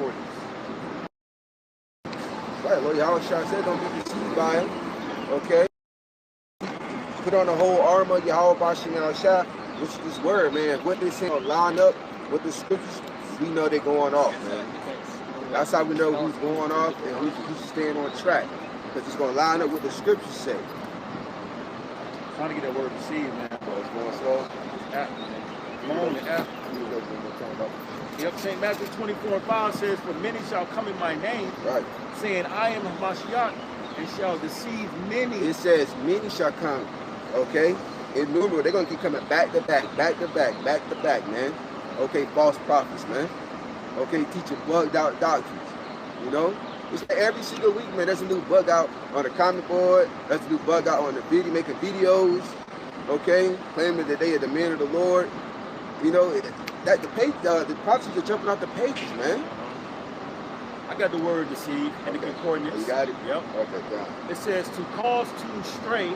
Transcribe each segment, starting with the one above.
concordance. Right, Lord Yahushua said, don't be deceived by him. Okay? Put on the whole armor, Yahweh Bashim Yahushua, which is this word, man. What they say line up with the scriptures, we know they're going off, man. That's how we know who's going off and who's staying on track. Because it's going to line up with the scriptures say. Trying to get that word deceived, man. Oh, it's going slow? Come on, the app. Yep, St. Matthew 24:5 says, for many shall come in my name, right, saying, I am Mashiach, and shall deceive many. It says, many shall come, okay? And remember, they're going to keep coming back to back, back to back, back to back, man. Okay, false prophets, man. Okay, teaching bugged out doctrines, you know? It's like every single week, man, there's a new bug out on the comment board. There's a new bug out on the video, making videos, okay? Claiming that they are the men of the Lord. You know, that the prophecies are jumping off the pages, man. I got the word deceive and the concordance. You got it? Yep. Okay, got it. It says to cause to stray.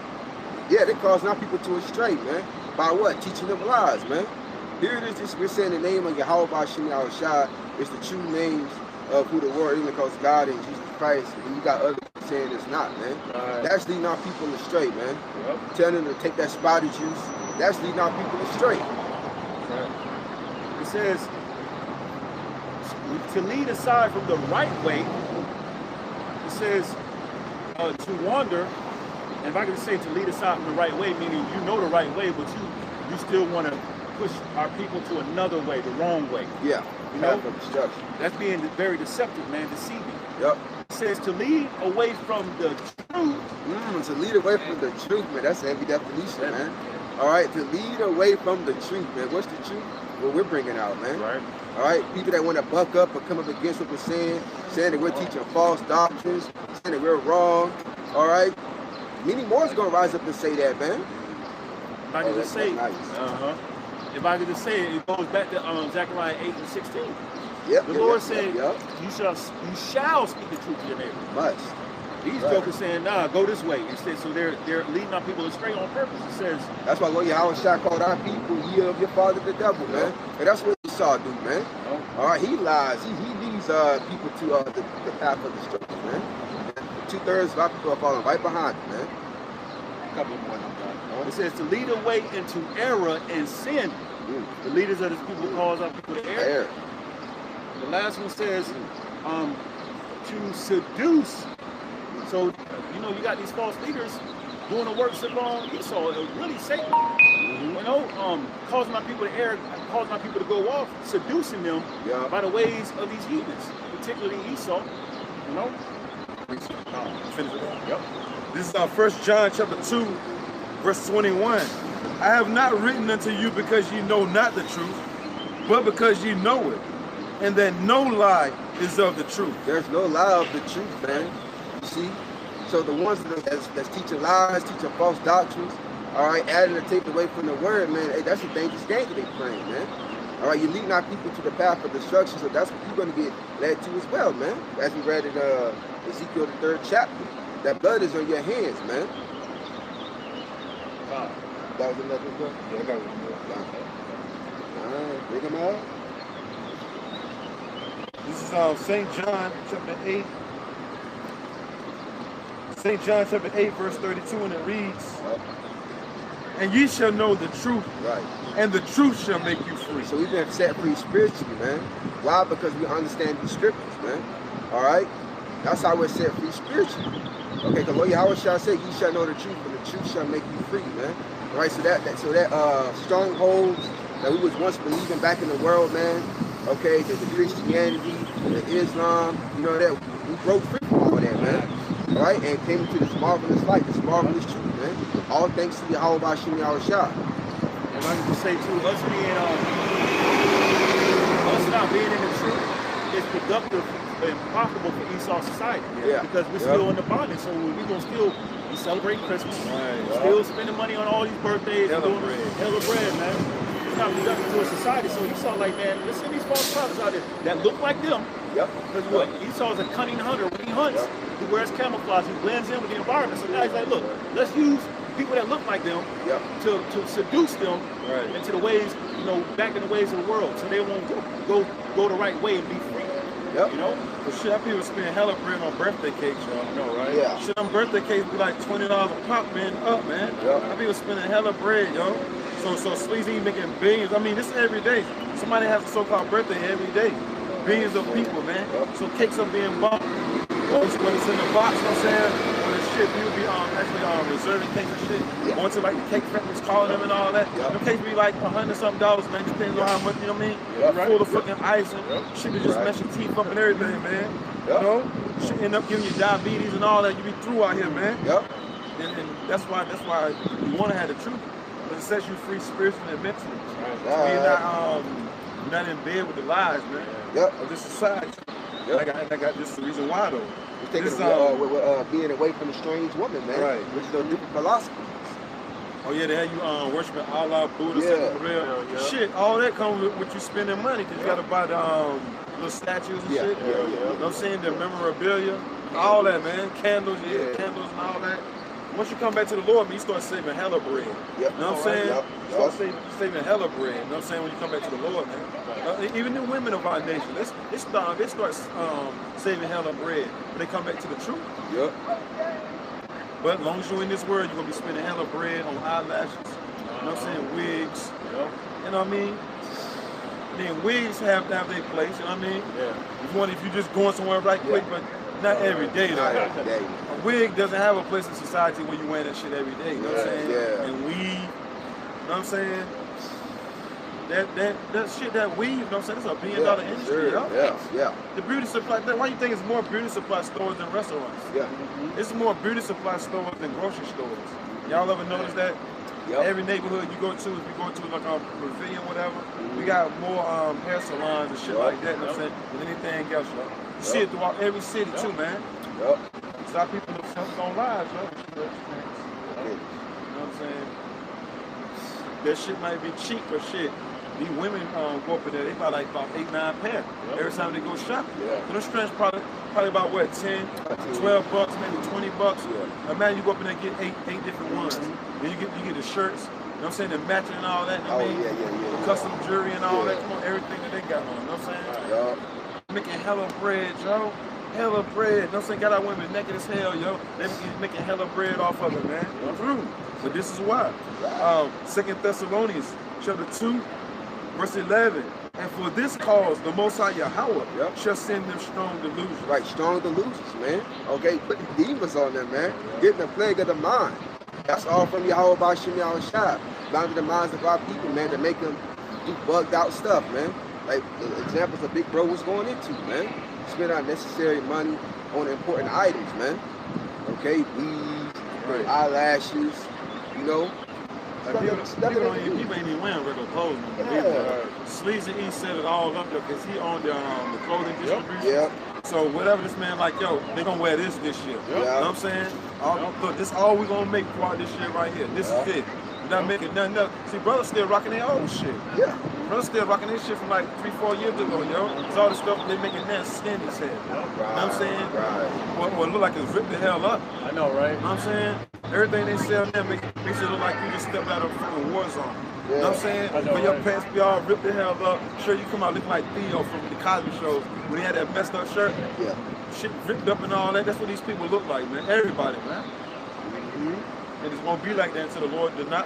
Yeah, they cause now people to astray, man. By what? Teaching them lies, man. Here it is, we're saying the name of Yahweh Bashim Yahushua is the true names of who the word is, because God is Jesus Christ, and you got others saying it's not, man. That's leading our people astray, man. Yep. Telling them to take that spotted juice, that's leading our people astray. It says to lead aside from the right way. It says to wander, and if I could say to lead aside from the right way, meaning you know the right way, but you still want to push our people to another way, the wrong way. Yeah, you know, that's being very deceptive, man, deceiving. Yep. It says to lead away from the truth. To lead away from the truth, man. That's every definition, man. All right, to lead away from the truth, man. What's the truth? What we're bringing out, man. Right. All right, people that want to buck up or come up against what we're saying that we're teaching false doctrines, saying that we're wrong. All right, many more is gonna rise up and say that, man. If I could just say, if I could just say it, it goes back to Zechariah 8:16. Yep. The Lord said, you shall speak the truth to your neighbor. Must. These jokers saying, nah, go this way. Instead, so they're leading our people astray on purpose. It says that's why Lord Yahushua called our people ye of your father the devil, man. And that's what Esau do, man. All right, he lies. He leads people to the path of destruction, man. And 2/3 of our people are falling right behind him, man. A couple more. It says to lead away into error and sin. The leaders of this people cause our people to err. The last one says to seduce. So, you know, you got these false leaders doing the works of Esau, really Satan. You know, causing our people to err, causing our people to go off, seducing them by the ways of these heathens, particularly Esau. You know? Finish it up. Yep. This is 1 John chapter 2, verse 21. I have not written unto you because you know not the truth, but because you know it, and that no lie is of the truth. There's no lie of the truth, man. You see? So the ones that's teaching lies, teaching false doctrines, all right, adding and taking away from the word, man, hey, that's a dangerous game that they playing, man. All right, you're leading our people to the path of destruction, so that's what you're going to get led to as well, man. As we read in Ezekiel, the 3rd chapter. That blood is on your hands, man. That was another book? Yeah, I got one more. All right, bring them out. This is St. John chapter 8. St. John chapter 8, verse 32, and it reads, and ye shall know the truth, and the truth shall make you free. So we've been set free spiritually, man. Why? Because we understand the scriptures, man. All right? That's how we're set free spiritually. Okay, because Lord Yahushua said, ye shall know the truth, and the truth shall make you free, man. All right, so that strongholds that we was once believing back in the world, man. Okay, the Christianity, the Islam, you know that we broke free from all that, man. All right, and came into this marvelous light, this marvelous truth, man. All thanks to Yahweh Bashim Yahushua. And I can say too, us not being in the truth is productive and profitable for Esau society. Because we're still in the bondage. So we're gonna still be celebrating Christmas, still spending money on all these birthdays, hella bread, man. It's not productive to a society. So Esau like, man, let's send these false prophets out there that look like them. Because what? Esau's a cunning hunter. When he hunts, he wears camouflage, he blends in with the environment. So now he's like, look, let's use people that look like them to seduce them into the ways, you know, back in the ways of the world, so they won't go the right way and be free. Yep. You know? But shit, I people spend hella bread on birthday cakes, y'all. You know, right? Yeah. Shit, on birthday cakes be like $20 a pop, man, up, man. Yep. I people spending hella bread, yo. So Sleazy making billions. I mean, this is every day. Somebody has a so-called birthday every day. Billions of people, man. Yep. So cakes are being bought. When it's in the box, you know what I'm saying? When the shit, people be actually reserving cakes and shit. Yeah. Going to like the cake factories, calling them and all that. Yep. Them cakes be like $100-something, man. Depends on how much, you know what I mean? Yep. Full of fucking ice and shit that just mess your teeth up and everything, man. Yep. You know? Shit end up giving you diabetes and all that. You be through out here, man. Yep. And that's why you want to have the truth. But it sets you free spiritually and mentally. So you're not in bed with the lies, man. Yep. Of this society. Yep. I got this is the reason why though. You're taking being away from the strange woman, man. Right. Which is those different philosophies. Oh yeah, they have you worshiping Allah, Buddha, shit. All that comes with you spending money because you got to buy the little statues and shit. You know what I'm saying? The memorabilia, all that, man. Candles, candles and all that. Once you come back to the Lord, man, you start saving hella bread. Yep. You know what I'm saying? You start saving hella bread. You know what I'm saying? When you come back to the Lord, man. Even the women of our nation, they start saving hella bread when they come back to the truth. Yep. But as long as you're in this world, you're going to be spending hella bread on eyelashes. You know what I'm saying? Wigs. Yep. You know what I mean? And then wigs have their place. You know what I mean? Yeah. If you're just going somewhere right quick, but not every day, though. A wig doesn't have a place in society where you wear that shit every day, you know what I'm saying? Yeah. And weave, you know what I'm saying? That shit, that weave, you know what I'm saying? It's a $1 billion industry, yeah. The beauty supply, why you think it's more beauty supply stores than restaurants? Yeah. It's more beauty supply stores than grocery stores. Y'all ever notice that? Yep. Every neighborhood you go to, if you go to like a pavilion, whatever, we got more hair salons and shit like that, you know what I'm saying, than anything else, yo. You see it throughout every city too, man. Yep. Stop people don't lie, yo. You know what I'm saying? That shit might be cheap, but shit. These women go up in there, they buy like about 8-9 pair every time they go shopping. So those strands probably about what, 10, 12 bucks, maybe 20 bucks. Imagine you go up in there and get eight different ones. Then you get the shirts, you know what I'm saying, the matching and all that, you know what I mean? The custom jewelry and all that, come on, everything that they got on, you know what I'm saying? Making hella bread, yo. Hella bread. You know what I'm saying? Got our women naked as hell, yo. They making hella bread off of it, man. Through. But this is why. 2 Thessalonians chapter 2, verse 11. And for this cause, the Most High Yahweh shall send them strong delusions. Right, strong delusions, man. Okay, put the demons on them, man. Getting the plague of the mind. That's all from Yahweh Bashim Yahushua. Bound to the minds of our people, man, to make them do bugged out stuff, man. Like the examples of Big Bro was going into, man. Spend unnecessary money on important items, man. Okay, weaves, eyelashes, you know. People ain't even wearing regular clothes. Sleazy E set it all up there because he owned the clothing distribution. So whatever this man like, yo, they gonna wear this year. You know what I'm saying? Look, this all we gonna make throughout this year right here. This is it. Not making nothing else. See, brothers still rocking their old shit. Yeah. Brothers still rocking their shit from like 3-4 years ago, yo. It's all the stuff they making now skin his head. You know what I'm saying? What look like it's ripped the hell up. I know, right? You know what I'm saying? Everything they sell now makes it look like you just stepped out of a fucking war zone. You know what I'm saying? When your pants be all ripped the hell up, sure you come out looking like Theo from the Cosby shows when he had that messed up shirt. Yeah. Shit ripped up and all that. That's what these people look like, man. Everybody, man. And it's gonna be like that until the Lord did not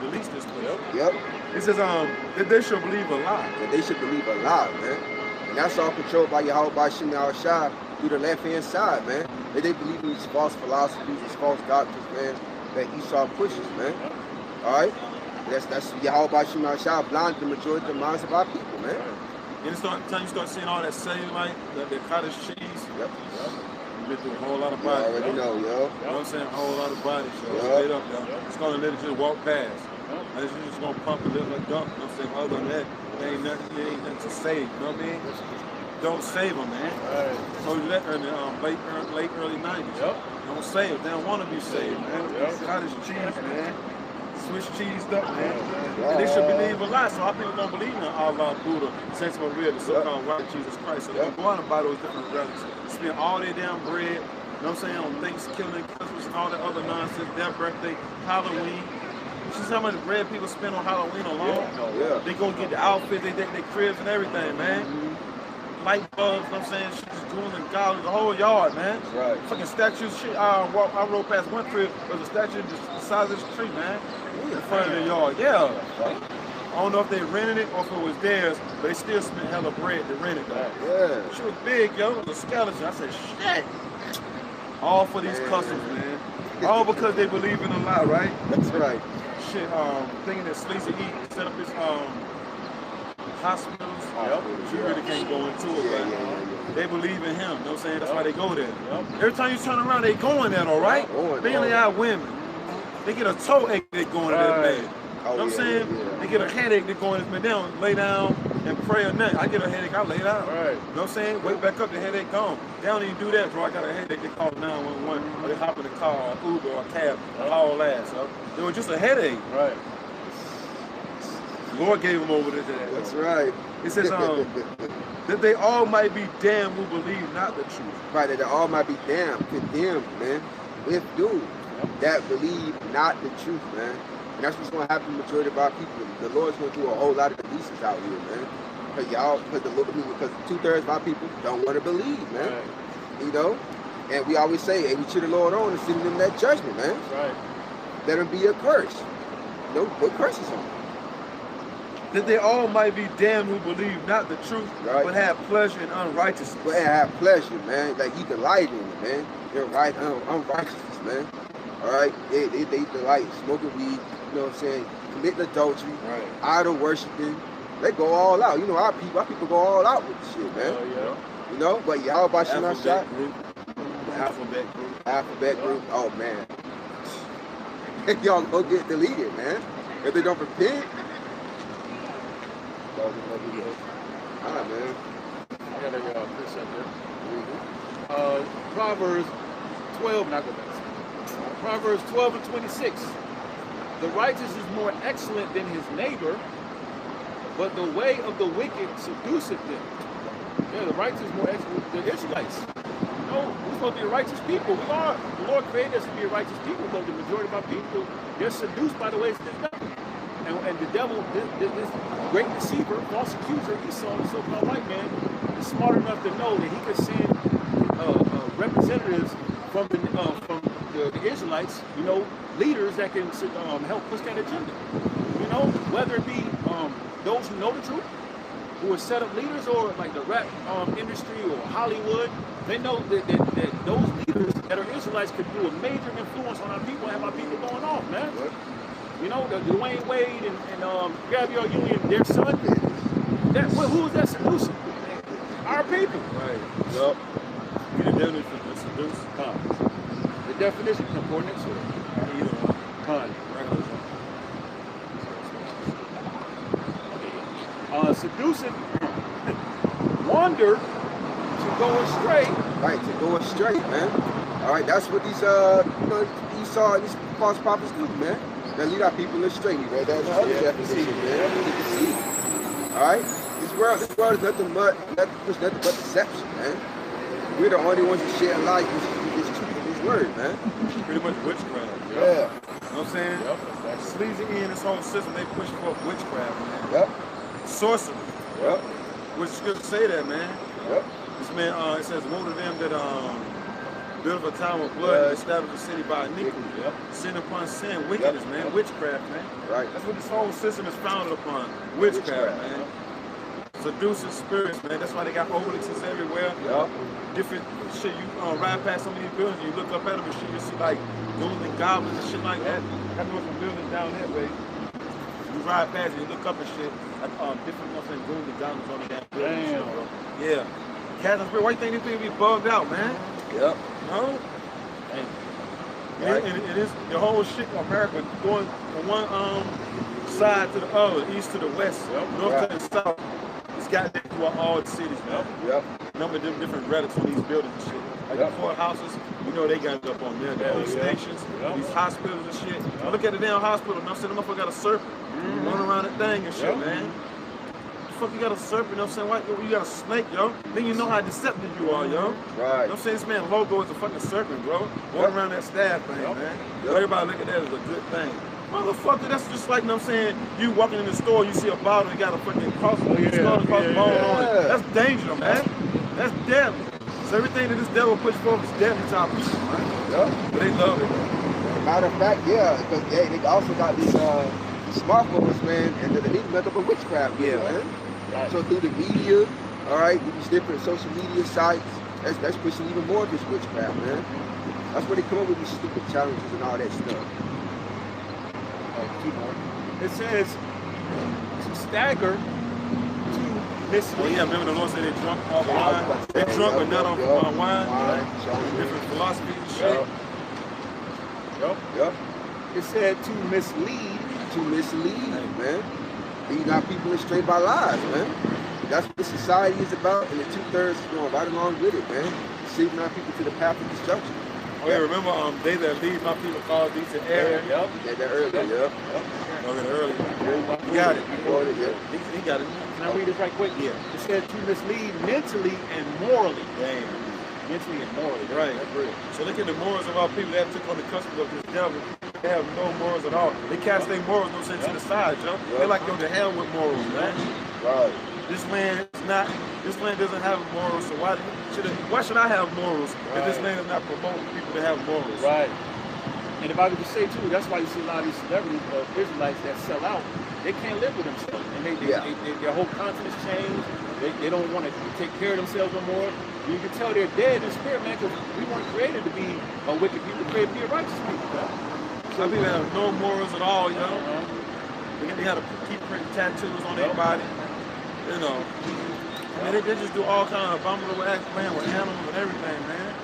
release this place. Yep. It says that they should believe a lie. That they should believe a lie, man. And that's all controlled by Yahweh Bashim Yahushua through the left-hand side, man. That they believe in these false philosophies, these false doctrines, man, that Esau pushes, man. Alright? That's Yahweh Bashim Yahushua blind the majority of the minds of our people, man. And it's time you start seeing all that cellulite, the cottage cheese. Yep. Been through a whole lot of bodies. You already know, yo. You know what I'm saying? A whole lot of bodies, yo. Straight up, yo. It's gonna let it just walk past. And it's just gonna pump a little dump. You know what I'm saying? Other than that, there ain't nothing to save. You know what I mean? Don't save them, man. I told you that in the late early 90s. Don't save them. They don't want to be saved, man. Cottage cheese, man. Swiss cheese up, man. And they should believe a lot. So our people don't believe in Allah, Buddha, Saints of Maria, the so-called white Jesus Christ. So they go out and buy those different relics. Spend all their damn bread, you know what I'm saying, on Thanksgiving, Christmas, and all that other nonsense, their birthday, Halloween. You see how much bread people spend on Halloween alone? They go get the outfits, they deck their cribs and everything, man. light bulbs, you know what I'm saying? Shit just doing the gallons, the whole yard, man. Right. Fucking statues, shit. I rode past one crib, there was a statue the size of this tree, man. In front of the yard. Yeah. I don't know if they rented it or if it was theirs, but they still spent hella bread to rent it though. Yeah. Shit was big, yo. It was a skeleton. I said, shit. All for these customers, man. All because they believe in a lie, right? That's right. Shit, thinking that Sleazy E set up his hospitals. Yep. You really can't go into it, but they believe in him. You know what I'm saying? That's why they go there. Yep. Every time you turn around, they going there, all right? Mainly our women. They get a toe ache, they going to that man. You know what I'm saying? They get a headache, they going to this man. They don't lay down and pray or nothing. I get a headache, I lay down. Right. You know what I'm saying? Wake back up, the headache gone. They don't even do that, bro. I got a headache, they call 911. Or they hop in a car, or Uber, or a cab, haul ass. So it was just a headache. Right. The Lord gave them over to that. That's right. It says, that they all might be damned who believe not the truth. Right, that they all might be damned, condemned, man, with doom, that believe not the truth, man. And that's what's going to happen to the majority of our people. The Lord's going to do a whole lot of releases out here, man. Because 2/3 of our people don't want to believe, man. Right. You know? And we always say, hey, we cheer the Lord on and send them that judgment, man. That's right. Let them be a curse. You know, put curses on them. That they all might be damned who believe not the truth, but have pleasure in unrighteousness. But have pleasure, man. Like he delight in it, man. They're right, unrighteousness, man. All right? They delight in smoking weed, you know what I'm saying? Committing adultery, idol worshiping. They go all out. You know, our people go all out with this shit, man. You know, but y'all about Shema shot. Alphabet group. Oh, man. Y'all go get deleted, man. If they don't repent. Alright, man. I got a precept there. Proverbs 12, not the best. Proverbs 12 and 26. The righteous is more excellent than his neighbor, but the way of the wicked seduceth them. Yeah, the righteous is more excellent than the Israelites. No, we're supposed to be a righteous people. We are. The Lord created us to be a righteous people, but the majority of our people, they're seduced by the ways of this devil. And the devil, this great deceiver, false accuser, Esau, the so-called white man, is smart enough to know that he could send representatives from the Israelites, you know, leaders that can help push that agenda. You know, whether it be those who know the truth, who are set up leaders, or like the rap industry or Hollywood, they know that those leaders that are Israelites could do a major influence on our people and have our people going off, man. What? You know, the Dwayne Wade and Gabrielle Union, their son, who was that seducing? Our people. Right. Yup. The definition of seduce? Con. The definition, concordance, or either one? Con. Regular. Seducing, wander, to go astray. Right, to go astray, man. All right, that's what these, you know, Esau and these false prophets do, man. They lead our people astray. We read that in the other definition, man. All right, this world is nothing but deception, man. We're the only ones that share life with this truth, this word, man. Pretty much witchcraft. Yeah. You know what I'm saying? Yep. Sleazy in this whole system, they push for witchcraft, man. Yep. Sorcery. Yep. Which scripture say that, man. Yep. This man, it says, woe to them that build a town with blood and establish a city by iniquity. Yep. Sin upon sin, wickedness, man. Witchcraft, man. Right. That's what this whole system is founded upon. Witchcraft, man. Seducing spirits, man. That's why they got overlooks everywhere. Yep. Different shit. You ride past some of these buildings, you look up at them and shit, you see like ghouls and goblins and shit like that. I know some buildings down that way. You ride past and you look up and shit, like different nothing ghouls and goblins on the damn building. Damn. Yeah. Captain Spirit, why you think these things be bugged out, man? Yep. No? And it's the whole shit in America going from one side to the other, east to the west, north to the south. It's got that throughout all the cities, man. Yep. Number of them different relics on these buildings and shit. Like the courthouses, you know they got it up on there. The police stations, these hospitals and shit. I look at the damn hospital, and I'm saying the motherfucker got a serpent running around that thing and shit, man. You got a serpent, you know what I'm saying? Why you got a snake, yo? Then you know how deceptive you are, yo. Right. You know what I'm saying? This man logo is a fucking serpent, bro. Walking around that staff thing, man. Everybody look at that as a good thing. Motherfucker, that's just like, you know what I'm saying, you walking in the store, you see a bottle, and got a fucking cross bone on it. That's dangerous, man. That's deadly. So everything that this devil puts forth is deadly to our people, man. Yeah. But they love it. Matter of fact, yeah, because they also got these smartphones, man, and they need to make up a witchcraft, man. Right. So through the media, all right, these different social media sites, that's pushing even more of this witchcraft, man. That's where they come up with these stupid challenges and all that stuff. It says to stagger, to mislead. Well, yeah, remember the Lord said they drunk off wine? They drunk but not off wine. Different philosophies and shit. Yep. It said to mislead. To mislead, man. Lead our people astray by lies, man. That's what society is about, and the 2/3 is going right along with it, man. Deceiving our people to the path of destruction. Oh yeah, remember they that lead my people called these to error. Yeah, that earlier, No, that earlier. You got it. He got it. Can I read this right quick? Yeah. It said to mislead mentally and morally. Damn. Mentally and morally. Right. So look at the morals of our people that took on the customs of this devil. They have no morals at all. They cast their morals no sense to the side, Joe. They're like, yo, the hell with morals, man. Right. This land doesn't have morals, so why should I have morals if this land is not promoting people to have morals? Right. And if I could just say too, that's why you see a lot of these celebrities, Israelites that sell out. They can't live with themselves, and their whole conscience changed. They don't want to take care of themselves no more. You can tell they're dead in spirit, man, because we weren't created to be a wicked people, created to be a righteous people. Man. Some people have no morals at all, you know. They got to keep printing tattoos on their body, you know. And they just do all kind of abominable acts, man, with animals and everything, man.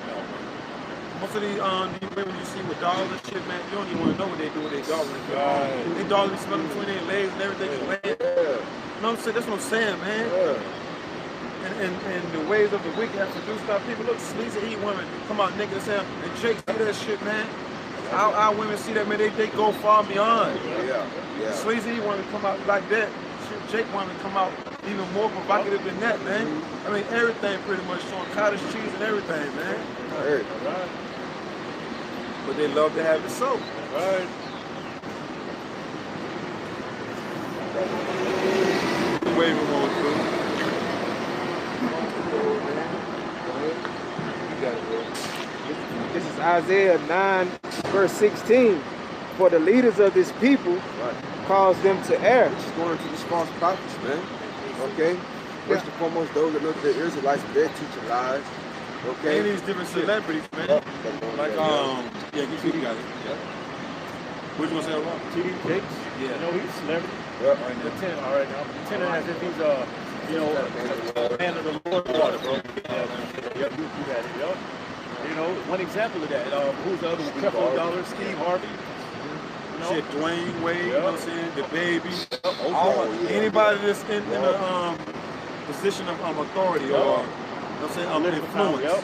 Most of these women you see with dogs and shit, man, you don't even want to know what they do with their dogs. They dogs be smelling between their legs and everything. You know what I'm saying? That's what I'm saying, man. And the ways of the wicked have seduced our people. Look, sleazy heat women come out naked as hell, and Jake see that shit, man. Our women see that, man, they go far beyond. Sleazy heat women come out like that. Jake women come out even more provocative than that, man. I mean, everything pretty much showing cottage cheese and everything, man. But they love to have it so. Right. Wave them on through. This is Isaiah 9, verse 16. For the leaders of this people cause them to err. Which is going to these false prophets, man. Okay? First and foremost, those that know the Israelites, they're teaching lies. Okay? And these different celebrities, man. Like, you got it. Which one said wrong? T.D. Jakes. Yeah. You know, he's a celebrity. Lieutenant, all right now. Lieutenant as if he's a man of the Lord water, bro. You got it, yo. You know, one example of that. Who's the other one? Creflo Dollar, Steve Harvey. You know? Shit, Dwayne Wade, you know what I'm saying? The baby. Anybody that's in a position of authority or, you know what I'm saying, influence.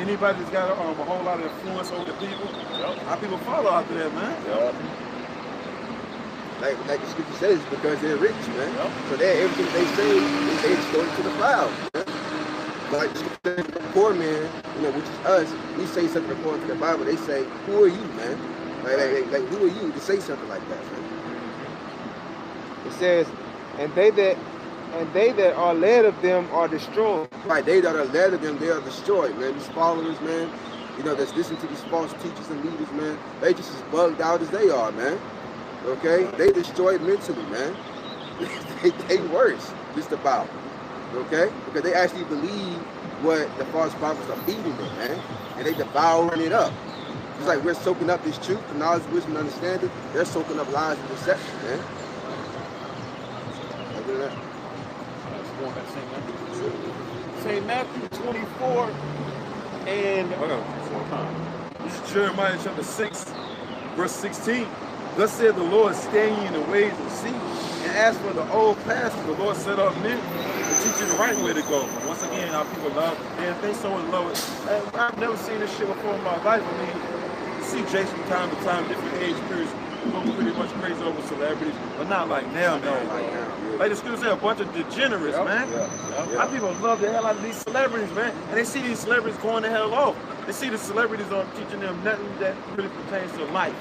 Anybody that's got a whole lot of influence over the people, our people follow after that, man. Like the scripture says, because they're rich, man. So everything they say, they extort it to the clouds. Like the poor man, you know, which is us, we say something according to the Bible, they say, who are you, man? Like who are you to say something like that, man? It says, and they that are led of them are destroyed. Right, they that are led of them, they are destroyed, man. These followers, man, you know, that's listening to these false teachers and leaders, man, they just as bugged out as they are, man. Okay? They destroyed mentally, man. they worse, just about. Okay? Because they actually believe what the false prophets are feeding them, man. And they devouring it up. It's like we're soaking up this truth, the knowledge, wisdom, and understanding. They're soaking up lies and deception, man. Look at that. St. Matthew 24 and... This is Jeremiah chapter 6, verse 16. Thus said the Lord, stand ye in the ways of the sea. And as for the old pastors, the Lord set up men to teach you the right way to go. Once again, our people love, and they so in love with. I've never seen this shit before in my life. I mean, you see Jason from time to time, different age periods, go pretty much crazy over celebrities, but not like now. Like the scripture say, a bunch of degenerates, man. Our people love the hell out of these celebrities, man. And they see these celebrities going the hell off. They see the celebrities aren't teaching them nothing that really pertains to life.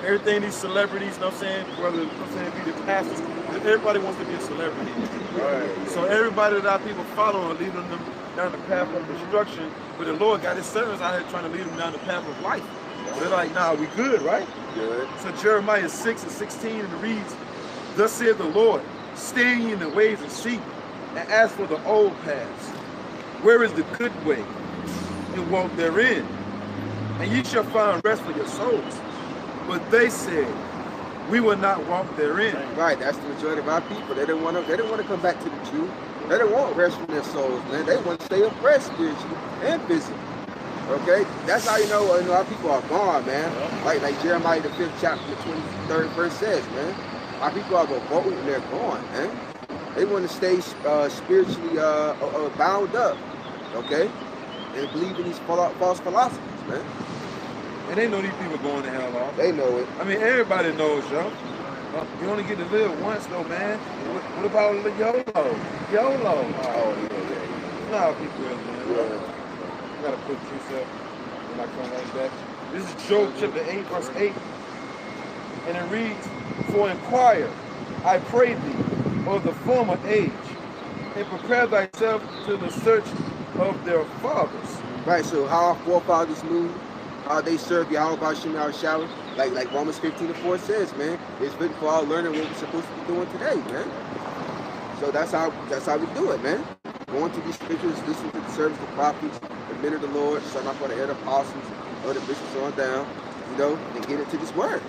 Everything these celebrities, you know what I'm saying, whether, you know what I'm saying, be the pastors, everybody wants to be a celebrity. Right. So everybody that our people follow are leading them down the path of destruction, but the Lord got his servants out here trying to lead them down the path of life. So they're like, nah, we good, right? Good. So Jeremiah 6:16, and it reads, "Thus saith the Lord, stand ye in the ways and see, and ask for the old paths. Where is the good way? And walk therein, and ye shall find rest for your souls. But they said, we will not walk therein." Right, that's the majority of our people. They didn't want to come back to the truth. They don't want rest from their souls, man. They want to stay oppressed spiritually and physically. Okay? That's how you know our people are gone, man. Like Jeremiah the 5th chapter, the 23rd verse says, man. Our people are going to vote and they're gone, man. They want to stay spiritually bound up, okay? And believe in these false philosophies, man. And they know these people going to hell off. They know it. I mean, everybody knows, yo. You only get to live once, though, man. What about YOLO? YOLO. Oh, yeah. Nah, people is, man. Yeah. You gotta put yourself when I come like that. This is Job chapter 8, verse 8. And it reads, "For inquire, I pray thee, of the former age, and prepare thyself to the search of their fathers." Right, so how our forefathers moved, how they served Yahweh Shem Shower, like Romans 15:4 says, man. It's written for our learning what we're supposed to be doing today, man. So that's how we do it, man. Going to these scriptures, listen to the service of the prophets, the men of the Lord, starting off with the head apostles, or the bishops on down, you know, and get into this word.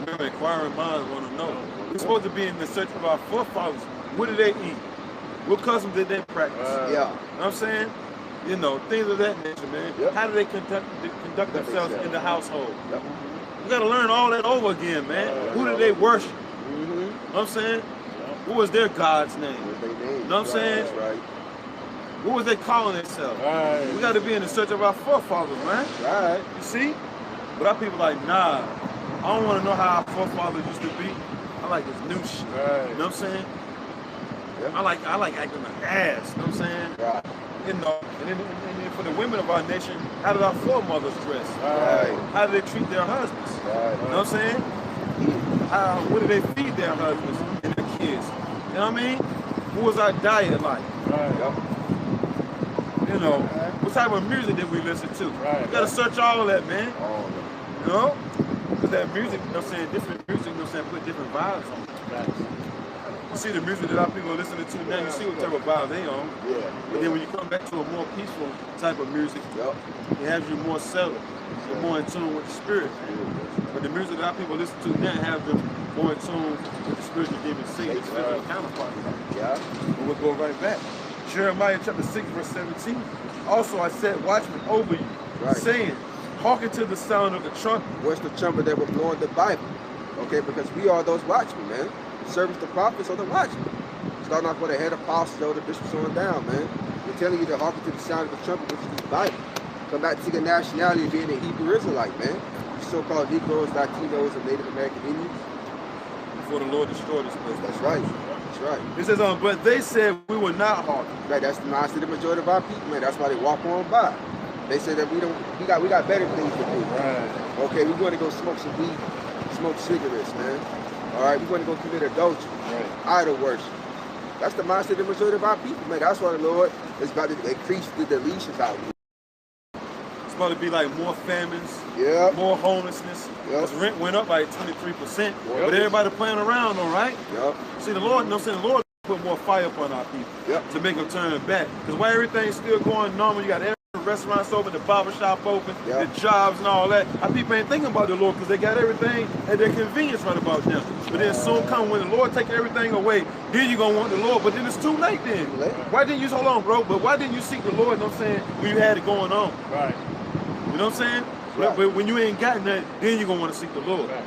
Remember, inquiring minds want to know. We're supposed to be in the search of our forefathers. What did they eat? What customs did they practice? Yeah. You know what I'm saying? You know, things of that nature, man. Yep. How do they conduct themselves in the household? Yep. You got to learn all that over again, man. Who did they worship? Mm-hmm. You know what I'm saying? What was their God's name? What they named. You know what I'm saying? That's right. What was they calling themselves? Right. We got to be in the search of our forefathers, man. Right. You see? But our people like, nah, I don't want to know how our forefathers used to be. I like this new shit. Right. You know what I'm saying? Yeah. I like acting like ass. You know what I'm saying? Right. You know, and then for the women of our nation, how did our foremothers dress? Right. How did they treat their husbands? Right. You know what I'm saying? What did they feed their husbands and their kids? You know what I mean? What was our diet like? Right. Yep. You know, what type of music did we listen to? Right. You gotta search all of that, man. All of them. You know? Because that music, you know what I'm saying, different music, you know what I'm saying, put different vibes on it. You see the music that our people are listening to now, you see what type of vibe they on. Yeah. But then when you come back to a more peaceful type of music, Yep. it has you more settled. You're more in tune with the spirit. But the music that our people listen to now have them more in tune with the spiritual demon Satan, the spiritual counterpart. Yeah. But we'll go right back. Jeremiah chapter 6, verse 17. "Also I set watchmen over you, Right. saying, hearken to the sound of the trumpet." What's the trumpet that will blow in the Bible? Okay, because we are those watchmen, man. The servants, the prophets, are the watchmen. Starting off with the head apostles, or the bishops on down, man. We're telling you to hearken to the sound of the trumpet, which is the Bible. Come back to your nationality of being a Hebrew Israelite, man. You so-called Negroes, Latinos, and Native American Indians. Before the Lord destroyed this place. That's right. That's right. It says, but they said we will not hearken. Right, that's the mindset of the majority of our people, man. That's why they walk on by. They say that we got better things to do. Right. Okay, we're going to go smoke some weed, smoke cigarettes, man. All right, we're going to go commit adultery, idol worship. That's the mindset of the majority of our people, man. That's why the Lord is about to increase the deletions out here. It's about to be like more famines, more homelessness. Because rent went up by 23%. But everybody playing around, all right? See, the Lord, you know what I'm saying? The Lord put more fire upon our people to make them turn back. Because while everything's still going normal, you got every restaurants open, the barbershop open, the jobs and all that. Our people ain't thinking about the Lord because they got everything at their convenience right about them. But then soon come when the Lord take everything away, then you're going to want the Lord. But then it's too late then. Why didn't you, hold on, bro, but why didn't you seek the Lord, you know what I'm saying, when you had it going on? Right. You know what I'm saying? Right. But when you ain't got nothing, then you're going to want to seek the Lord. Right.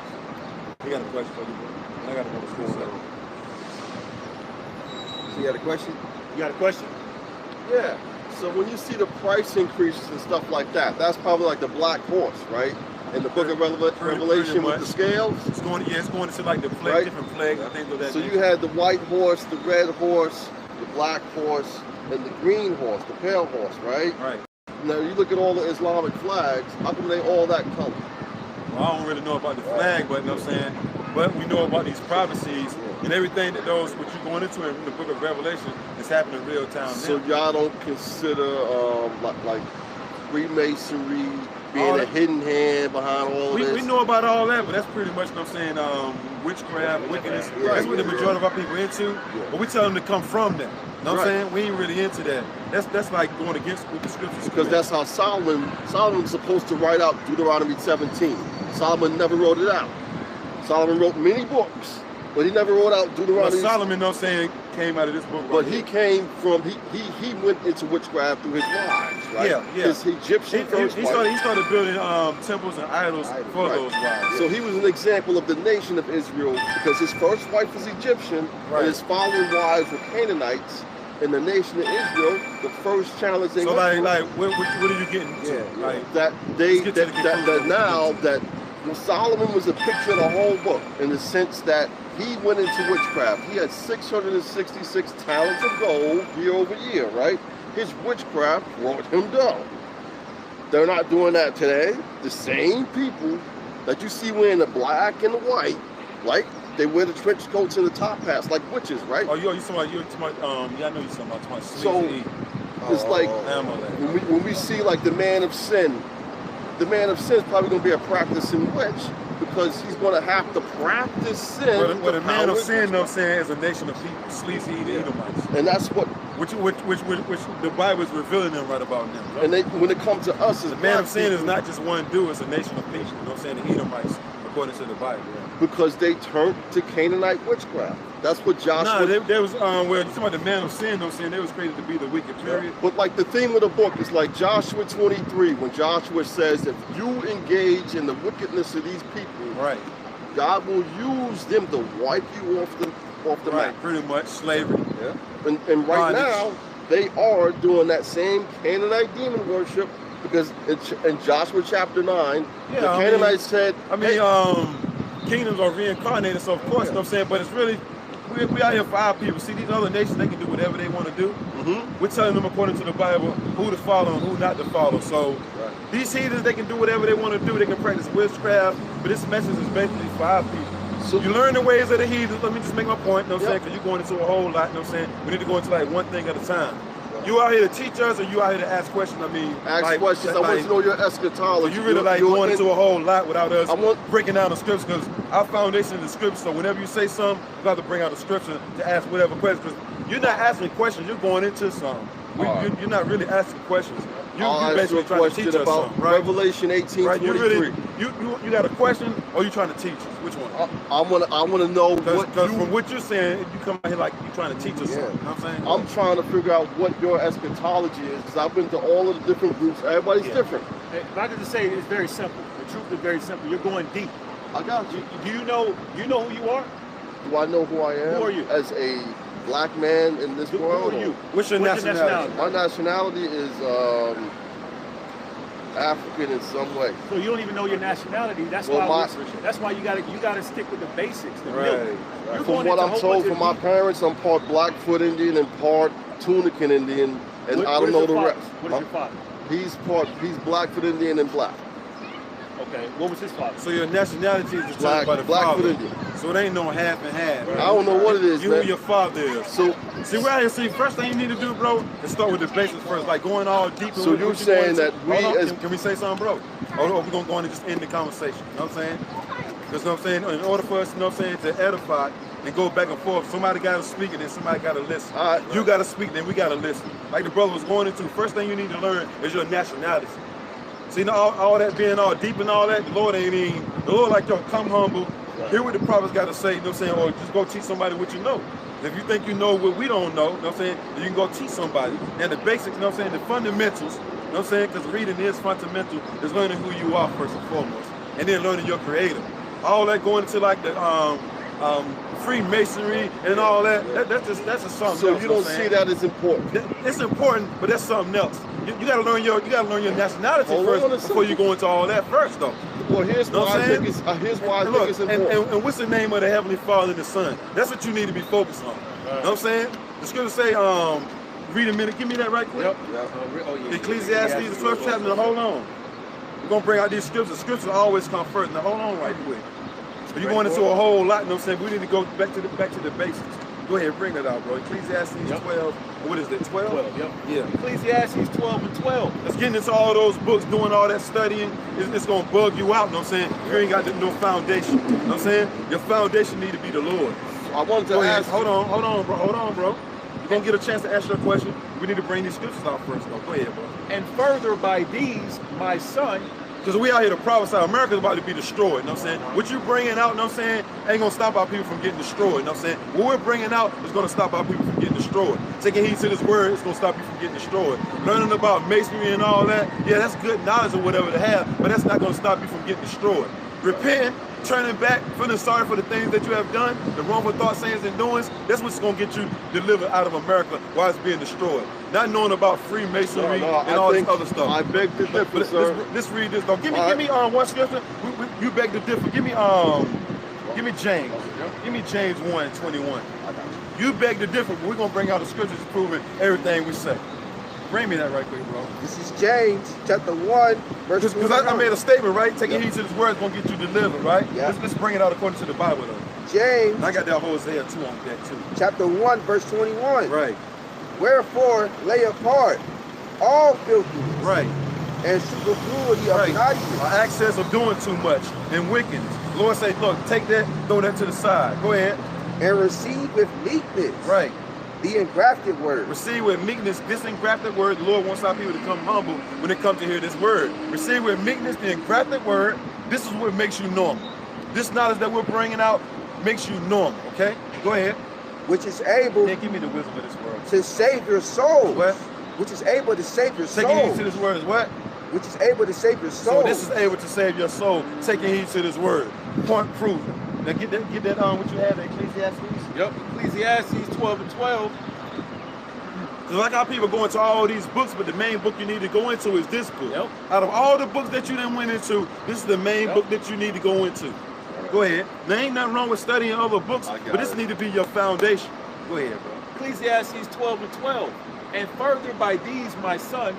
I got a question for you, bro. I got to go to school. So you got a question? You got a question? Yeah. So when you see the price increases and stuff like that, that's probably like the black horse, right? In the book of Revelation with the scales. It's going to like the plague, different plague. I think that. So you had the white horse, the red horse, the black horse, and the green horse, the pale horse, right? Right. Now you look at all the Islamic flags. How come they all that color? I don't really know about the flag, but you know what I'm saying? But we know about these prophecies and everything that those what you're going into in the book of Revelation is happening in real time. So y'all don't consider like Freemasonry being a hidden hand behind all of this? We know about all that, but that's pretty much, you know what I'm saying, witchcraft, wickedness. That's what the majority of our people into. But we tell them to come from that. You know what I'm saying? We ain't really into that. That's like going against what the scriptures. Because that's how Solomon's supposed to write out Deuteronomy 17. Solomon never wrote it out. Solomon wrote many books, but he never wrote out Deuteronomy. Well, Solomon, you know what I'm saying, came out of this book. But he came from, he went into witchcraft through his wives, right? Yeah. His Egyptian first he wife. started building temples and idols for those wives. So he was an example of the nation of Israel because his first wife was Egyptian and his following wives were Canaanites. In the nation of Israel, the first challenge they what are you getting to? That Solomon was a picture of the whole book in the sense that he went into witchcraft. He had 666 talents of gold year over year, right? His witchcraft brought him down. They're not doing that today. The same people that you see wearing the black and the white, right? They wear the trench coats and the top hats like witches, right? Oh, you talking about, yeah, I know you're talking about so it's like when we see like the man of sin is probably going to be a practicing witch because he's going to have to practice sin. But a man of sin, no saying, is a nation of people, sleazy Edomites, and that's what which the Bible is revealing them right about now. Right? And when it comes to us, as the man of sin is not just one dude; it's a nation of people. You know what I'm saying? The Edomites, according to the Bible. Because they turned to Canaanite witchcraft. That's what Joshua... No, there was, you're talking about the man of sin, no saying they was created to be the wicked, period. But like the theme of the book is like Joshua 23, when Joshua says, if you engage in the wickedness of these people, right, God will use them to wipe you off the map. Pretty much, slavery. Yeah. And right now, they are doing that same Canaanite demon worship because in Joshua chapter 9, the Canaanites said... Kingdoms are reincarnated, so of course, you know what I'm saying, but it's really, we out here for our people. See, these other nations, they can do whatever they want to do. We're telling them, according to the Bible, who to follow and who not to follow. So these heathens, they can do whatever they want to do. They can practice witchcraft, but this message is basically for our people. So you learn the ways of the heathens. Let me just make my point, you know what I'm saying, because you're going into a whole lot, you know what I'm saying. We need to go into like one thing at a time. You out here to teach us, or you out here to ask questions? I mean, ask questions. I want to know your eschatology. So you really like going into a whole lot without us breaking down the scriptures, because our foundation is the scripture. So whenever you say something, you have to bring out the scripture to ask whatever questions. You're not asking questions. You're going into something. You're not really asking questions. You're basically trying to teach us something, right? Revelation 18:23. Right? You got a question, or you trying to teach us? Which one? I want to know because from what you're saying, you come out here like you're trying to teach us something. You know what I'm saying? I'm trying to figure out what your eschatology is, because I've been to all of the different groups. Everybody's different. If I could just say, it's very simple. The truth is very simple. You're going deep. I got you. Do you know who you are? Do I know who I am? Who are you? As a black man in this world? Who are you? What's your nationality? My nationality is African in some way. So you don't even know your nationality. That's why you gotta stick with the basics. The milk. From what I'm told from my parents, I'm part Blackfoot Indian and part Tunican Indian, and I don't know the rest. What is your father? He's Blackfoot Indian and black. Okay, what was his father? So your nationality is determined by the father. Indian. So it ain't no half and half. Right? I don't know what it is, you man. and your father is. So see, we're out here. See, first thing you need to do, bro, is start with the basics first, like going all deep. So you're saying that can we say something, bro? Or we're gonna go on and just end the conversation? You know what I'm saying? Because you know what I'm saying, in order for us, you know what I'm saying, to edify and go back and forth, somebody got to speak and then somebody got to listen. You got to speak, then we got to listen. Like the brother was going into, first thing you need to learn is your nationality. See, all that being all deep and all that, the Lord ain't even, the Lord like, yo, come humble, hear what the prophets got to say, you know what I'm saying, or just go teach somebody what you know. If you think you know what we don't know, you know what I'm saying, then you can go teach somebody. And the basics, you know what I'm saying, the fundamentals, you know what I'm saying, because reading is fundamental, is learning who you are first and foremost, and then learning your creator. All that going into like the Freemasonry and all that's just something else. So you don't see that as important? It's important, but that's something else. You gotta learn your nationality first before you go into all that first, though. Well, here's why I think it's important. And what's the name of the Heavenly Father and the Son? That's what you need to be focused on. You know what I'm saying? The scripture say, read a minute. Give me that right quick. Ecclesiastes, the 12th chapter. Hold on. We're going to bring out these scriptures. Scriptures always come first. Now, hold on right quick. So you're going into a whole lot, you know what I'm saying? We need to go back to the basics. Go ahead, bring that out, bro. Ecclesiastes 12. What is it, 12? 12, yep. Yeah. Ecclesiastes 12 and 12. Let's get into all those books, doing all that studying. It's going to bug you out, you know what I'm saying? You ain't got no foundation, you know what I'm saying? Your foundation need to be the Lord. I wanted to ask. Hold on, bro. You're going to get a chance to ask your question. We need to bring these scriptures out first, though. Go ahead, bro. And further by these, my son. Because we out here to prophesy. America's about to be destroyed, you know what I'm saying? What you bringing out, you know what I'm saying, ain't going to stop our people from getting destroyed, you know what I'm saying? What we're bringing out is going to stop our people from getting destroyed. Taking heed to this word is going to stop you from getting destroyed. Learning about masonry and all that, yeah, that's good knowledge or whatever to have, but that's not going to stop you from getting destroyed. Repenting, turning back, feeling sorry for the things that you have done, the wrongful thoughts, sayings, and doings, that's what's going to get you delivered out of America while it's being destroyed. Not knowing about Freemasonry and all this other stuff. I beg to differ, sir. Let's read this though. Give me one scripture. You beg to differ. Give me James. Give me James 1:21. You beg to differ, but we're gonna bring out the scriptures proving everything we say. Bring me that right quick, bro. This is James chapter 1, verse 2. Because I made a statement, right? Taking heed to this word is gonna get you delivered, right? Yeah. Let's bring it out according to the Bible though. James. And I got that Hosea 2 on that too. Chapter 1, verse 21. Right. Wherefore lay apart all filthiness, right, and superfluity of naughtiness, access of doing too much and wickedness. The Lord say, look, take that, throw that to the side. Go ahead. And receive with meekness, right, the engrafted word. Receive with meekness this engrafted word. The Lord wants our people to come humble when they come to hear this word. Receive with meekness the engrafted word. This is what makes you normal. This knowledge that we're bringing out makes you normal, okay? Go ahead. Which is able give me the wisdom of this word. To save your soul. What? Which is able to save your soul. Taking heed to this word is what? Which is able to save your soul. So this is able to save your soul. Taking heed to this word. Point proven. Now get that on what you have in Ecclesiastes. Yep, Ecclesiastes 12 and 12. Like how people go into all these books, but the main book you need to go into is this book. Yep. Out of all the books that you done went into, this is the main book that you need to go into. Go ahead. There ain't nothing wrong with studying other books, but this need to be your foundation. Go ahead, bro. Ecclesiastes 12 and 12. And further by these, my son,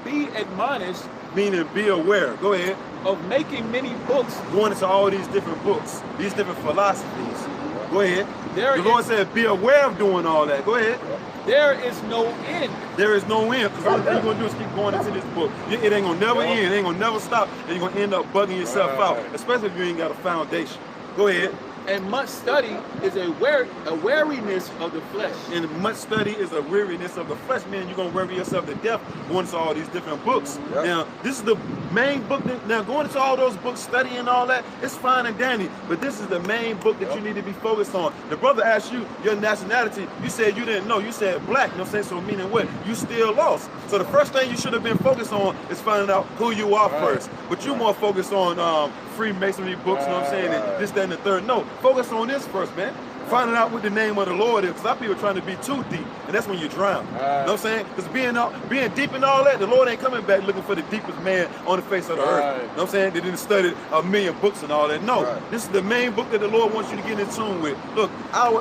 be admonished, meaning be aware. Go ahead. Of making many books. Going into all these different books, these different philosophies. Go ahead. The Lord said, be aware of doing all that. Go ahead. There is no end. There is no end. Because all you're going to do is keep going into this book. It ain't going to never end. It ain't going to never stop. And you're going to end up bugging yourself out. Especially if you ain't got a foundation. Go ahead. And much study is a weariness of the flesh. And much study is a weariness of the flesh, meaning you're going to weary yourself to death going into all these different books. Yep. Now, this is the main book. Now, going into all those books, studying all that, it's fine and dandy. But this is the main book that you need to be focused on. The brother asked you your nationality. You said you didn't know. You said black. You know what I'm saying? So meaning what? You still lost. So the first thing you should have been focused on is finding out who you are first. But you more focused on Freemasonry books, you know what I'm saying? And this, that, and the third. No, focus on this first, man. Finding out what the name of the Lord is, because our people are trying to be too deep, and that's when you drown. You know what I'm saying? Because being deep in all that, the Lord ain't coming back looking for the deepest man on the face of the earth. You know what I'm saying? They didn't study a million books and all that. No, this is the main book that the Lord wants you to get in tune with. Look,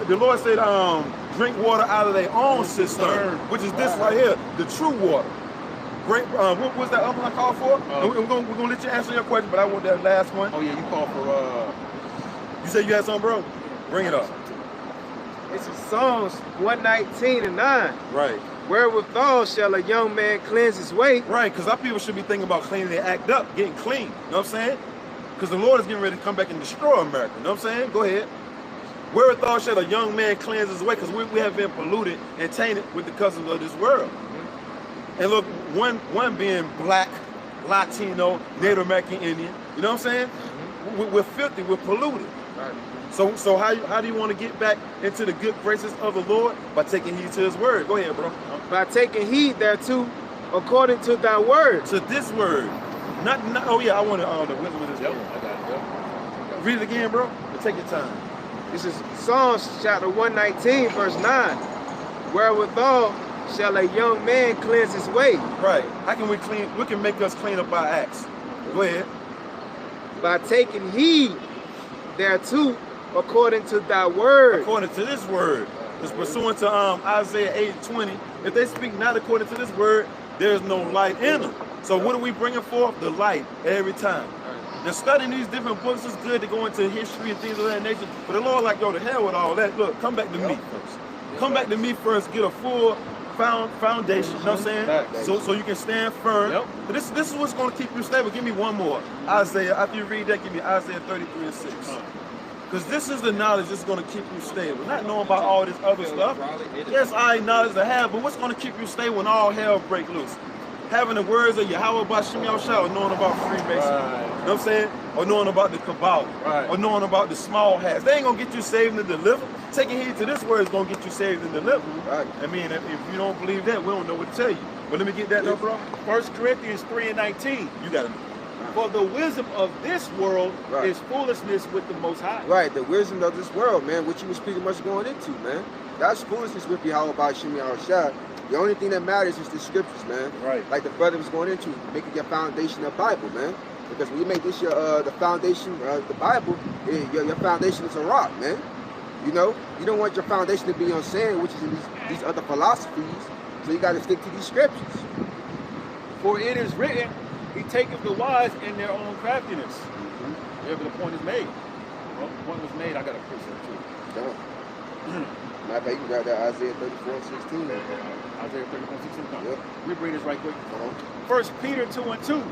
the Lord said, drink water out of their own cistern, which is this right here, the true water. Great, what was that other one I called for? We're gonna let you answer your question, but I want that last one. Oh yeah, you called for You said you had something, bro? Bring it up. This is Psalms 119 and 9. Right. Wherewithal shall a young man cleanse his way. Right, because our people should be thinking about cleaning their act up, getting clean. You know what I'm saying? Because the Lord is getting ready to come back and destroy America. You know what I'm saying? Go ahead. Wherewithal shall a young man cleanse his way, because we have been polluted and tainted with the customs of this world. And look, one being black, Latino, Native American Indian. You know what I'm saying? We're filthy, we're polluted. Right. So how do you want to get back into the good graces of the Lord? By taking heed to his word. Go ahead, bro. By taking heed thereto, according to thy word. To this word. Not oh yeah, I want the wisdom of this word. I got it. Read it again, bro. Take your time. This is Psalms chapter 119, verse 9. Wherewithal shall a young man cleanse his way. Right. How can we clean? We can make us clean up our acts. Go ahead. By taking heed thereto, according to thy word. According to this word. It's pursuant to Isaiah 8:20. If they speak not according to this word, there is no light in them. So what are we bringing forth? The light every time. Now studying these different books is good to go into history and things of that nature. But the Lord like, yo, to hell with all that. Look, come back to me first. Come back to me first, get a full foundation, you know what I'm saying? So you can stand firm. But this is what's going to keep you stable. Give me one more. Isaiah, after you read that, give me Isaiah 33:6. Because this is the knowledge that's going to keep you stable. Not knowing about all this other stuff. Yes, I acknowledge to have, but what's going to keep you stable when all hell break loose? Having the words of Yahweh Bashim Yahushua, or knowing about Freemasonry. You know what I'm saying? Or knowing about the Kabbalah. Or knowing about the small hats. They ain't going to get you saved and delivered. Taking heed to this word is going to get you saved and delivered. I mean, if you don't believe that, we don't know what to tell you. But let me get that though, bro. 1 Corinthians 3:19. You got it. For the wisdom of this world is foolishness with the Most High. Right, the wisdom of this world, man, what you was pretty much going into, man. That's foolishness with Yahweh Bashim Yahushua. The only thing that matters is the scriptures, man. Like the brother was going into, making your foundation a Bible, man. Because when you make this your the foundation, the Bible, your foundation is a rock, man. You know, you don't want your foundation to be on sand, which is in these other philosophies. So you got to stick to these scriptures. For it is written, He taketh the wise in their own craftiness. Wherever the point is made. Well, the point was made, I got a precept too. Matter of fact, you can grab that Isaiah 34:16. Isaiah 34:16. We read this right quick. 1 Peter 2:2.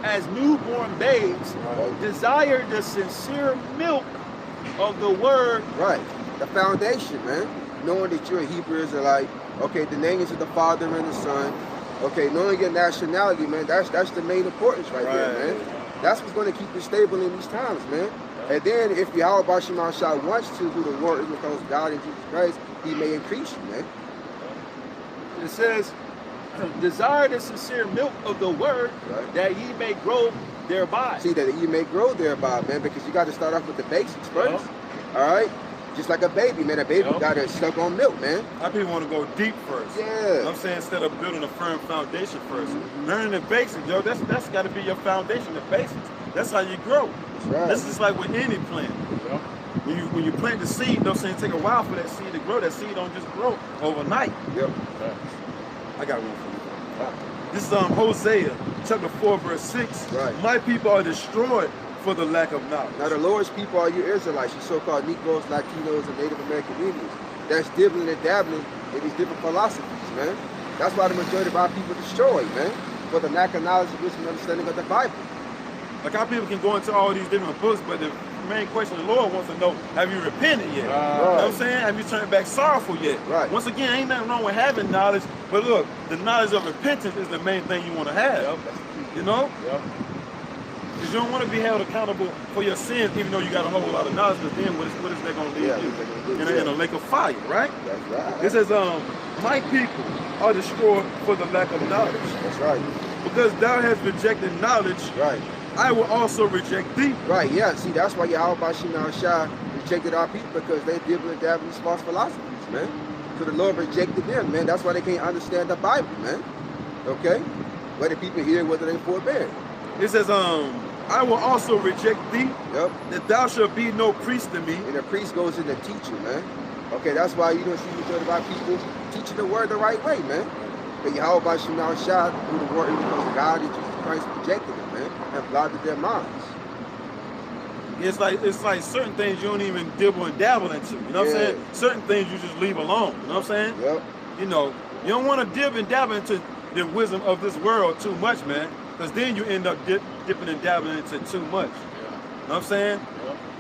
As newborn babes, desire the sincere milk of the word. Right. The foundation, man. Knowing that you're a Hebrew Israelite. Okay, the names of the Father and the Son. Okay, knowing your nationality, man. That's the main importance right there, man. That's what's going to keep you stable in these times, man. And then if Yahweh Bashim Yahushua wants to, who the Lord is, because God in Jesus Christ, He may increase you, man. It says, desire the sincere milk of the word, that ye may grow thereby. See, that you may grow thereby, man, because you got to start off with the basics first. All right? Just like a baby, man. A baby got to suck on milk, man. I people want to go deep first. Yeah. You know what I'm saying? Instead of building a firm foundation first. Learning the basics, yo, that's got to be your foundation, the basics. That's how you grow. That's right. This is like with any plant. When you plant the seed, you know what I'm saying, take a while for that seed to grow. That seed don't just grow overnight. I got one for you. This is Hosea chapter 4 verse 6. My people are destroyed for the lack of knowledge. Now the Lord's people are you Israelites, you so-called Negroes, Latinos, and Native American Indians. That's dibbling and dabbling in these different philosophies, man. That's why the majority of our people are destroyed, man. For the lack of knowledge, wisdom, and understanding of the Bible. Like our people can go into all these different books, but the main question the Lord wants to know, have you repented yet? You know what I'm saying? Have you turned back sorrowful yet? Once again, ain't nothing wrong with having knowledge, but look, the knowledge of repentance is the main thing you want to have. You know? Because you don't want to be held accountable for your sins, even though you got a whole lot of knowledge, but then what is that going to lead you? In a lake of fire, right? It says, my people are destroyed for the lack of knowledge. That's right. Because thou hast rejected knowledge, I will also reject thee. Right, yeah. See, that's why Yahweh Bashim Yahushua rejected our people, because they dibble and dabble in these false philosophies, man. So the Lord rejected them, man. That's why they can't understand the Bible, man. Okay? Whether people hear, whether they forbear. It says, I will also reject thee, that thou shalt be no priest to me. And the priest goes in the teaching, man. Okay, that's why you don't see majority of our people teaching the word the right way, man. But Yahweh Bashim Yahushua, who the word is, because God and Jesus Christ rejected them, man, and blinded their minds. It's like certain things you don't even dibble and dabble into. You know what I'm saying? Certain things you just leave alone. You know what I'm saying? You know, you don't want to dibble and dabble into the wisdom of this world too much, man. Because then you end up dipping and dabbling into too much. You know what I'm saying?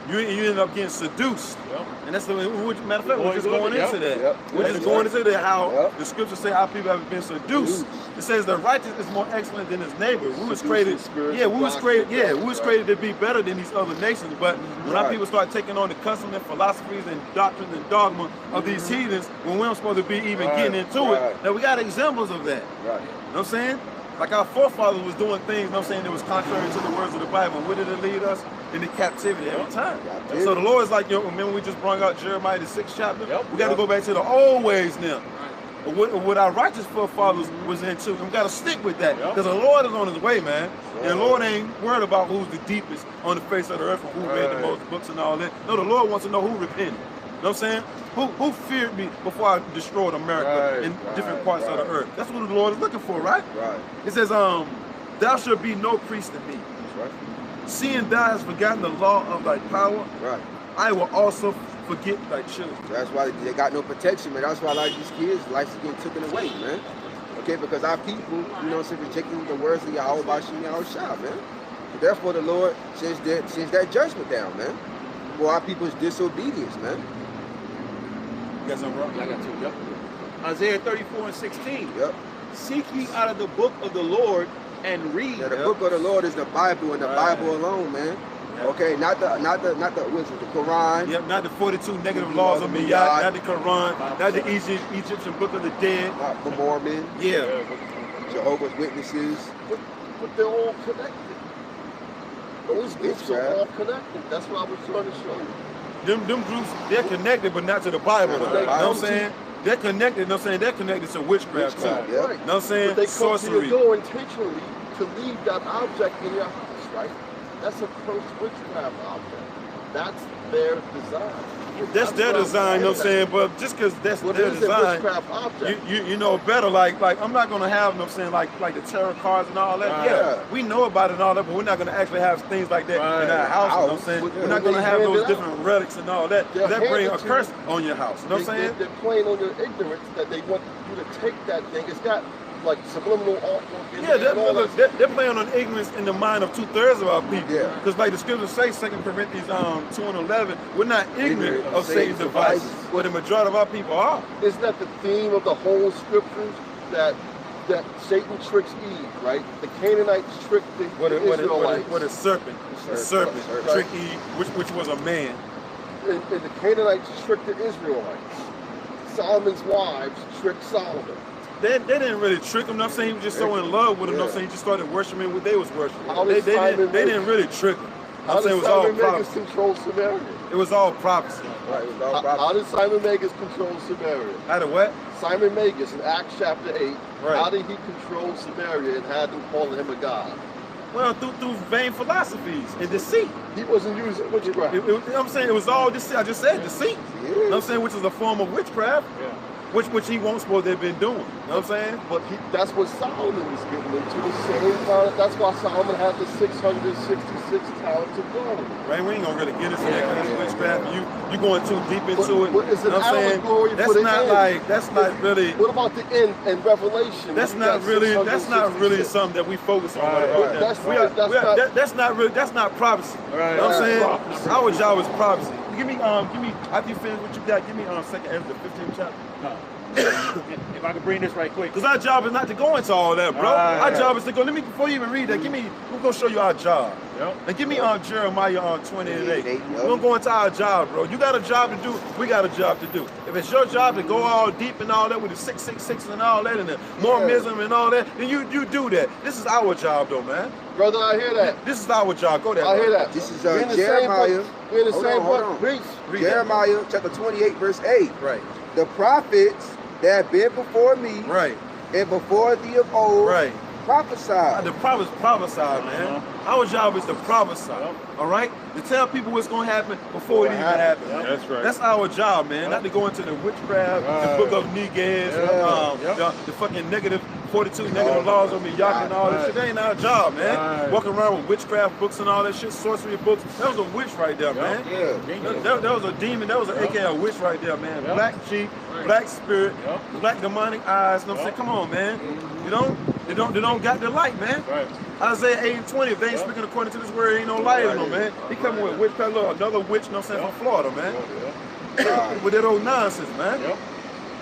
You end up getting seduced. And that's the matter of fact, we're just going into that. We're just going into that, how the scriptures say our people have been seduced. It says the righteous is more excellent than his neighbor. We was created, we was created to be better than these other nations. But when our people start taking on the customs and philosophies and doctrines and dogma of these heathens, when we're supposed to be even getting into it, now we got examples of that. You know what I'm saying? Like our forefathers was doing things, you know what I'm saying, that was contrary to the words of the Bible. Where did it lead us? Into captivity every time. So the Lord is like, yo, remember we just brought out Jeremiah the 6th chapter? We got to go back to the old ways now. What our righteous forefathers was into, and we got to stick with that. Because the Lord is on his way, man. And the Lord ain't worried about who's the deepest on the face of the earth, or who read the most books and all that. No, the Lord wants to know who repented. You know what I'm saying? Who feared me before I destroyed America in different parts of the earth? That's what the Lord is looking for, right? It says, thou shalt be no priest to me. That's right. Seeing thou hast forgotten the law of thy power, Right. I will also forget thy children. That's why they got no protection, man. That's why a lot of these kids' lives are getting taken away, man. Okay, because our people, you know, rejecting the words of Yahweh Bashim Yahushua, man. Therefore, the Lord sends that judgment down, man, for our people's disobedience, man. You got something wrong? I got two. Yep. Isaiah 34:16. Yep. Seek ye out of the book of the Lord and read. Yeah, the book of the Lord is the Bible and the Bible alone, man. Okay, not the what's it, the Quran. Yep, not the 42 negative laws of Miyad, not the Quran, not the Egyptian book of the dead. Not the Mormon. Yeah. Jehovah's Witnesses. But they're all connected. Those groups are all connected. That's what I was trying to show you. Them groups, they're connected, but not to the Bible. You know what I'm saying? They're connected, you know what I'm saying? They're connected to witchcraft, too. Yeah. You know what I'm saying? But they come to Sorcery. your door intentionally to leave that object in your house, right? That's a cursed witchcraft object. That's their design. That's their design, you know what I'm saying? But just because that's their design, you know better. Like I'm not gonna have, you know what I'm saying, like the tarot cards and all that. Yeah, we know about it and all that, but we're not gonna actually have things like that in our house. You know what I'm saying? We're not gonna have those different relics and all that. That bring a curse on your house. You know what I'm saying? They're playing on your ignorance that they want you to take that thing. It's got like subliminal artwork in there. Yeah, they're playing on ignorance in the mind of 2/3 of our people. Yeah. Because like the scriptures say, 2 Corinthians 2:11, we're not ignorant of Satan's devices. Where the majority of our people are. Isn't that the theme of the whole scriptures? That Satan tricks Eve, right? The Canaanites tricked the Israelites. What a serpent. The serpent tricked Eve, which was a man. And the Canaanites tricked the Israelites. Solomon's wives tricked Solomon. They didn't really trick him. You know what I'm saying? He was just so in love with him. You know what I'm saying? He just started worshiping what they was worshiping. They didn't really trick him. I'm saying it was all prophecy. Control Samaria? It was all prophecy. Right, it was all prophecy. How did Simon Magus control Samaria? How did what? Simon Magus in Acts chapter 8. Right. How did he control Samaria and had them calling him a god? Well, through vain philosophies and deceit. He wasn't using witchcraft. You know what I'm saying? It was all deceit. I just said deceit. You know what I'm saying? Which is a form of witchcraft. Yeah. Which he won't suppose they've been doing. You know what I'm saying? But that's what Solomon was getting into. The same kind of, that's why Solomon had the 666 talents of gold. Right, we ain't gonna really get into that kind of witchcraft. You going too deep into it. But it's an allegory for the end. That's not really. What about the end and Revelation? That's not really something that we focus on. That's not prophecy. Right. You know what I'm saying? Prophecy. Our job is prophecy. Give me after you finish what you got, give me 2nd Ezra 15th chapter. If I could bring this right quick. Because our job is not to go into all that, bro. Our job is to go, before you even read that, we're going to show you our job. Yep. And give me Jeremiah 20:8. We're going to go into our job, bro. You got a job to do, we got a job to do. If it's your job to go all deep and all that with the 666 and all that and the Mormonism and all that, then you do that. This is our job, though, man. Brother, I hear that. This is our job. Go there. I hear that. This is Jeremiah. We're in the same book. Jeremiah chapter 28, verse 8. Right. The prophets that have been before me, right, and before thee of old, right, prophesied. The prophets prophesied, man. Our job is to prophesy, all right? To tell people what's going to happen before it even happens. That's right. That's our job, man. Not to go into the witchcraft, the book of Neges, the fucking negative 42 negative laws on Miyaki and all that shit. That ain't our job, man. Walking around with witchcraft books and all that shit, sorcery books. That was a witch right there, man. That was a demon. That was an AKA witch right there, man. Black sheep, black spirit, black demonic eyes. You know what I'm saying? Come on, man. They don't got the light, man. Isaiah 8:20, if they ain't speaking according to this word, ain't no light in them, man. He coming with witchcraft, another witch, you know what I'm saying, from Florida, man. With that old nonsense, man.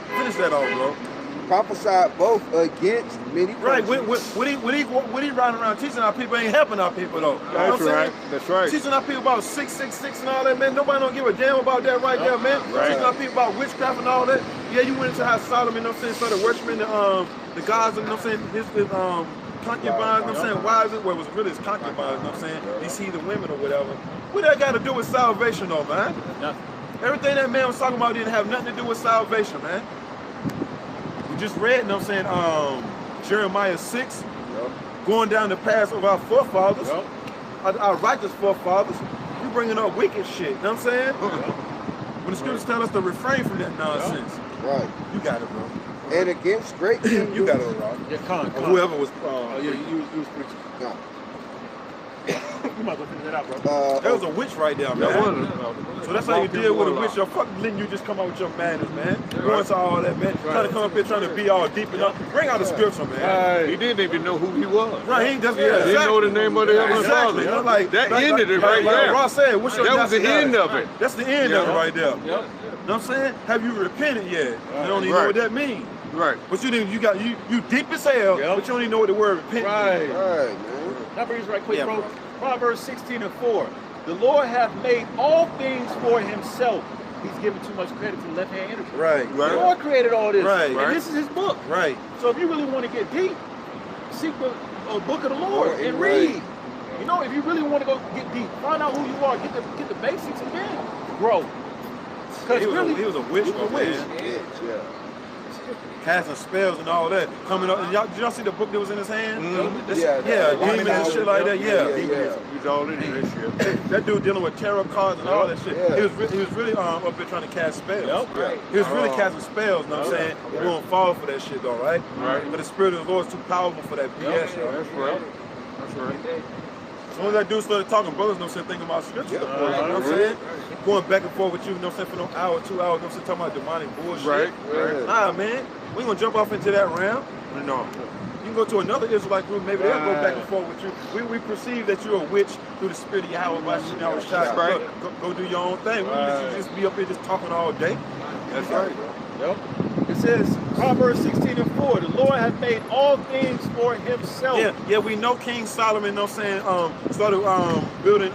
Finish that off, bro. Prophesied both against many persons. Right, what he riding around teaching our people ain't helping our people, though. That's right. That's right. Teaching our people about 666 and all that, man. Nobody don't give a damn about that right there, man. Teaching our people about witchcraft and all that. Yeah, you went into how Solomon, you know what I'm saying, started worshiping the gods, you know what I'm saying, his concubines, you know what I'm saying, wives, well, it was really his concubines, you know what I'm saying, these heathen women or whatever. What that got to do with salvation, though, man? Nothing. Everything that man was talking about didn't have nothing to do with salvation, man. We just read, you know what I'm saying, Jeremiah 6, going down the path of our forefathers, our righteous forefathers. You bringing up wicked shit, you know what I'm saying? When the scriptures tell us to refrain from that nonsense. Right. You got it, bro. And against great kingdoms. You got it, Rob. Yeah, Con. Whoever was. Oh, yeah, you was preaching. No. You might as well finish that out, bro. That was a witch right there, man. So that's how you deal with a witch. You're fucking letting you just come out with your manners, man. Going to all that, man. Trying to come up here, trying to be all deep enough. Bring out the scripture, man. He didn't even know who he was. Right, he just He didn't know the name of the Heavenly Father. You know, like, that ended it right there. Ross said, what's your that was the end of it. That's the end of it right there. You know what I'm saying? Have you repented yet? You don't even know what that means. Right. But you didn't. You deep as hell. But you don't even know what the word repent Right. means. Right, man. That brings right quick, bro. Proverbs 16:4. The Lord hath made all things for himself. He's giving too much credit to left-hand energy. Right. The Lord created all this. Right. And this is his book. Right. So if you really want to get deep, seek a book of the Lord and read. You know, if you really want to go get deep, find out who you are, get the basics, and then grow. Because he was a witch, man. Yeah. Casting spells and all that. Coming up. And did y'all see the book that was in his hand? Yeah, demons and shit like that. Yeah. He's all into this shit. That dude dealing with tarot cards and all that shit. Yeah. He was really up there trying to cast spells. He was really casting spells, you know what I'm saying? We won't fall for that shit though, right? But the spirit of the Lord is too powerful for that BS, yo. That's right. As soon as that dude started talking, brothers, you know what I'm saying, thinking about scripture. You know what I'm saying? Going back and forth with you, you know what I'm saying, for no hour, 2 hours, you know what I'm saying, talking about demonic bullshit. Right. Nah, man, we ain't gonna jump off into that realm. No. You can go to another Israelite group, maybe they'll go back and forth with you. We perceive that you're a witch through the spirit of Yahweh by Yahweh Shai. Right. Go do your own thing. We don't let you just be up here just talking all day. That's right. Yep. It says, Proverbs 16:4, the Lord hath made all things for himself. Yeah, we know King Solomon, you know what I'm saying, started building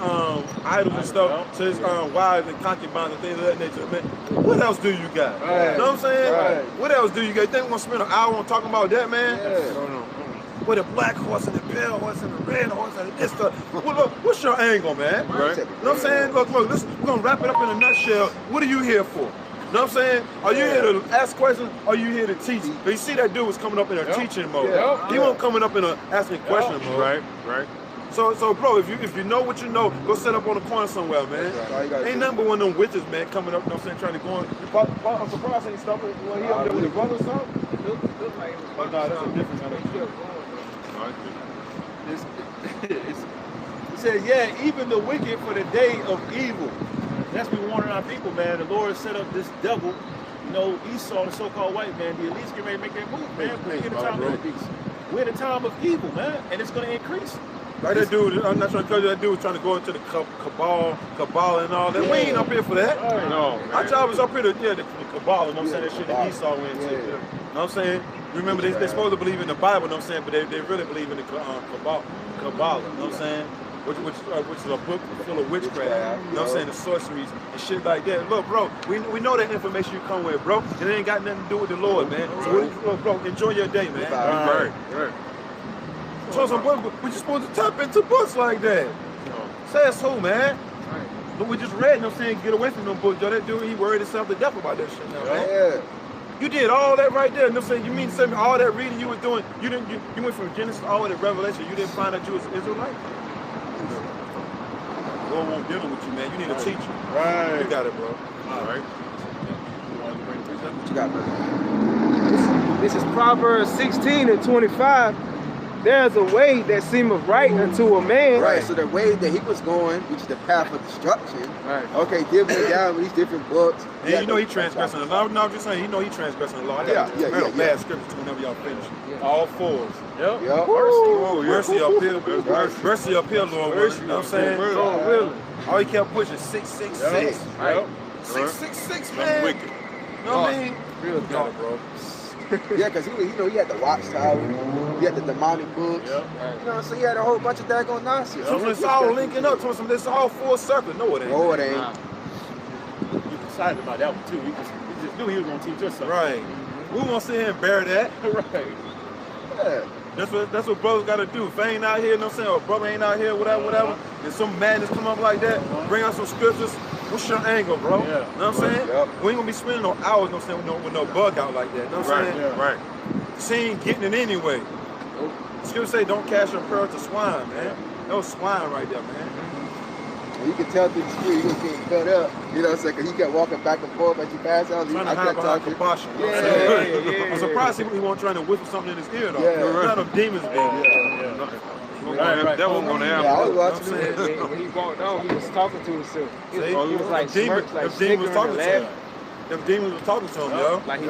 idols and stuff to his wives and concubines and things of that nature. Man, what else do you got? You know what I'm saying? Right. What else do you got? You think we're gonna spend an hour on talking about that, man? With a black horse and a pale horse and a red horse and this stuff. Well, look, what's your angle, man? Right. You know what I'm saying? Look, listen, we're gonna wrap it up in a nutshell. What are you here for? You know what I'm saying? Are you here to ask questions or are you here to teach? But you see that dude was coming up in a teaching mode. He wasn't coming up in a asking questions mode. Right. So bro, if you know what you know, go set up on the corner somewhere, man. Ain't nothing but one of them witches, man, coming up, you know what I'm saying, trying to go on. I'm surprised he stopped it. Well, he up there with his brother or something? Oh, no, that's a different kind It says, yeah, even the wicked for the day of evil. That's we warning our people, man. The Lord set up this devil, you know, Esau, the so-called white man. The elites get ready to make that move, man. We're in a time of peace. We're in a time of evil, man, and it's going to increase. Like that dude, I'm not trying to tell you, that dude was trying to go into the cabal and all that. We ain't up here for that. No. Our job is up here to, the cabal, you know what I'm saying, that shit that Esau went into. You know what I'm saying? Remember, they're supposed to believe in the Bible, you know what I'm saying, but they really believe in the Kabbalah, you know what I'm saying? Which is a book full of witchcraft, you know what I'm saying, the sorceries and shit like that. Look, bro, we know that information you come with, bro, and it ain't got nothing to do with the Lord, man. So, bro, enjoy your day, man. Right. So we just supposed to tap into books like that. Says who, man? But we just read, you know what I'm saying, get away from them books. Yo, that dude, he worried himself to death about that shit now, man. You did all that right there, you know what I'm saying? You mean to say all that reading you was doing, you went from Genesis all the way to Revelation, you didn't find out you was an Israelite? Lord won't deal with you, man. You need a teacher. Right. You got it, bro. All right. What you got, brother? This is Proverbs 16:25. There's a way that seemeth right unto a man. Right, so the way that he was going, which is the path of destruction, okay, diving down with these different books. And you know he transgressing the law. No, I'm just saying, you know he transgressing the law. Bad scriptures whenever y'all finish. All fours. Yep. Mercy up here. Mercy up here, Lord. You know what I'm saying? Oh, really? All he kept pushing, 666. Right. 666, man. Wicked. You know what I mean? Real God, bro. Yeah, because he had the Watchtower, he had the demonic books. You know, so he had a whole bunch of daggone nonsense. So it's all linking up to some. It's all full circle. No, it ain't. No, it ain't. You excited about that one too. You just knew he was gonna teach us something. Right. We won't sit here and bear that. Right. Yeah. That's what brothers gotta do. If they ain't out here, you know what I'm saying, or brother ain't out here, whatever, and some madness come up like that, bring out some scriptures. What's your angle, bro? You know what I'm saying? We ain't gonna be spending no hours, you know what I'm saying, with no bug out like that. You know what I'm saying? Right. She ain't getting it anyway. Scripture say don't cast your pearl to swine, man. That was swine right there, man. You can tell through the spirit he was getting fed up. You know what I'm saying? Because he kept walking back and forth as you pass out. Trying to hide behind compassion. I'm surprised he wasn't trying to whisper something in his ear, though. Yeah. Not of demons, baby. That wasn't going to happen. Yeah, I was watching it. When he walked on, he was talking to himself. He was like demons, smirks, like demons was talking to him. laughing. Them demons was talking to him, yo. Like he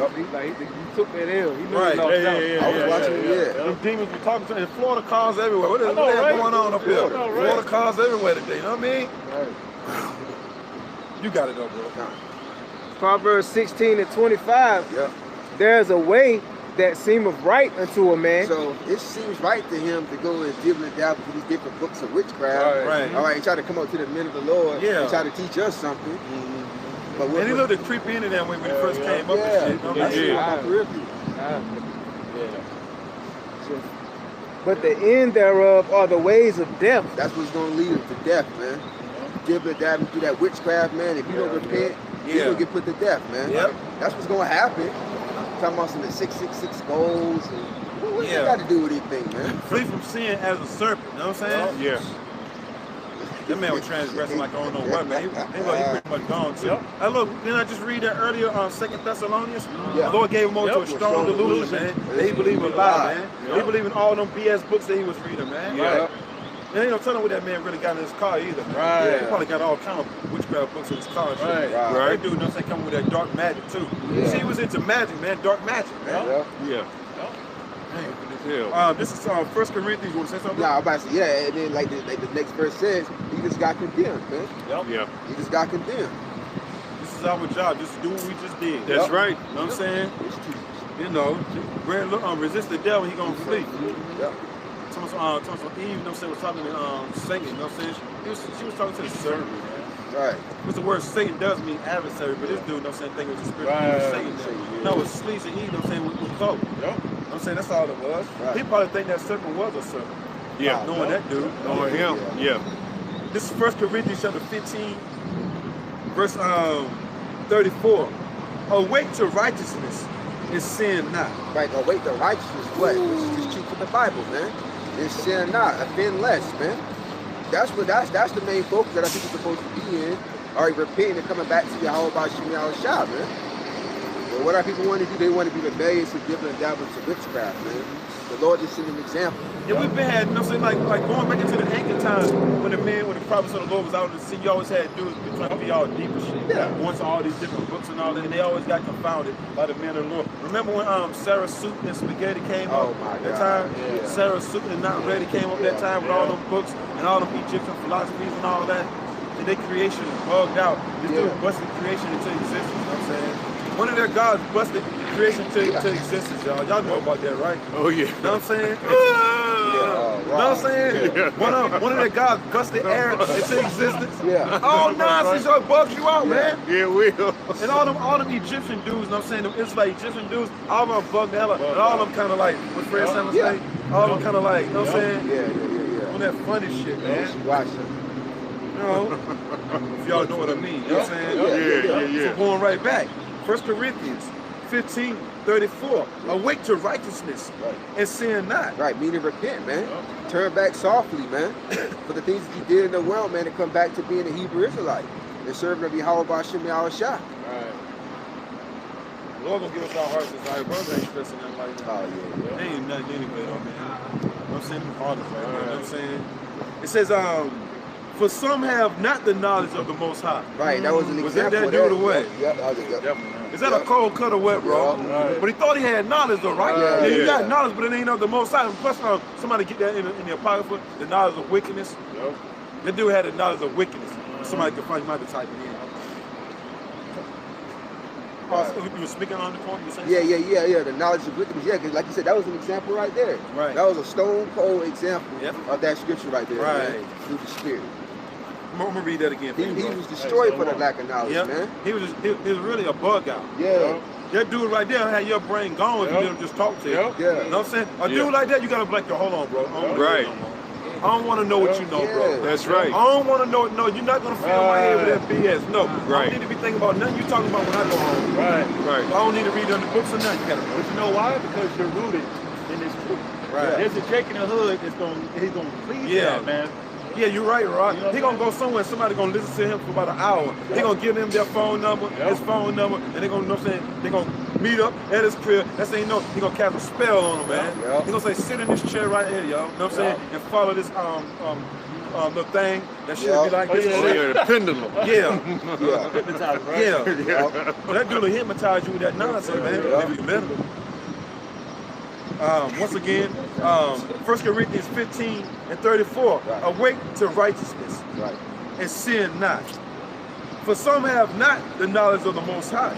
took that L. He knew Right. he lost out. I was watching it, yeah. Them demons were talking to him. And Florida cars everywhere. What is that going on up here? Florida cars everywhere today, you know what I mean? Right. You got it though, bro. Proverbs 16:25. Yeah. There's a way that seemeth right unto a man. So it seems right to him to go and dibble and dabble through these different books of witchcraft. Right. All right, and try to come up to the men of the Lord Yeah. and try to teach us something. But And he looked creepy into that when he first came up and shit. That's Yeah. my Caribbean. But the end thereof are the ways of death. That's what's gonna lead him to death, man. Dibble and dabbling through that witchcraft, man. If you don't repent, you're gonna get put to death, man. Yep. That's what's gonna happen. Talking about some of the 666 goals and what you got to do with anything, man? Flee from sin as a serpent, you know what I'm saying? Yeah. That man was transgressing like I don't know what, man. He pretty much gone too. Hey, look, didn't I just read that earlier on 2 Thessalonians? Yeah. The Lord gave him over to a strong delusion, man. That he believed in lie, man. He believed in all them BS books that he was reading, man. Yeah. And ain't no telling what that man really got in his car either. Right. He probably got all kind of witchcraft books in his car and shit. Right. That dude knows they coming with that dark magic too. Yeah. See, he was into magic, man. Dark magic, man. Yeah. This is 1 Corinthians. You want to say something? Nah, I'm about to say, yeah, and then like the next verse says, he just got condemned, man. Yeah. He just got condemned. This is our job. Just do what we just did. That's right. You know what I'm saying? You know, resist the devil, he gonna flee. Yep. Eve, you know what I'm saying, was talking to Satan, you know what I'm saying? She was talking to the serpent, man. Right. Because the word Satan does mean adversary, but this dude, you know what I'm saying, think it was the spirit of Satan. No, it's Sleaze and Eve, you know what I'm saying, with both. You know what I'm saying? That's all it was. Right. He probably think that serpent was a serpent. Yeah. Knowing that dude. Knowing him. Yeah. This is 1 Corinthians chapter 15, verse 34. Awake to righteousness and sin not. Right. Await the righteousness, what? Which is just truth of the Bible, man. And sin not, offend less, man. That's the main focus that I think we're supposed to be in. All right, repenting and coming back to Yahweh Bashim Yahushua, man. But what our people want to do, they want to be rebellious and dibble and dabble to witchcraft, man. The Lord just set an example. Yeah, we've been had, you know what I'm saying, like going back into the ancient times when the prophets of the Lord was out in the sea, you always had dudes trying to be all deep and shit. Yeah. Once all these different books and all that, and they always got confounded by the men of the Lord. Remember when Sarah Soup and Spaghetti came up that time? Yeah. Sarah Soup and Not Ready came up that time with all them books and all them Egyptian philosophies and all that. And their creation is bugged out. This dude busted creation into existence, you know what I'm saying? One of their gods busted creation to existence, y'all. Y'all know about that, right? Oh, yeah. You know what I'm saying? You know what I'm saying? Yeah. One of their gods busted air into existence. Yeah. All nonsense, y'all bugs you out, man. Yeah, we will. And all them Egyptian dudes, you know what I'm saying? Them Israelite Egyptian dudes, all of them bugged the hell out. And all of them kind of like, what Fred Samuel say? All of them kind of like, you know what I'm saying? Yeah. On that funny shit, man. Watch it. You know? If y'all know what I mean. You know what I'm saying? Yeah. So going right back. 1 Corinthians 15:34. Awake to righteousness and sin not. Right, meaning repent, man. Turn back softly, man. For the things that you did in the world, man, to come back to being a Hebrew Israelite and serving of Yahweh Bashim Yahushua. Right. The Lord gonna give us our hearts and desire. Brother ain't stressing nothing like that. Oh, yeah. They ain't nothing anyway, though, man. You know what I'm saying? Them fathers right there, you know what I'm saying? It says, for some have not the knowledge of the Most High. Right, that was an Was example that of dude away? Yep. Is that a cold cut or what, bro? Yeah. But he thought he had knowledge, though, right? Yeah, You got yeah. knowledge, but it ain't of the Most High. Plus, somebody get that in the apocrypha, the knowledge of wickedness. Yep. That dude had the knowledge of wickedness. Somebody could find, you might have to type it in. You were speaking on the point? You were saying Yeah. The knowledge of wickedness. Yeah, because like you said, that was an example right there. Right. That was a stone cold example Yep. of that scripture right there. Right. Man, through the Spirit. I'm gonna read that again. He was destroyed for the lack of knowledge, man. He was really a bug out. Yeah. That dude right there had your brain gone if you didn't just talk to him. Yeah. You know what I'm saying? A dude like that, you gotta be like, yo, hold on, bro. I don't wanna Right. know no more. I don't want to know what you know, bro. That's right. I don't want to know. No, you're not gonna fill my head with that BS. No, I Right. don't need to be thinking about nothing you talking about when I go home. Right. Right. I don't need to read on the books or nothing. You gotta But you know why? Because you're rooted in this truth. Right. There's a Jake in the hood that's he's gonna please that, man. Yeah, you're right, Rod. You know He gonna go somewhere, somebody gonna listen to him for about an hour. He gonna give them their phone number, his phone number, and they gonna, you know what I'm saying, they gonna meet up at his crib. That's how you know he gonna cast a spell on them, man. He gonna say, sit in this chair right here, y'all. You know what I'm saying? And follow this the thing that should be like this. The pendulum. Yeah. Hypnotized, right? Yeah. So that dude will hypnotize you with that nonsense, man. If you met him. Once again, 1 Corinthians 15:34. Awake to righteousness and sin not. For some have not the knowledge of the Most High.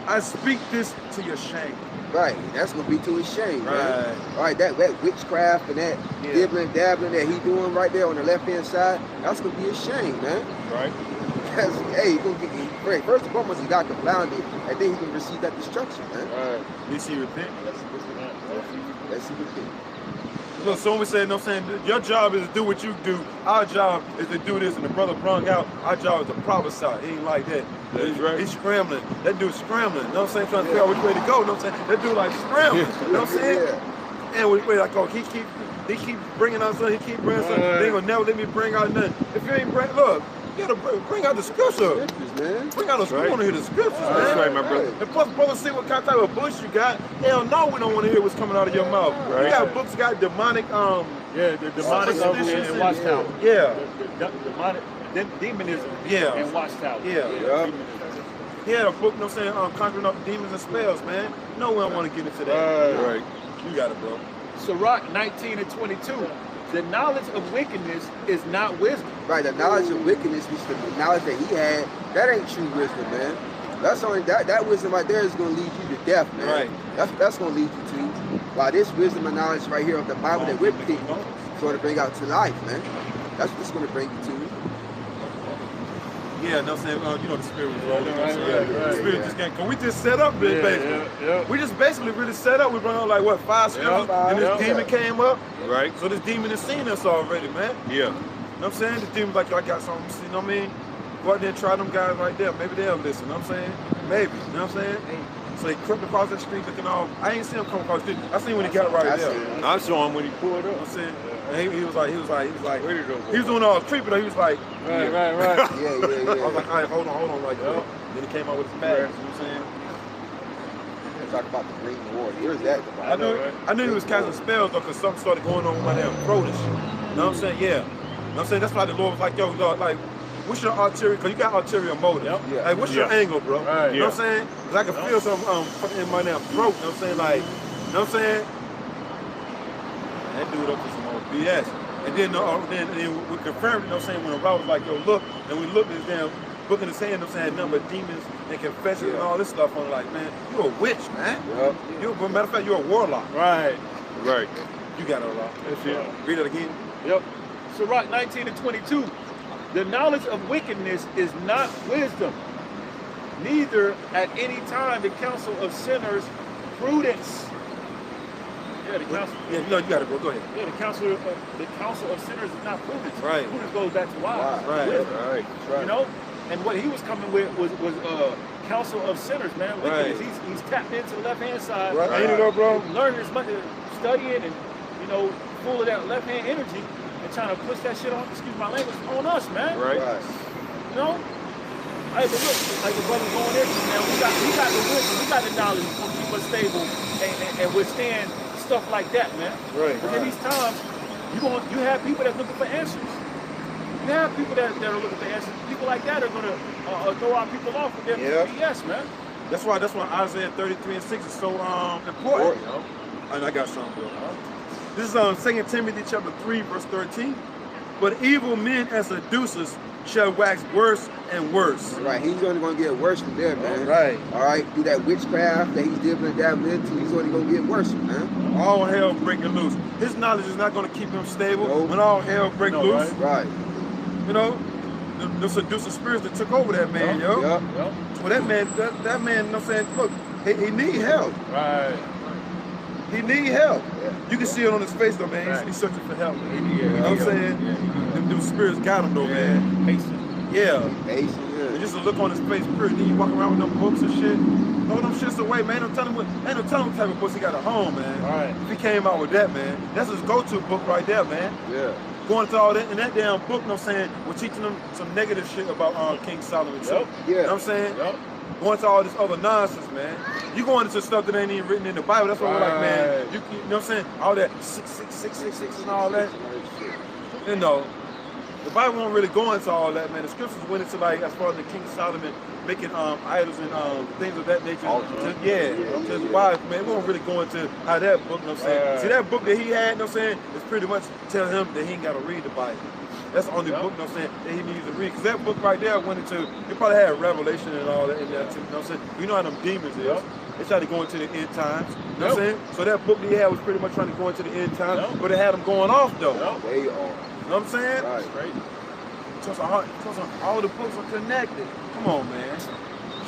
I speak this to your shame. Right, that's gonna be to his shame, man. Right. All right, that witchcraft and that dibbling, dabbling that he doing right there on the left-hand side, that's gonna be a shame, man. Right. Because, hey, he gonna get, first and foremost, he got confounded, and then he can receive that destruction, man. Right. You see, repent. Let's see what Look, so when we say, you know what I'm saying, your job is to do what you do. Our job is to do this, and the brother brung out, our job is to prophesy. He ain't like that. That's right. He's scrambling. That dude's scrambling. You know what I'm saying? Trying to figure out which way to go. You know what I'm saying? That dude like scrambling. You know what I'm saying? And we like, oh, he keep bringing out something. He keep bringing something. They ain't gonna never let me bring out nothing. If you ain't bring, look, you gotta bring out the scripture. man. Bring out the scripture. We want to hear the scriptures, man. That's right, my brother. And plus, brothers see what kind of type of books you got. Hell no, we don't want to hear what's coming out of your mouth. Right. You got books got demonic, the demonic superstitions and watchtower. Yeah. The demonic, demonism and watchtower. Yeah. He had a book, you know what I'm saying, conjuring up demons and spells, man. No, we don't want to get into that. Right. You got it, bro. Sirach 19:22. The knowledge of wickedness is not wisdom. Right, the knowledge of wickedness, which the knowledge that he had, that ain't true wisdom, man. That's only that wisdom right there is gonna lead you to death, man. Right. That's gonna lead you to. While this wisdom and knowledge right here of the Bible that we're picking, is gonna bring out to life, man. That's what's gonna bring you to. Yeah, no, saying, you know, the spirit was rolling. The spirit just can't. Cause we just set up, basically. We just basically really set up. We brought on like what 5 scriptures, and this demon came up. Right. So this demon has seen us already, man. Yeah. You know what I'm saying? This demon's like, y'all got something, you know what I mean? Go out there and try them guys right there. Maybe they'll listen. You know what I'm saying? Maybe. You know what I'm saying? So they crept across the street looking all. I ain't seen him come across the street. I seen when he got right there. I saw him when he pulled You know up. what I'm saying? And he was like, Where did it go? he was doing all creepy though. He was like, Right. Yeah. I was like, all right, hold on like that. Then he came out with his bag. You know what I'm saying? Talk about the green water. Where's that? I knew he was casting spells though, because something started going on with my damn throat and shit. You know what I'm saying? Yeah. You know what I'm saying? That's why the Lord was like, yo, dog, like, what's your arterial, because you got arterial motive. Like, what's your angle, bro? Right. You know what I'm saying? Because I can feel something fucking in my damn throat. You know what I'm saying? Like, you know what I'm saying? That dude up to some old BS. And then we confirmed, you know what I'm saying, when Rob was like, yo, look, and we looked at this damn book in the sand, you know what I'm saying, number of demons and confessions and all this stuff. I'm like, man, you're a witch, man. You, matter of fact, you're a warlock. Right. Right. You got it, Rob. That's it. Read it again. Yep. Sirach 19:22. The knowledge of wickedness is not wisdom, neither at any time the counsel of sinners prudence. Yeah, the counsel. Yeah, you got it, bro. Go ahead. Yeah, the counsel of sinners is not prudence. Right. Prudence goes back to wise. Right. Wisdom. Right. You know, and what he was coming with was counsel of sinners, man. Wickedness. He's tapped into the left hand side. Right. Ain't it up, bro? Learning as much, studying, and full of that left hand energy, and trying to push that shit on. Excuse my language, on us, man. Right. You know. Hey, but look, like the brother going there, man. We got the wisdom, we got the knowledge to keep us stable and withstand stuff like that, man. Right. But in these times, you have people that's looking for answers. You have people that are looking for answers. People like that are gonna throw our people off with their BS, man. That's why Isaiah 33:6 is so important. And I got something, bro. This is 2 Timothy chapter 3, verse 13. But evil men and seducers shall wax worse and worse. Right, he's only gonna get worse from there, man. Right. All right, through that witchcraft that he's dibbling and dabbling into, he's only gonna get worse, man. All hell breaking loose. His knowledge is not going to keep him stable Nope. when all hell break loose. Right. You know, the seducing spirits that took over that man, yo. Yep. Well, that man, you know what I'm saying, look, he need help. Right. He need help. You can see it on his face, though, man. He's searching for help. You know what I'm saying? Them spirits got him, though, man. Patient. Yeah. Patient, And just a look on his face, period. Then you walk around with them books and shit. Throw them shits away, man. Ain't no telling what type of books he got at home, man. Right. If he came out with that, man, that's his go-to book right there, man. Yeah. going to all that in that damn book, you know what I'm saying, we're teaching them some negative shit about King Solomon too. Yeah. You know what I'm saying? Going to all this other nonsense, man. You going into stuff that ain't even written in the Bible. That's why we're like, man, you know what I'm saying? All that 666 and all that. You know, the Bible won't really go into all that, man. The scriptures went into like as far as the King Solomon making idols and things of that nature. To his wife, man. We won't really go into how that book, you know what I'm saying? See that book that he had, you know what I'm saying, is pretty much tell him that he ain't gotta read the Bible. That's the only book, you know what I'm saying, that he needs to read. Because that book right there went into, he probably had Revelation and all that in there too, you know what I'm saying? You know how them demons is. They tried to go into the end times, you know what I'm saying? So that book that he had was pretty much trying to go into the end times, but it had him going off though. Way off. You know what I'm saying? Right. So all the books are connected. Come on, man.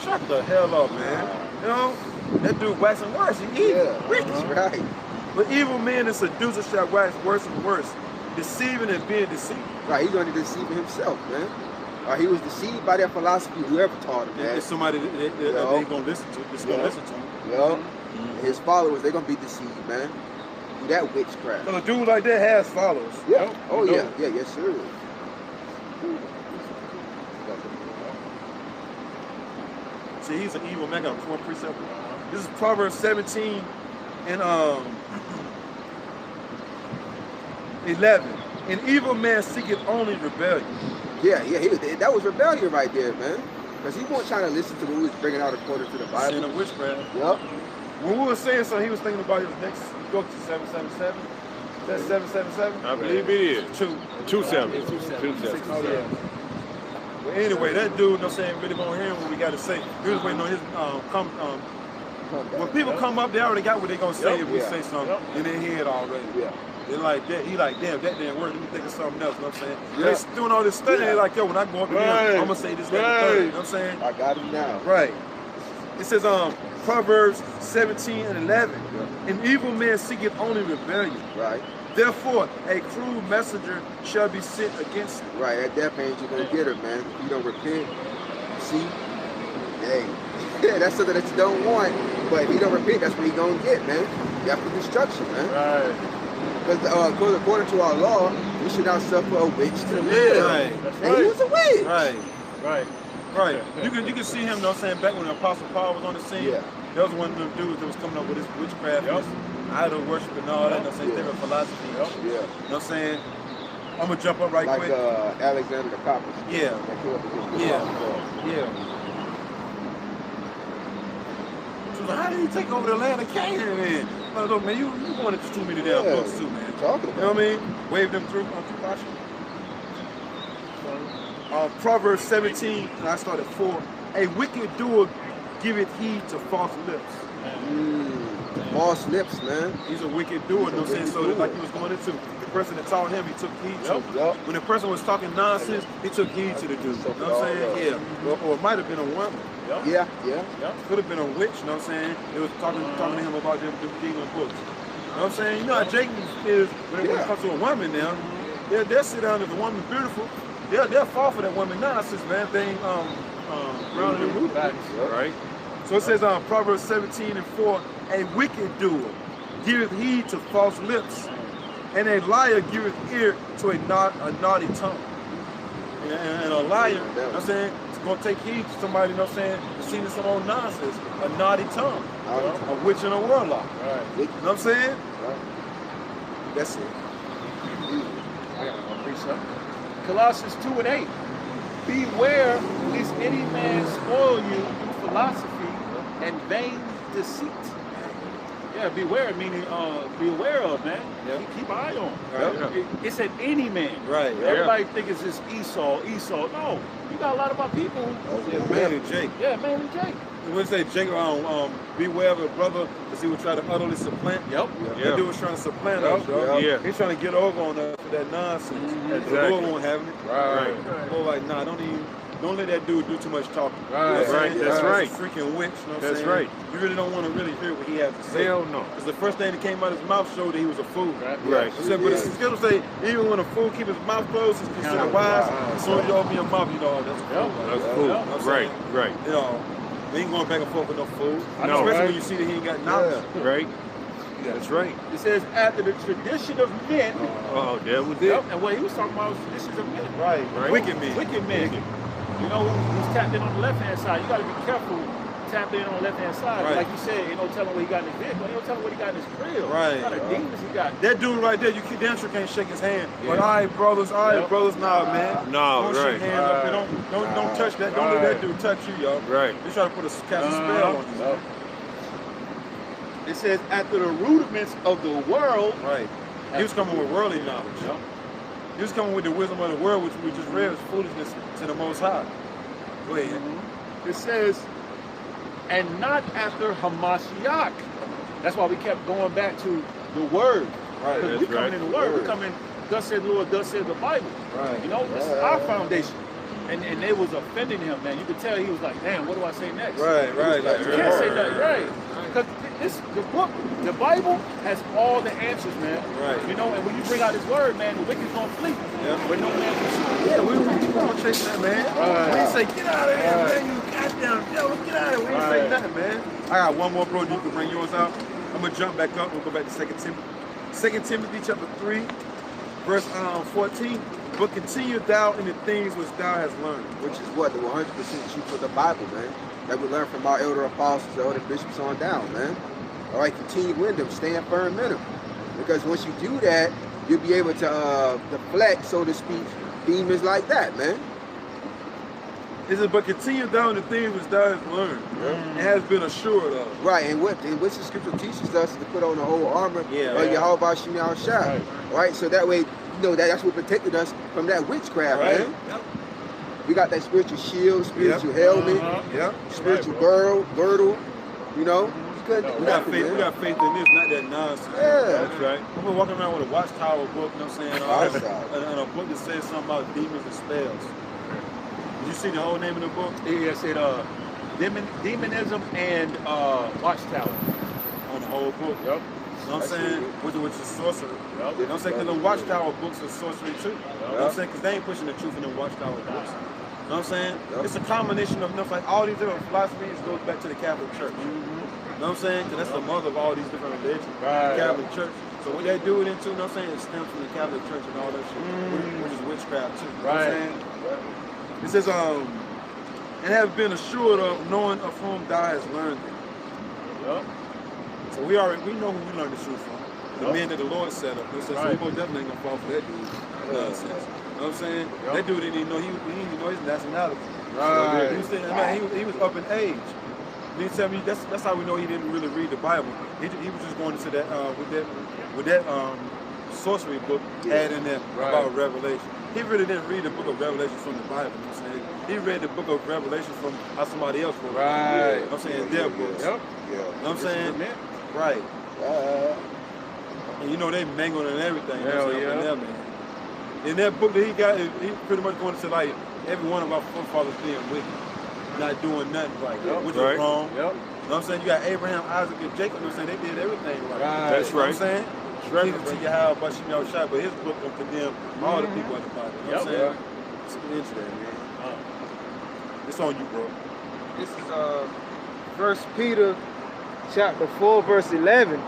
Shut the hell up, man. You know? That dude waxing worse. He evil. Right. But evil men and seducers shall wax worse and worse, deceiving and being deceived. Right, he's only deceiving himself, man. He was deceived by that philosophy, whoever taught him that. It's somebody that they gonna listen to. It's gonna listen to him. Yeah. His followers, they're gonna be deceived, man. That witchcraft. So a dude like that has followers. Yeah. Oh yeah. Yeah. Yes, sir. See, he's an evil man. I got a 4 precept. This is Proverbs 17 and 11. An evil man seeketh only rebellion. Yeah. That was rebellion right there, man. Because he wasn't trying to listen to what we was bringing out according to the Bible. Sin of witchcraft. Yep. When we were saying something, he was thinking about his next book, 777. Is that 777? I believe it is. 2-7. 2-7. But anyway, that dude, you know what I'm saying, really won't hear what we got to say. He was waiting on his, when people come up, they already got what they're going to say if we say something in their head already. Yeah. They like that. He like, damn, that didn't work. Let me think of something else. You know what I'm saying? Yeah. They doing all this studying. They like, yo, when I go up to them, I'm going to say this, that, and third. You know what I'm saying? I got him now. Right. It says, Proverbs 17 and 11. An evil man seeketh only rebellion. Right. Therefore, a cruel messenger shall be sent against him. Right, at that point, you're going to get her, man. If you don't repent, see? Hey, that's something that you don't want. But if you don't repent, that's what you're going to get, man. Death and destruction, man. Right. Because according to our law, we should not suffer a witch to live. Right. That's and he was a witch. Right. You can see him, you know what I'm saying, back when the Apostle Paul was on the scene. Yeah. There was one of them dudes that was coming up with this witchcraft, idol worship and all that, you know what I'm saying, different philosophy. You know what I'm saying? I'm going to jump up right quick. Like Alexander the Copper. Yeah. So how did he take over the land of Canaan, man? Look, man, you wanted too many damn books too, man. Talking about, you know what I mean? Wave them through Proverbs 17, and I started 4. A wicked doer giveth heed to false lips. False lips, man. He's a wicked doer, you know what I'm saying? So like he was going into, the person that taught him, he took heed to. When the person was talking nonsense, he took heed to the dude. You know what I'm saying? Yeah. Or it might have been a woman. Yeah. Could have been a witch, you know what I'm saying? They was talking to him about them demon books. You know what I'm saying? You know how Jacob is when it comes to a woman now. They'll sit down if a woman's beautiful. They'll fall for that woman nonsense, man. They ain't grounded in root. Right? So it says Proverbs 17 and 4, a wicked doer giveth heed to false lips, and a liar giveth ear to a naughty tongue. And a liar, you know what I'm saying, is going to take heed to somebody, you know what I'm saying, that's seen some old nonsense, a naughty tongue, a witch and a warlock. You know what I'm saying? That's it. I got one precept. Colossians 2 and 8. Beware lest any man spoil you through philosophy and vain deceit. Yeah, beware, meaning be aware of, man. Keep an eye on. It said any man. Right. Everybody think it's just Esau. No, you got a lot of our people. Man and Jake. Yeah, man and Jake. When they say Jake, beware of a brother, because he would try to utterly supplant. That dude was trying to supplant us, yo. He's trying to get over on us for that nonsense. The Lord won't have it. Right. The Lord like, nah, don't let that dude do too much talking. Right. That's right. He's a freaking witch, you know what I'm That's saying? right. You really don't want to really hear what he has to say. Hell no. Because the first thing that came out of his mouth showed that he was a fool. Right. He said, but it's still say, even when a fool keeps his mouth closed, he's considered wise. As soon as you open your mouth, you know, that's a fool. That's cool. Right. You know, we ain't going back and forth with no fool. No. Especially when you see that he ain't got knowledge. Right. That's right. It says, after the tradition of men. Oh, that was it. Yep, and what he was talking about was traditions of men. Right. Wicked men. Wicked men. You know, who's tapped in on the left-hand side. You got to be careful tapped in on the left-hand side. Right. Like you said, ain't no telling what he got in his vehicle. Ain't no telling what he got in his crib. Right. What kind of demons he got. That dude right there, you damn sure can't shake his hand. Yeah. But all right, brothers, nah, man. No, don't shake hands up there. Don't touch that. Don't let that dude touch you, y'all. Right. They try to put cast a spell on you. It says, after the rudiments of the world. Right. He was coming with worldly knowledge. Yep. He was coming with the wisdom of the world, which we just read was foolishness to the Most High. Go ahead. It says, and not after Hamashiach. That's why we kept going back to the Word. Right. Because we coming in the Word. We coming, thus said the Lord, thus said the Bible. Right. You know, this is our foundation. And they was offending him, man. You could tell he was like, damn, what do I say next? Right. Like, you can't say that, right? Because the book, the Bible, has all the answers, man. Right. You know, and when you bring out his word, man, the wicked's gonna flee. Yeah. But no man can shoot. Yeah, we gonna chase that, man. Right. We ain't say, get out of here, man. You goddamn devil, get out of here. We ain't say nothing, man. I got one more, bro. You can bring yours out. I'm gonna jump back up. We'll go back to 2 Timothy. 2 Timothy chapter 3, verse 14. But continue thou in the things which thou hast learned. Which is what? The 100% truth of the Bible, man. That we learn from our elder apostles, the elder bishops on down, man. All right, continue in them, stand firm in them. Because once you do that, you'll be able to deflect, so to speak, demons like that, man. It says, but continue thou in the things which thou hast learned, and has been assured of. Right, and what the scripture teaches us is to put on the whole armor of Yahweh Shemel Shah. Right, so that way, you know, that's what protected us from that witchcraft, man. Yep. We got that spiritual shield, spiritual helmet, spiritual girdle, you know. We got faith in this, not that nonsense. Yeah. That's right. I'm walking around with a Watchtower book, you know what I'm saying? And a book that says something about demons and spells. Did you see the whole name of the book? Yeah, it said Demonism and Watchtower. On the whole book. Yep. You know what I'm saying? Which is sorcery. Yep. You know what I'm saying? Because the Watchtower books are sorcery too. You know what I'm saying? Because they ain't pushing the truth in the Watchtower books. You know what I'm saying? It's a combination of like all these different philosophies goes back to the Catholic Church. You know what I'm saying? Because that's the mother of all these different religions. The Catholic Church. So what they do it into, you know what I'm saying? It stems from the Catholic Church and all that shit. Which is witchcraft too. You know what I'm saying? It says, and have been assured of knowing of whom thou hast learned it. Yep. So we know who we learned the truth from. The men that the Lord set up. So we most definitely ain't gonna fall for that dude. Nonsense. You know what I'm saying? That dude didn't even know he didn't even know his nationality. Right. He was up in age. He tell me that's how we know he didn't really read the Bible. He was just going into that with that sorcery book had in there about Revelation. He really didn't read the book of Revelation from the Bible. You know what I'm saying? He read the book of Revelation from how somebody else wrote it. Right. You know what I'm saying? Their books. Yep. You know what I'm saying? Right. And you know they mangled and everything. Hell yeah. In that book that he got, he pretty much going to say like every one of our forefathers being wicked, not doing nothing right, which is wrong. Yep. You know what I'm saying? You got Abraham, Isaac, and Jacob. You know what I'm saying? They did everything right. That's you know what I'm saying? He can tell you how about Shemel Shah, but his book will condemn all the people at the Bible. You know what I'm saying? It's an interesting, man. It's on you, bro. This is 1 Peter chapter 4, verse 11.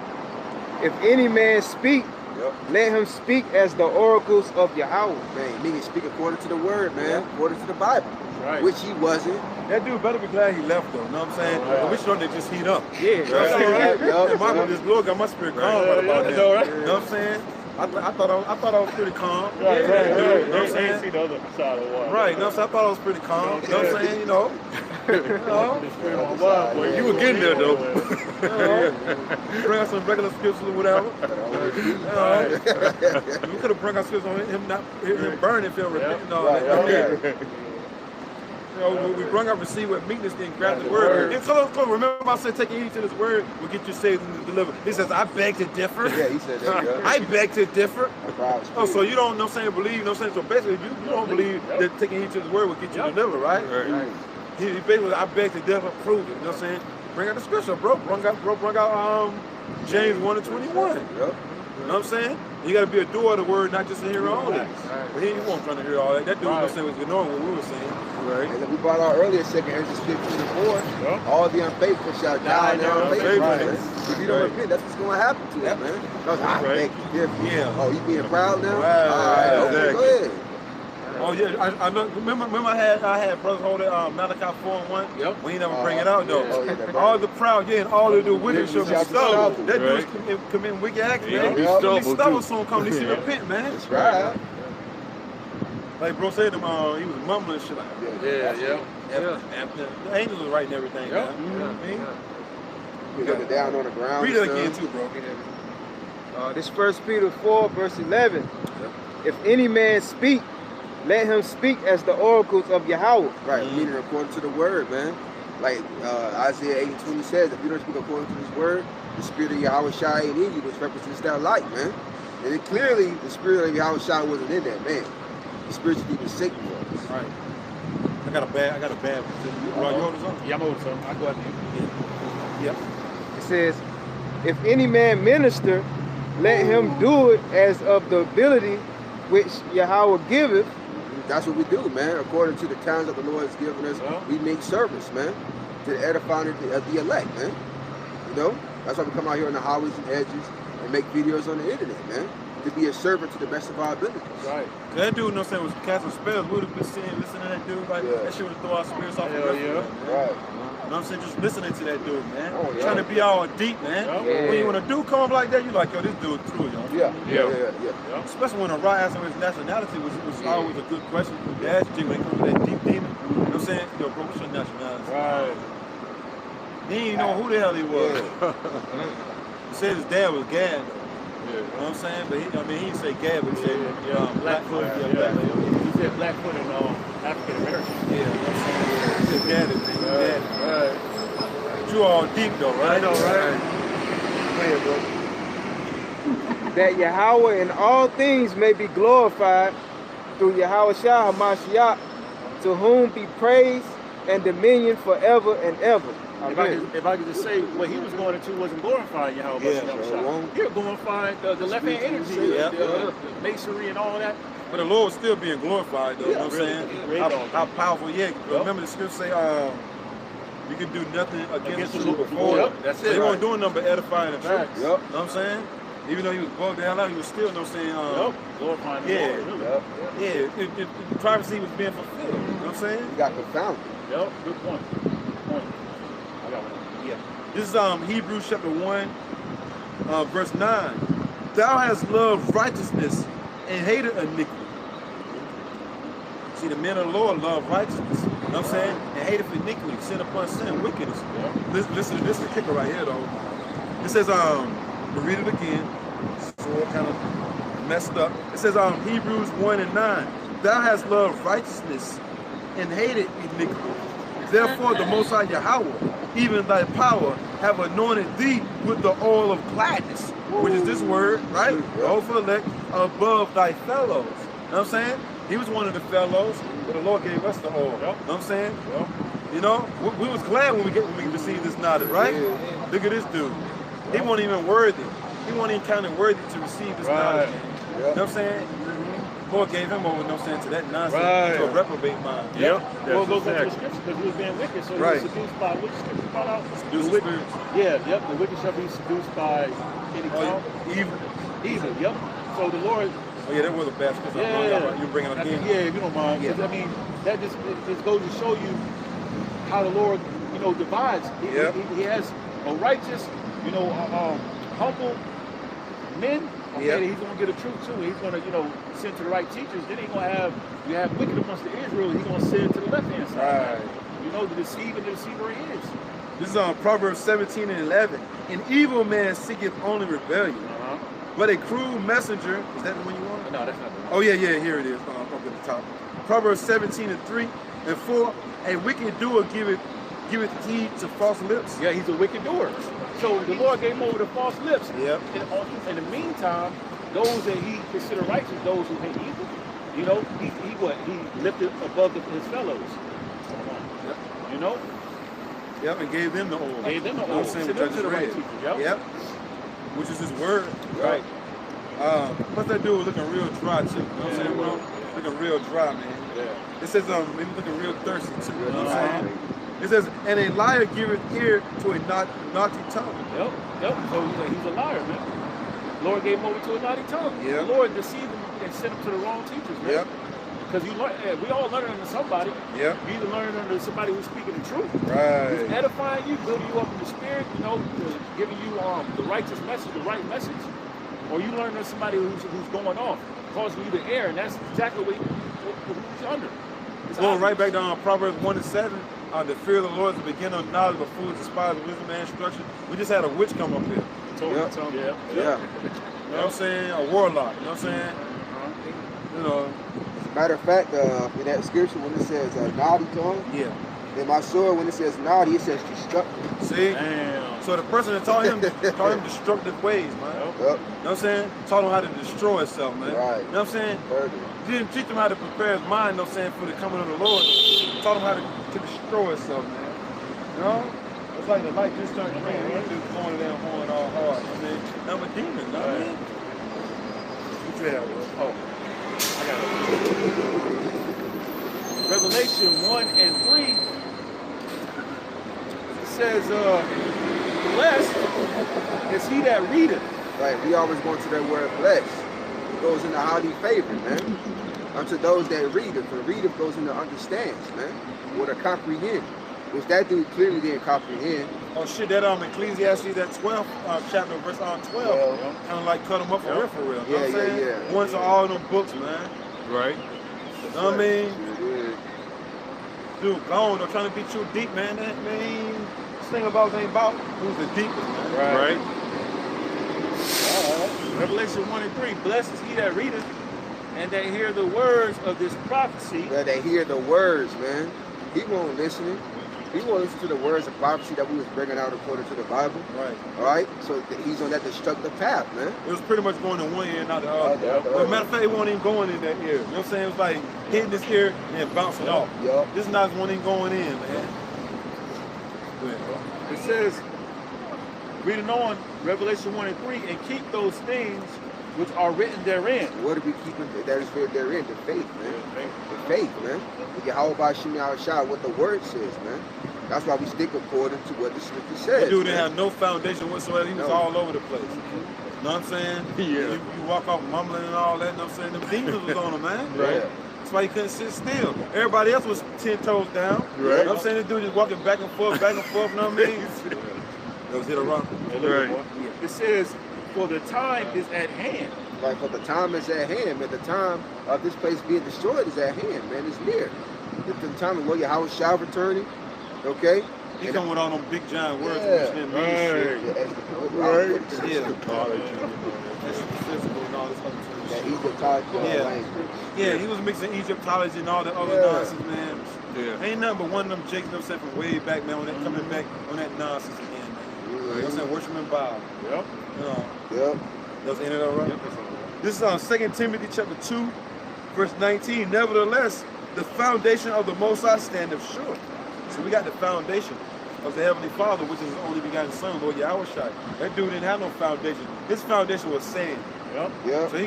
If any man speak, let him speak as the oracles of Yahweh. Man, meaning speak according to the word, man, according to the Bible. Right. Which he wasn't. That dude better be glad he left though, you know what I'm saying? Right. We should just heat up. Yeah, right. This Lord got my spirit calm about that. You know what I'm saying? I thought I was pretty calm. Right. You know what I'm saying? saying? See the other side of the water. Right, you know what I'm saying? I thought I was pretty calm. You know what I'm saying? You were getting there though. Bring out some regular scriptures or whatever. We could have brought out scriptures on him burning if he repenting. We bring up receive with meekness, then grab the word. And so, remember I said taking heed to this word will get you saved and delivered. He says, I beg to differ. Yeah, he said that. I beg to differ. Oh, so you don't know what I'm saying, believe, you know what I'm saying? So basically you don't believe that taking heed to his word will get you delivered, right? He basically, I beg to differ, prove it. You know what I'm saying? Bring out the scripture, bro. Bring out James 1:21. You know what I'm saying? You got to be a doer of the word, not just a hearer only. Right. But he wasn't trying to hear all that. That dude was saying was ignoring what we were saying. Right. And we brought out earlier, 2 Corinthians 15:4. Yep. All the unfaithful shall die in their unfaithfulness. If you don't Right. repent, that's what's going to happen to you, man. I Right. beg you, different. Yeah. Oh, you being proud now? Right. All right, okay, Exactly. go ahead. Oh yeah, I know. Remember I had brothers hold it Malachi 4:1. Yep. We ain't never bring it out though. Oh, yeah, that All the proud, yeah, and all they do wicked shall be shall be stubble. stubble. That dude's Right. committing wicked acts, Yeah, man. be When stubble, they stubble too. soon come, they see repent, man. That's right. Like bro said, he was mumbling shit like, the angels was writing everything. Yep. Man. You know what I mean? We got it down on the ground. Read it and again stuff. too, bro. This 1 Peter 4, verse 11. If any man speak, let him speak as the oracles of Yahweh. Right, meaning according to the word, man. Like Isaiah 8:20 says, if you don't speak according to this word, the spirit of Yahweh Shai ain't in you, which represents that light, man. And it clearly, the spirit of Yahweh Shai wasn't in that man. The spirit of even Satan was. Right. I got a bad one. Bro, you order something? Yeah, I'm over something. I go after you. Yep. It says, if any man minister, let him do it as of the ability which Yahweh giveth. That's what we do, man. According to the talents that the Lord has given us, we make service, man, to the edifying of the elect, man. You know? That's why we come out here on the highways and edges and make videos on the internet, man. To be a servant to the best of our abilities. Right. That dude, you know what I'm saying, was casting spells. We would have been listening to that dude. Like, that shit would have thrown our spirits off the rest of them, man. Right. You know what I'm saying? Just listening to that dude, man. Oh, yeah. Trying to be all deep, man. Yeah. When you want a dude come up like that, you like, yo, this dude true, yo. Yeah. Especially when a Ra asked him his nationality was always a good question to ask you when it comes to that deep demon. You know what I'm saying? Yo, bro, what's your nationality? Right. He didn't even know who the hell he was. He said his dad was Gad. You know what I'm saying? But he didn't say Gad, but he said Blackfoot. He said Blackfoot and African American. Yeah, you know what I'm saying? He said Gad, man. Right. You all deep though, right? I know, right? Go ahead, bro. That Yahweh in all things may be glorified through Yahweh Shah HaMashiach, to whom be praise and dominion forever and ever. If I could just say, what he was going into wasn't glorifying Yahweh. He was glorifying the left-hand energy, the masonry and all that. But the Lord was still being glorified, though. You know what I'm saying? How powerful, Remember the scripture say, you can do nothing against the truth before. That's it. They weren't doing nothing but edifying the truth. Facts. You know what I'm saying? Even though he was bugged the hell out, he was still, you know what I'm saying? Glorifying the Lord, really. The prophecy was being fulfilled. You know what I'm saying? You got confounded. Yep, good point. Good point. I got one. Yeah. This is Hebrews chapter 1, verse 9. Thou hast loved righteousness and hated iniquity. See, the men of the Lord love righteousness. You know what I'm saying? And hated for iniquity, sin upon sin, wickedness. Listen to this is the kicker right here, though. It says, we'll read it again. So it kind of messed up. It says, Hebrews 1 and 9. Thou hast loved righteousness and hated iniquity. Therefore, the Most High Yahweh, even thy power, have anointed thee with the oil of gladness, which is this word, right? The oil for elect, above thy fellows. You know what I'm saying? He was one of the fellows, but the Lord gave us the oil. You know what I'm saying? You know, we was glad when we received this knowledge, right? Look at this dude. He wasn't even worthy. He wasn't even counted worthy to receive this knowledge. You know what I'm saying? Lord gave him over, you know what I'm saying, to that nonsense, to a reprobate mind. Well, it goes into the scripture because he was being wicked, so he was seduced by, which scripture brought out? Seduced spirits. The wicked shall be seduced by any count. Evil, yep. So the Lord... Oh yeah, that was a bad scripture. You bring it up again? Yeah, if you don't mind. I mean, that just goes to show you how the Lord, you know, divides. He has a righteous, you know, humble men. Okay, he's going to get a truth too. He's going to, you know, send to the right teachers. Then he's going to have, you have wicked amongst the Israel. He's going to send to the left-hand side. Right. You know, the deceiver and the deceiver is. This is on Proverbs 17 and 11. An evil man seeketh only rebellion, but a cruel messenger, is that the one you want? No, that's not the one. Oh yeah, here it is, up at the top. Proverbs 17 and 3 and 4. A wicked doer giveth heed to false lips. Yeah, he's a wicked doer. So the Lord gave him over to false lips. Yep. In the meantime, those that he considered righteous, those who hate evil, you know, he lifted above his fellows. You know? Yep, and gave them the oil. Gave them the oil. Sent them to the right teachers. Yep. Which is his word. Right. What's that dude looking real dry too? You know what I'm saying, bro? Looking real dry, man. Yeah. It says maybe looking real thirsty too. You know what I'm saying? It says, and a liar giveth ear to a naughty tongue. Yep. So he's a liar, man. The Lord gave him over to a naughty tongue. Yeah. The Lord deceived him and sent him to the wrong teachers, man. Yep. Because we all learn under somebody. Yep. You either learn under somebody who's speaking the truth, Right. who's edifying you, building you up in the spirit, you know, giving you the righteous message, the right message, or you learn under somebody who's going off, causing you to err, and that's exactly what he's under. Going right back down Proverbs 1:7. The fear of the Lord is the beginning of knowledge, but fools despise wisdom and instruction. We just had a witch come up here. Yeah. You know what I'm saying? A warlock. You know what I'm saying? You know. Matter of fact, in that scripture, when it says naughty tongue, in my sword, when it says naughty, it says destructive. See? Damn. So the person that taught him destructive ways, man. Yep. You know what I'm saying? Taught him how to destroy himself, man. Right. You know what I'm saying? Didn't teach him how to prepare his mind, you know what I'm saying, for the coming of the Lord. Taught him how to destroy himself, man. You know? It's like the light just turned green. He just going down, going all hard. I mean, I'm a demon, you know what I mean? What you have, bro? Oh, I got it. Revelation 1:3. It says, blessed is he that readeth. Right, we always go to that word blessed. It goes into highly favored, man. Unto those that read it. For readeth goes into understands, man. Or to comprehend. Which that dude clearly didn't comprehend. Oh shit, that Ecclesiastes, that 12th chapter, verse 12, kind of like cut them up for real, for real. You know what I'm saying? Ones are all them books, man. Right. You know what I mean? Dude, gone. They're trying to be too deep, man. That mean, this thing about ain't about who's the deepest, man. Right. Revelation 1:3. Blessed is he that readeth, and that hear the words of this prophecy. Yeah, they hear the words, man. He won't listen. He won't listen to the words of prophecy that we was bringing out according to the Bible. Right. All right? So he's on that destructive path, man. It was pretty much going in one ear and not the other. As a matter of fact, it wasn't even going in that ear. You know what I'm saying? It was like hitting this ear and bouncing off. This is not one even going in, man. It says, reading on, Revelation 1:3, and keep those things which are written therein. What are we keeping that is therein? The faith, man. The faith, man. How about Shimei Shah, what the word says, man. That's why we stick according to what the scripture says. That dude didn't have no foundation whatsoever. He was all over the place. You know what I'm saying? You walk off mumbling and all that, you know what I'm saying? Them demons was on him, man. Right. That's why he couldn't sit still. Everybody else was 10 toes down. You know what I'm saying? This dude just walking back and forth, you know what I mean? That was hit a rock. It says, for the time is at hand. Like, for the time is at hand, man. The time of this place being destroyed is at hand, man. It's near. The time of Lord Yahweh shall returning, okay? He come with all them big giant words. Yeah, he was mixing Egyptology and all the other nonsense, man. Ain't nothing but one of them jakes, you know what I'm saying, from way back, man, when they coming back on that nonsense again, man. You know what I'm saying? Worshiping Bob. Yep. You know. Yep. That's the end of that, right? This is on 2 Timothy chapter 2, verse 19. Nevertheless, the foundation of the Most High standeth sure. So we got the foundation of the Heavenly Father, which is his only begotten Son, Lord Yahweh Shai. That dude didn't have no foundation. His foundation was sand. Yep.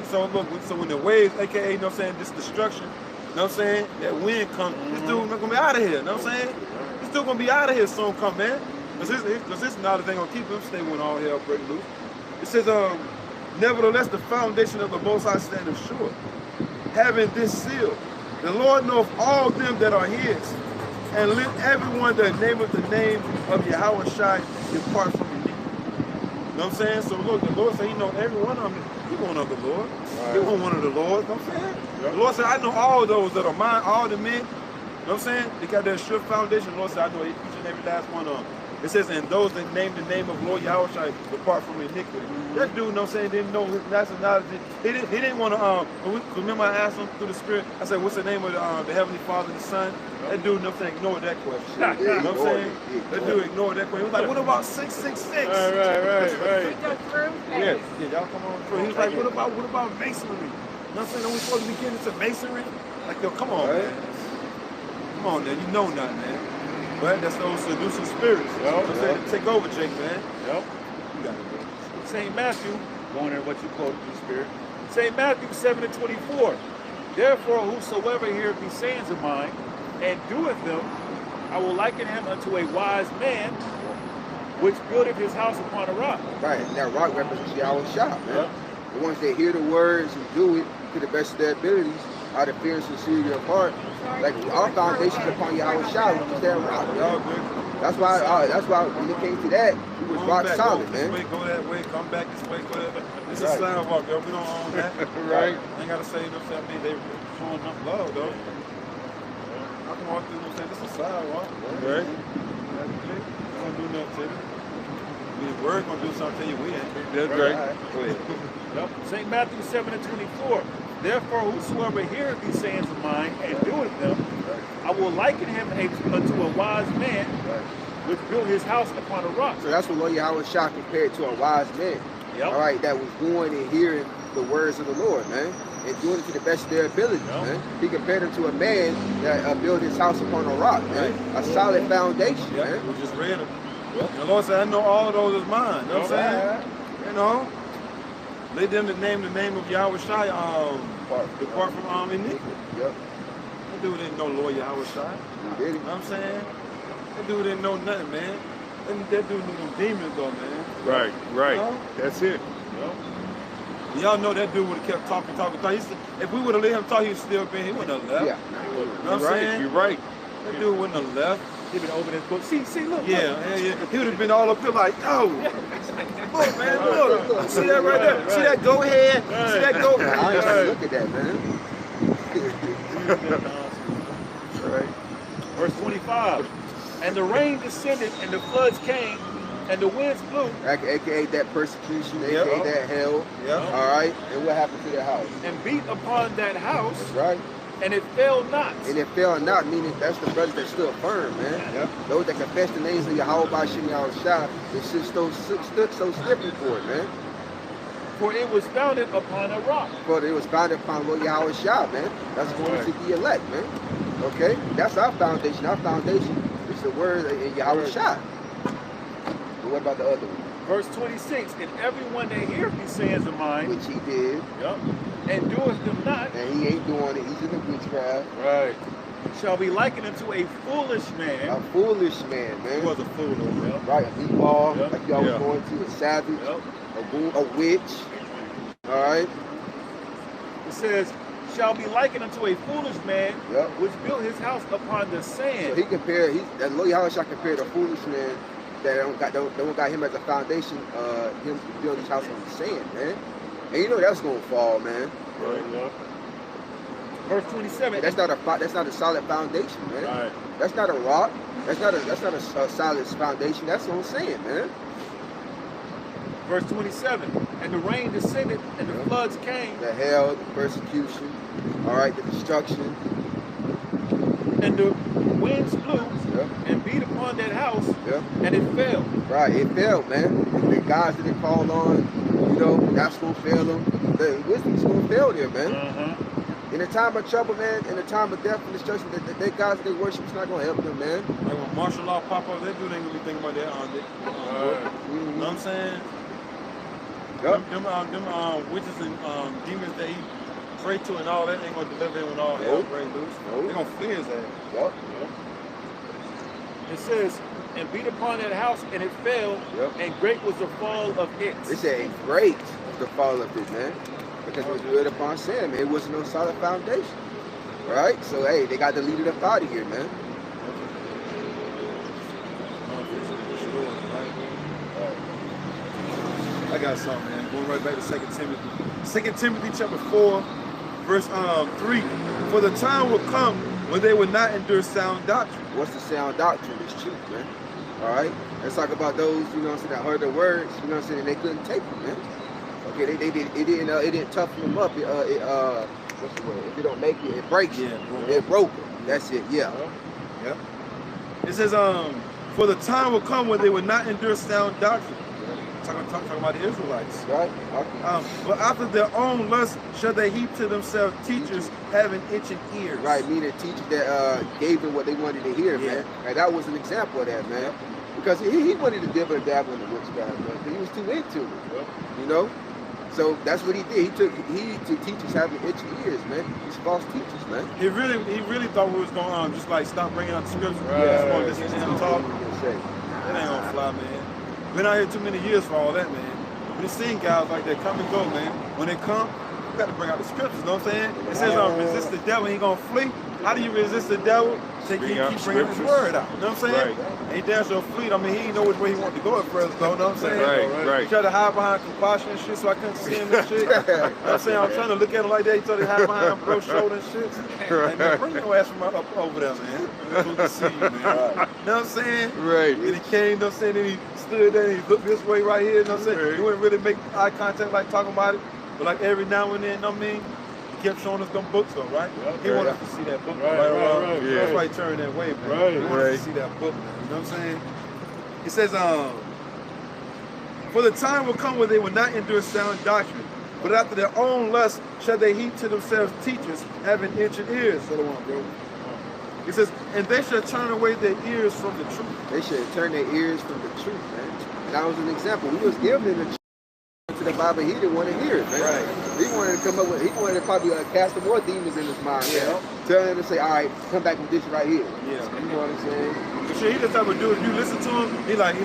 So look, so when the waves, aka, you know what I'm saying, this destruction, you know what I'm saying, that wind comes, this dude not gonna be out of here, you know what I'm saying? This dude gonna be out of here soon come, man. Because this knowledge ain't gonna keep him stay when all hell break loose. It says, nevertheless, the foundation of the Most High standeth sure, having this seal. The Lord knoweth all them that are his, and let everyone that nameth the name of Yahweh Shai depart from iniquity. You know what I'm saying? So look, the Lord said he know every one of them. He one of the Lord. He wasn't one of the Lord. You know what I'm saying? The Lord said, I know all those that are mine, all the men. You know what I'm saying? They got their sure foundation. The Lord said, I know each and every last one of them. It says, and those that name the name of Lord Yahweh shall depart from iniquity. That dude, you know what I'm saying, didn't know his nationality. He didn't want to, remember I asked him through the Spirit, I said, what's the name of the Heavenly Father and the Son? That dude, you know what I'm saying, ignored that question. You know what I'm saying? That dude ignored that question. He was like, what about 666? Right. Yeah, y'all come on through. He was like, what about masonry? You know what I'm saying? Are we supposed to be getting into masonry? Like, yo, come on, man. Come on, man. You know nothing, man. But that's those seducing spirits. I'm saying, take over, Jake, man. Yep. You got it, bro. St. Matthew, going there what you quoted in the Spirit. St. Matthew 7:24. Therefore, whosoever heareth these sayings of mine and doeth them, I will liken him unto a wise man, which buildeth his house upon a rock. Right, and that rock represents Yahweh Shah, man. The ones that hear the words and do it to the best of their abilities, out of fear and sincerity of heart, like our foundation is upon Yahweh Shah, which is that rock, man. That's why when it came to that, it was rock solid, man. Go that way, come back this way, go that way. It's a sidewalk, yo. We don't own that. Right. Ain't gotta say no stuff. They showing enough love, though. I can walk through and say this is a sidewalk. Right. We don't do nothing to it. We're gonna do something to you. We ain't. That's right. Go ahead. Yep. St. Matthew 7:24. Therefore, whosoever heareth these sayings of mine and doeth them, I will liken him unto a wise man, which built his house upon a rock. So that's what Lord Yahweh Shah compared to a wise man. Yep. All right, that was going and hearing the words of the Lord, man, and doing it to the best of their ability, man. He compared him to a man that built his house upon a rock, man, a solid foundation, man. We just read it. The Lord said, I know all of those is mine. You know what I'm saying? You know? Let them to name the name of Yahweh Shai, depart from iniquity. Yep. That dude didn't know Lord Yahweh Shai. He did it. You know what I'm saying? That dude didn't know nothing, man. That dude knew them demons, though, man. Right, right. You know? That's it. Y'all know that dude would have kept talking. If we would have let him talk, he'd still been. He wouldn't have left. Yeah. You know what I'm saying? You're right. That dude wouldn't have left. He'd been opening his book. See, look. Yeah. He would have been all up here like, yo, look, man, look. See that right there? See that go ahead? See that go ahead? I ain't trying to look at that, man. Right. Verse 25. And the rain descended, and the floods came, and the winds blew. AKA that persecution, AKA that hell. Yeah. All right. And what happened to that house? And beat upon that house, That's right. and it fell not. And it fell not, meaning that's the brothers that stood firm, man. Yep. Those that confess the names of Yahweh by Shem Yahweh Shah, they stood so stiffly for it, man. For it was founded upon a rock. But it was founded upon Lord Yahweh Shah, man. That's going to the elect, man. Okay? That's our foundation. Our foundation is the word in Yahweh Shah. But what about the other one? Verse 26. And everyone that heareth these sayings of mine, Which he did. yep, and doeth them not, And he ain't doing it. He's in the witchcraft. right, shall be likened unto a foolish man. A foolish man, man. He was a fool, though. Yep. Right, a meatball, Yep. like y'all was Yeah. going to, a savage, Yep. a witch. All right? It says, shall be likened unto a foolish man, Yep. which built his house upon the So sand. he compared, that Lord Yahweh Shah compared a foolish man that don't got him as a foundation, him to build his house on the sand, man. And you know that's gonna fall, man. Right, yep. Verse 27. That's not a solid foundation, man. Right. That's not a rock. That's not a solid foundation. That's what I'm saying, man. Verse 27. And the rain descended, and the floods came, The hell, the persecution, all right, the destruction. and the winds blew, Yeah. and beat upon that house, Yeah. and it fell. Right, it failed, man. The guys that they called on, you know, that's gonna fail them. The wisdom's gonna fail there, man. In a time of trouble, man, in a time of death and destruction, the guys that they worship is not gonna help them, man. Like when martial law pop up, that dude ain't gonna be thinking about that on it. You know what I'm saying? Yep. Them witches and demons that he pray to and all that ain't gonna deliver him when all hell Nope. break loose. Nope. They gonna fear his ass. Yep. It says, and beat upon that house, and it fell, Yep. and great was the fall of it. They said great the fall of it, man. Because it was built upon sand, man. It wasn't no solid foundation. Right? So hey, they got to lead it up out of here, man. I got something, man. Going right back to 2 Timothy. 2 Timothy chapter 4, verse 3. For the time will come when they will not endure sound doctrine. What's the sound doctrine? It's truth, man. All right? Let's talk about those, you know what I'm saying, that heard the words, you know what I'm saying, and they couldn't take it, man. Okay, it didn't toughen them up. What's the word? If it don't make it, it breaks you. Yeah. It broke them. That's it, yeah. Yep. It says, for the time will come when they will not endure sound doctrine. Talking about the Israelites. Right? But after their own lust shall they heap to themselves teachers having itching ears. Right, meaning teachers that gave them what they wanted to hear, man. And that was an example of that, man. Because he wanted to dibble and dabble in the witchcraft, man. He was too into it, you know? So that's what he did. He to teach us having itchy ears, man. These false teachers, man. He really thought we was going on just like stop bringing out the scripture. Right. Just want to listen to him talk. That ain't gonna fly, man. Been out here too many years for all that, man. We've seen guys like that come and go, man. When they come, you got to bring out the scriptures. You know what I'm saying? It says, resist the devil, he gonna flee. How do you resist the devil? Keep bringing his word out. You know what I'm saying? Right. He damn sure fleet. I mean, he didn't know which way he wanted to go at first, though. You know what I'm saying? Right. He tried to hide behind compassion and shit so I couldn't see him and shit. You know what I'm saying? I'm trying to look at him like that. He tried to hide behind bro's shoulder and shit. Hey, man, bring your ass from up over there, man. So we can see you, man. You know what I'm saying? Right. And he came, you know what I'm saying? Then he stood there and he looked this way right here, you know what I'm saying? He wouldn't really make eye contact like talking about it. But like every now and then, you know what I mean? He kept showing us them books though, right? He wanted us to see that book. Right. That's why he turned that way, man. He wanted us to see that book, man. You know what I'm saying? He says, for the time will come when they will not endure sound doctrine, but after their own lust shall they heap to themselves teachers having itching ears. So on, bro. He says, and they shall turn away their ears from the truth. They should turn their ears from the truth, man. And that was an example. We was giving the to the Bible, he didn't want to hear it, man. Right. He wanted to come up with, he wanted to probably cast more demons in his mind, man. Tell him to say, all right, come back with this right here. Yeah. You know what I'm saying? But shit, he the type of dude, if you listen to him, he like,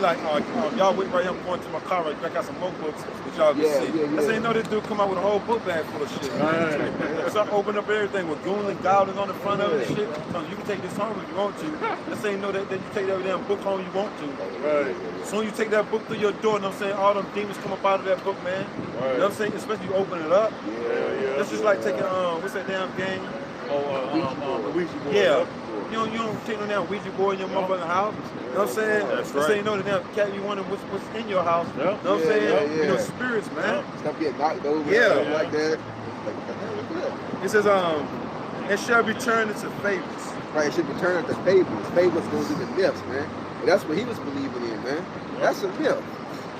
y'all wait right here, I'm going to my car right back, got some more books that y'all can see. I say, you know, this dude come out with a whole book bag full of shit. Right. So open up everything with goons and goblins on the front of it and shit. So you can take this home if you want to. Let's say, you know, that you take every damn book home you want to. Right. Soon you take that book through your door, and I'm saying, all them demons come up out of that book, man. Right. You know what I'm saying? Especially you open it up. Yeah. That's just like taking, what's that damn game? The Ouija board. Yeah. You don't take no damn Ouija board in your motherfucking house. You know what I'm saying? That's right. So you know the damn cat you wondering what's in your house. You know what I'm saying? You know, spirits, man. Stuff get knocked over, like that. It says, it shall be turned into fables. Right, it should be turned into fables. Fables going to be the myths, man. And that's what he was believing in, man. That's a myth.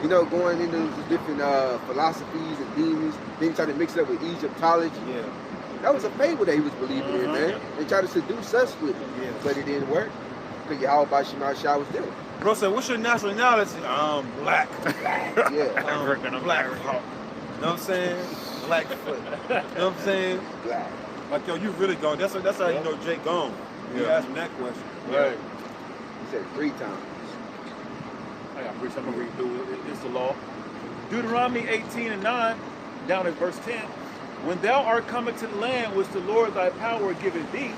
You know, going into the different philosophies and demons, then trying to mix it up with Egyptology. Yeah. That was a fable that he was believing in, man. They tried to seduce us with it, but it didn't work. Because Yahweh Shema Shah was there. Bro said, what's your nationality? Black. Yeah. Black Hawk. You know what I'm saying? Blackfoot. You know what I'm saying? Black. Like, yo, you really gone. That's how you know Jay gone. You asked him that question. Right. He said 3 times. I got preach. I'm going to read through it. It's the law. Deuteronomy 18:9, down at verse 10. When thou art coming to the land which the Lord thy power giveth thee,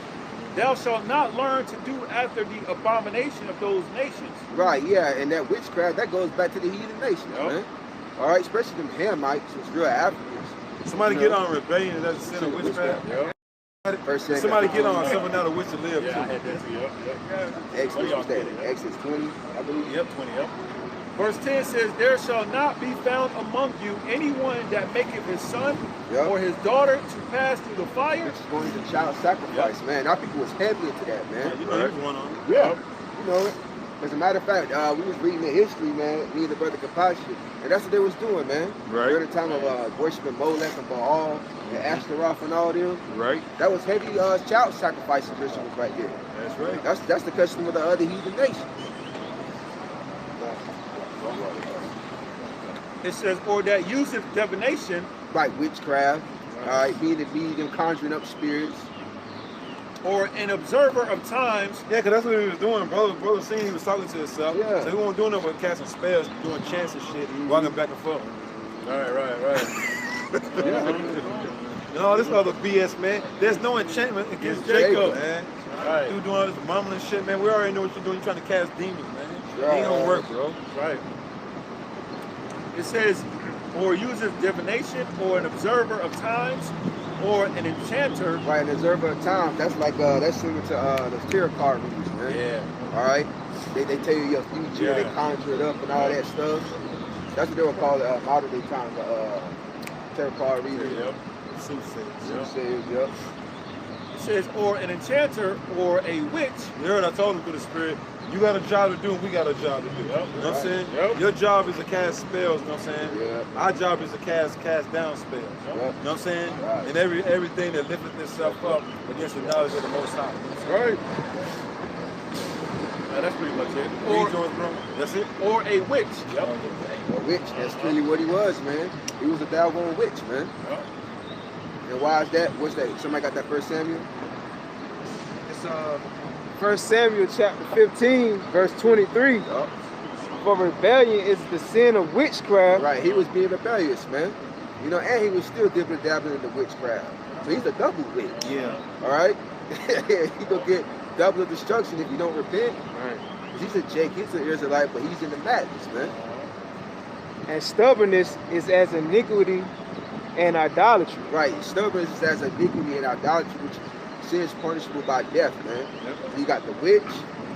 thou shalt not learn to do after the abomination of those nations. Right, yeah, and that witchcraft, that goes back to the heathen nations, man. All right, especially them Hamites, was real Africans. Somebody get on rebellion, that's a sin of witchcraft. Somebody get on something out of which to live, too. I had that too, Exodus, what's that? Exodus 20, I believe. Yep, 20, yep. Verse 10 says, there shall not be found among you anyone that maketh his son or his daughter to pass through the fire. Which is going to child sacrifice, man. Our people was heavy into that, man. You know what's going on. Yeah, you know it. As a matter of fact, we was reading the history, man, me and the brother Kapashi, and that's what they was doing, man. Right. During the time of worshiping Molech and Baal and Ashtaroth and all them. Right. That was heavy child sacrificing rituals right there. That's right. That's the custom of the other heathen nations. It says, or that useth divination. Right, witchcraft. All right, being them conjuring up spirits. Or an observer of times. Yeah, because that's what he was doing. Brother seen he was talking to himself. Yeah. So he wasn't doing nothing but casting spells, doing chants and shit, walking back and forth. Right. No, this other BS, man. There's no enchantment against Jacob, man. Right. You doing all this mumbling shit, man. We already know what you're doing. You're trying to cast demons, man. It ain't gonna work, bro. Right. It says, or useth divination, or an observer of times, or an enchanter. Right, an observer of time. That's like that's similar to the tarot card readings, man. Yeah. All right. They tell you your future. They conjure it up and all that stuff. That's what they would call it modern day times. Tarot card readers. Yep. Soothsayers. Soothsayers. Yep. It says, or an enchanter, or a witch. You heard I told him through the spirit. You got a job to do, and we got a job to do. Yep. You know what I'm saying? Yep. Your job is to cast spells, you know what I'm saying? Yep. Our job is to cast down spells. Yep. You know what I'm saying? Right. And everything that lifteth itself up against the knowledge of the Most High. Right. That's pretty much it. That's it? Or a witch. Yep. A witch, that's clearly what he was, man. He was a doggone witch, man. Yep. And why is that? What's that? Somebody got that 1 Samuel? It's 1 Samuel chapter 15, verse 23. Yup. For rebellion is the sin of witchcraft. Right, he was being rebellious, man. You know, and he was still dipping and dabbling in the witchcraft. So he's a double witch. Yeah. All right? He gonna get double destruction if you don't repent. Right. He's a Jake, he's an Israelite, but he's in the madness, man. And stubbornness is as iniquity and idolatry. Right, stubbornness is as iniquity and idolatry, which sin is punishable by death, man. Yep. So you got the witch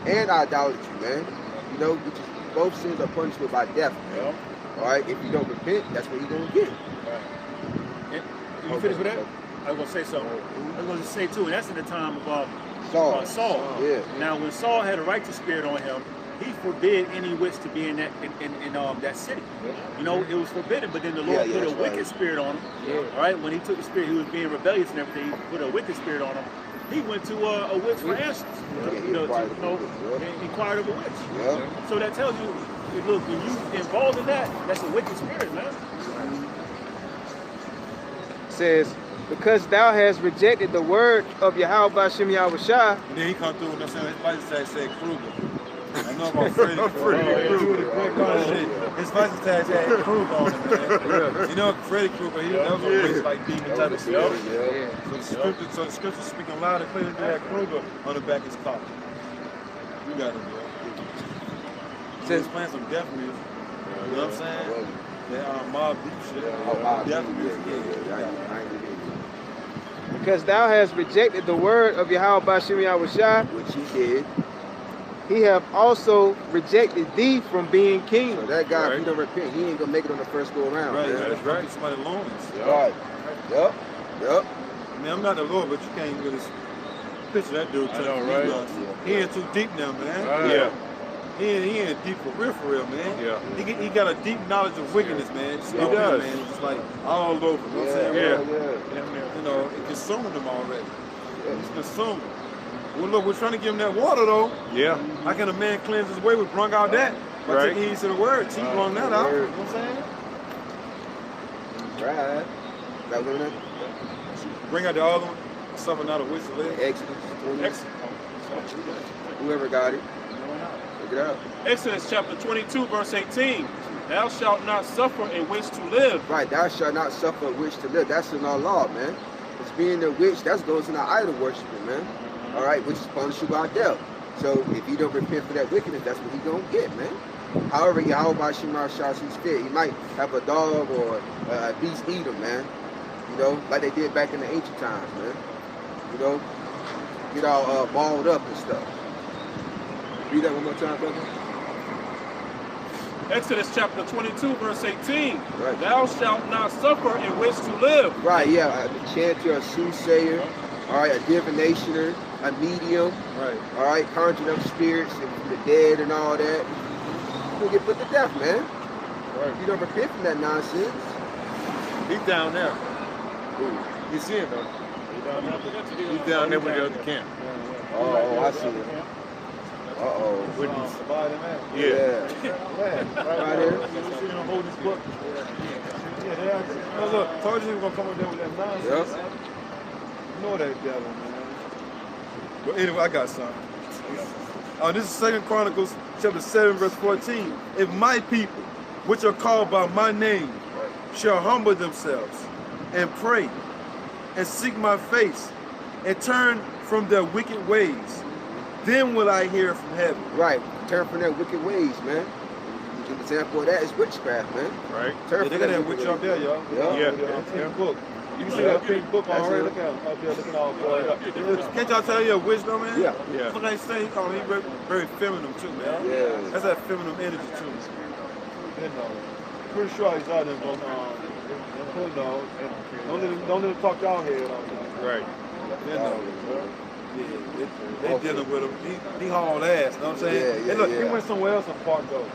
and idolatry, man. You know, which is, both sins are punishable by death, man. Yep. All right, if you don't repent, that's what you're gonna get. Right. And you finished with that? I was gonna say something. I was gonna say too, and that's in the time of Saul. Yeah. Now, when Saul had a righteous spirit on him, he forbid any witch to be in that that city. You know, it was forbidden, but then the Lord put a wicked spirit on him. Yeah. All right, when he took the spirit, he was being rebellious and everything. He put a wicked spirit on him. He went to a witch for answers. Inquired of a witch. Yeah. So that tells you, look, when you involved in that, that's a wicked spirit, man. Says, because thou hast rejected the word of Yahweh Bashem Yahushua. And then he come through and I'm saying his license tag said Kruger. I know about Freddie Kruger. His license tag had Kruger on it, man. You know Freddie Kruger, he was always like demon type of stuff. So the scripture speaking loud and clear to that Kruger on the back of his car. You got it, bro. Says playing some death music. You know what I'm saying? That mob deep shit. Death music. Because thou hast rejected the word of Yahweh Bashem Yahushua, Which he did. he have also rejected thee from being king. So that guy, if he don't repent, he ain't gonna make it on the first go around. Right, man. that's right. Somebody loans. Right. Yup. Yup. I mean, I'm not the Lord, but you can't really picture that dude. I know, right? He ain't too deep now, man. Right. Yeah. He ain't deep for real, man. Yeah. He got a deep knowledge of wickedness, man. Just He does. Man. It's just like all over. You know what I'm saying? Yeah. You know, it consumed him already. It's consumed him. Well, look, we're trying to give him that water, though. Yeah. How can a man cleanse his way? We brung out that. By taking heed to the word. He brung that out. You know what I'm saying? Right. That was that? Bring out the other one. Suffer not a witch to live. Exodus 20. Whoever got it. Look it up. Exodus chapter 22, verse 18. Thou shalt not suffer a witch to live. Right, thou shalt not suffer a witch to live. That's in our law, man. It's being a witch, that goes in our idol worshiping, man. All right, which is punishable by death. So if you don't repent for that wickedness, that's what he gonna get, man. However, Yahweh Bashem Yahushua sees fit. He might have a dog or a beast eat him, man. You know, like they did back in the ancient times, man. You know, get all balled up and stuff. Read that one more time, brother. Exodus chapter 22, verse 18. Right. Thou shalt not suffer a witch to live. Right, yeah, a chanter, a soothsayer, all right, a divinationer, a medium, Right. all right, conjuring up spirits and the dead and all that. You'll get put to death, man. Right. You don't repent from that nonsense. He's down there. Ooh. You see him, though? He's down there with the other camp. Oh, I see it. Uh-oh. Yeah. Right here. Hold this book. Yeah, look, told you he was gonna come up there with that nonsense. Yep. You know that devil, man. But anyway, I got something. This is 2 Chronicles chapter 7, verse 14. If my people, which are called by my name, shall humble themselves and pray and seek my face and turn from their wicked ways, then will I hear from heaven. Right. Turn from their wicked ways, man. An example of that is witchcraft, man. Right. Turn Yeah, they from got that that witch up there, y'all. Yeah. Pink book. You can see that pink book already. Look at him up there looking all boy up. Can't y'all tell you a witch though, man? Yeah. Yeah. Look like say he very feminine too, man. Yeah. That's that feminine energy too. You know, pretty sure he's out there going don't let him talk y'all head off. Right. You know. Yeah, they dealing with him. He hauled ass, you know what I'm saying? Yeah, Hey, look, yeah. he went somewhere else in Park though.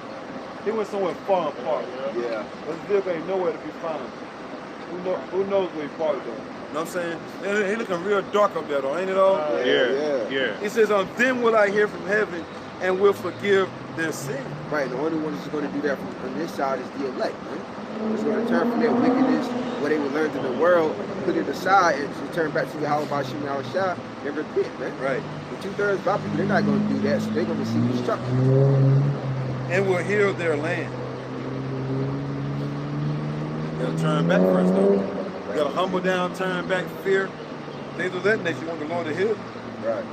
He went somewhere far apart. Yeah. But his vehicle ain't nowhere to be found. Who knows where he parked though? You know what I'm saying? And he looking real dark up there though, ain't it all? Yeah. Yeah. He says, then will I hear from heaven and will forgive their sin. Right, the only one that's going to do that on this side is the elect, man. It's going to turn from their wickedness, what they were learned in the world, put it aside, and return back to Yahweh Bashim Yahushua and repent, man. Right. The 2/3 of our people, they're not going to do that, so they're going to receive destruction. And will heal their land. You gotta turn back first, though. You gotta humble down, turn back, fear. Things of that nature. You want the Lord to heal. Right.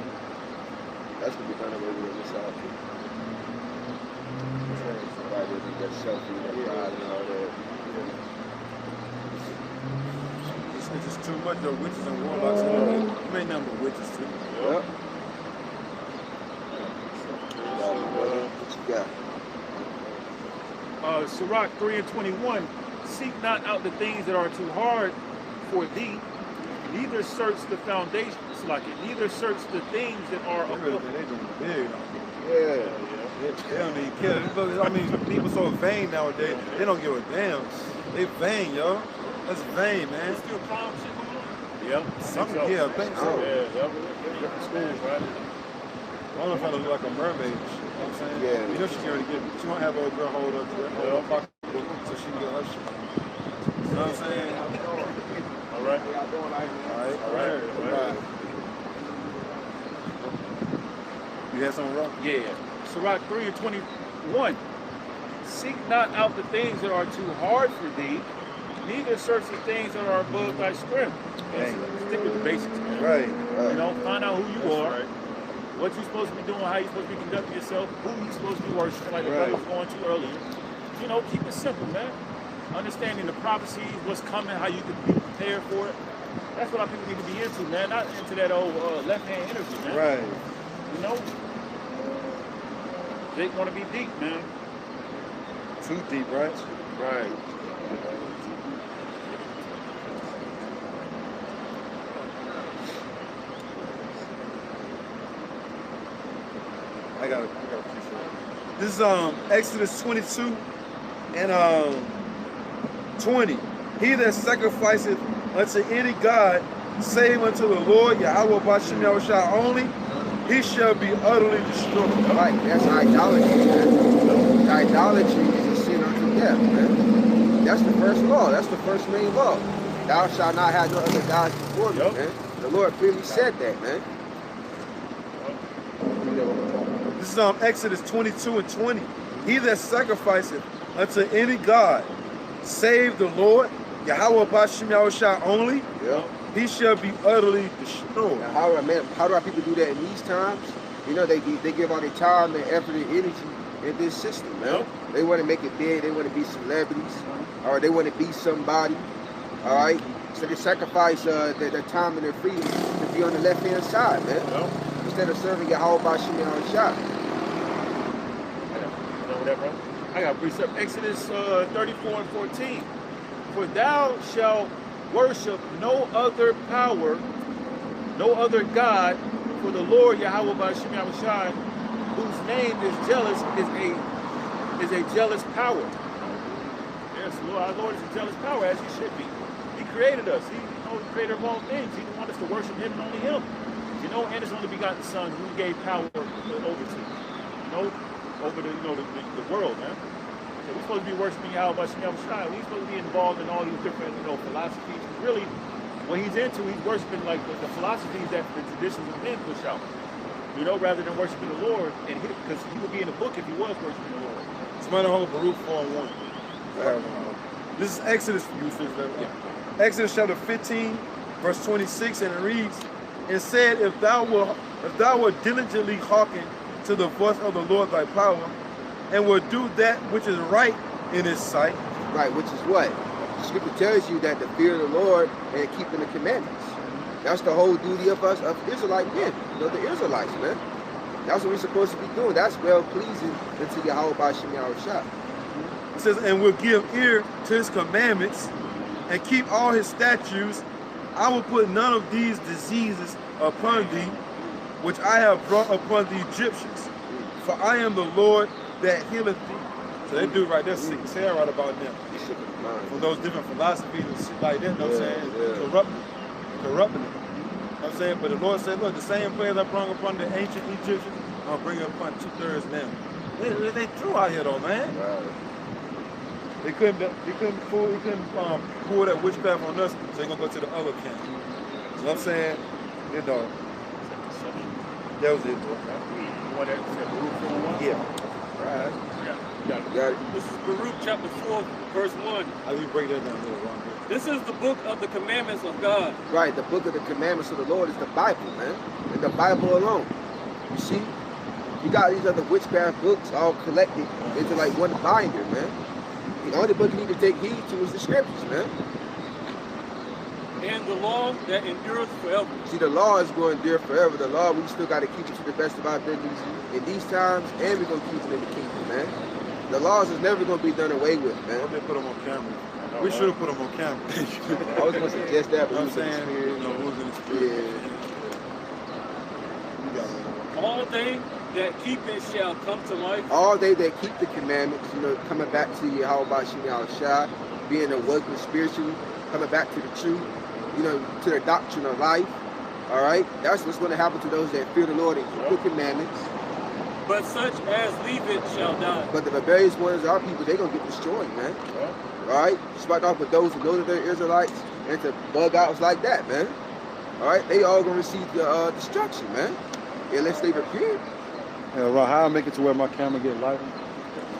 That's going to be kind of where we're on this side, too. Right, there's that selfie, that pride, and all that. It's just too much of witches and warlocks. You may number witches too. Yep. What you got? Sirach 3:21. Seek not out the things that are too hard for thee, neither search the foundations like it, neither search the things that are They doing big. Yeah. They don't even care. I mean, people so vain nowadays. They don't give a damn. They vain, yo. That's vain, man. Still prom shit going on? Yeah. Something, yeah, I think so. Yeah, different schools, right? I don't know if I look like a mermaid. You know what I'm saying? Yeah. You know she can already get. She won't have her girl hold up to her pocketbook so she can get her shit. You know what I'm saying? All right. All right. You had something wrong? Yeah. Sirach 3:21. Seek not out the things that are too hard for thee, neither search the things that are above thy strength. Stick with the basics, man. Right. You know, find out who you are, what you're supposed to be doing, how you're supposed to be conducting yourself, who you're supposed to be worshiping, like the brother was going to earlier. You know, keep it simple, man. Understanding the prophecies, what's coming, how you can be prepared for it. That's what our people need to be into, man. Not into that old left-hand energy, man. Right. You know? They want to be deep, man. Too deep, right? Right. I got a piece of it. This is Exodus 22 and 20. He that sacrificeth unto any god, save unto the Lord Yahweh Bashim Yahushua only, he shall be utterly destroyed. Right, that's idolatry, man. Idolatry is a sin unto death, man. That's the first law. That's the first main law. Thou shalt not have no other gods before me, man. The Lord clearly said that, man. This is Exodus 22 and 20. He that sacrificeth unto any god, save the Lord Yahweh Bashim Yahushua only, he shall be utterly destroyed. Now, how do our people do that in these times? You know, they give all their time and effort and energy in this system, man. They want to make it big. They want to be celebrities, or they want to be somebody, all right? So they sacrifice their time and their freedom to be on the left-hand side, man. Instead of serving Yahweh Bashim Yahushua. I got a precept. Exodus 34 and 14. For thou shalt worship no other power, no other God, for the Lord Yahweh Bashim Yahushua, whose name is jealous, is a jealous power. Yes, Lord, our Lord is a jealous power, as he should be. He created us. He creator of all things. He wants us to worship him and only him. You know, and his only begotten son, who he gave power over to. You know, over the the world, man. So we're supposed to be worshiping Yahweh Bashim Yahushua. We're supposed to be involved in all these different, philosophies. Really, what he's into, he's worshiping like the philosophies that the traditions of men push out. You know, rather than worshiping the Lord, and because he would be in the book if he was worshiping the Lord. Somebody hold Baruch 4:1. This is Exodus. Exodus chapter 15, verse 26, and it reads, "And said, if thou were diligently hearken to the voice of the Lord thy power, and will do that which is right in his sight." Right, which is what? The scripture tells you that the fear of the Lord and keeping the commandments. That's the whole duty of us, of Israelite men, the Israelites, man. That's what we're supposed to be doing. That's well-pleasing unto Yahweh Bashim Yahushua. It says, "And will give ear to his commandments, and keep all his statutes. I will put none of these diseases upon thee, which I have brought upon the Egyptians. For I am the Lord that healeth thee." So they do right there, say right about them. For those different philosophies and shit like that, you know what I'm saying? Corrupting it. I'm saying, but the Lord said, look, the same plagues I brought upon the ancient Egyptians, I'll bring it upon 2/3 now. They threw out here though, man. Right. He couldn't pull that witchcraft on us, so they're gonna go to the other camp. You know what I'm saying? You know. That was it, bro. Yeah. Right. Yeah. Got it. This is Baruch chapter 4, verse 1. I will break that down a little longer. This is the book of the commandments of God. Right, the book of the commandments of the Lord is the Bible, man. And the Bible alone. You see? You got these other witchcraft books all collected into like one binder, man. The only book you need to take heed to is the scriptures, man. And the law that endureth forever. See, the law is going to endure forever. The law, we still got to keep it to the best of our abilities in these times, and we're going to keep it in the kingdom, man. The laws is never going to be done away with, man. They put them on camera. We should have put them on camera. I was going to suggest that, but I'm saying, you know, who's in the spirit. Yeah. All they that keep it shall come to life. All they that keep the commandments, you know, coming back to Yahweh Shai, being awakened spiritually, coming back to the truth, you know, to the doctrine of life. All right, that's what's going to happen to those that fear the Lord and keep the commandments. But such as leave it shall die. But the rebellious ones, our people, they're going to get destroyed, man. All right, start off with those who know that they're Israelites and to bug outs like that, man. All right, they all going to receive the destruction, man, unless they repent. Yeah, well, how I make it to where my camera get lighter?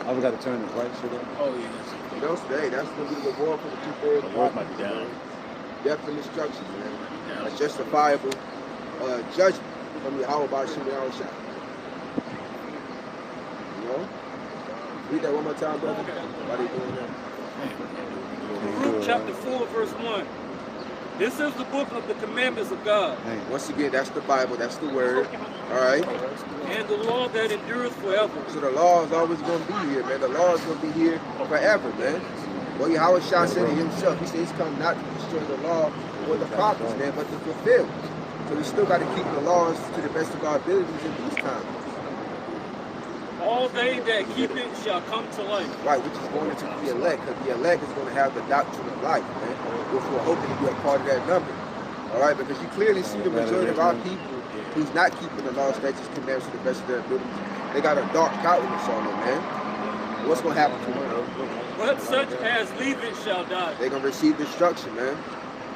I got to turn the light shit up. Oh, yes. You know, today, that's going to be the reward for the 2/3. The Lord might be down. Death and destruction, man. A justifiable judgment from Yahweh Shai. You know? Read that one more time, brother. Why they doing that? Baruch chapter 4, verse 1. This is the book of the commandments of God. Once again, that's the Bible, that's the word. All right? And the law that endureth forever. So the law is always going to be here, man. The law is going to be here forever, man. Well, Yahweh Shai said it himself. He said he's come not to destroy the law or the prophets, man, but to fulfill. So we still got to keep the laws to the best of our abilities in these times. All they that keep it shall come to life. Right, which is going into the elect, because the elect is going to have the doctrine of life, man, which we're hoping to be a part of that number. All right, because you clearly see the majority of our people who's not keeping the law, statutes, commandments to the best of their abilities. They got a dark countenance on them, man. What's going to happen to them? But such as leave it shall die. They're going to receive destruction, man.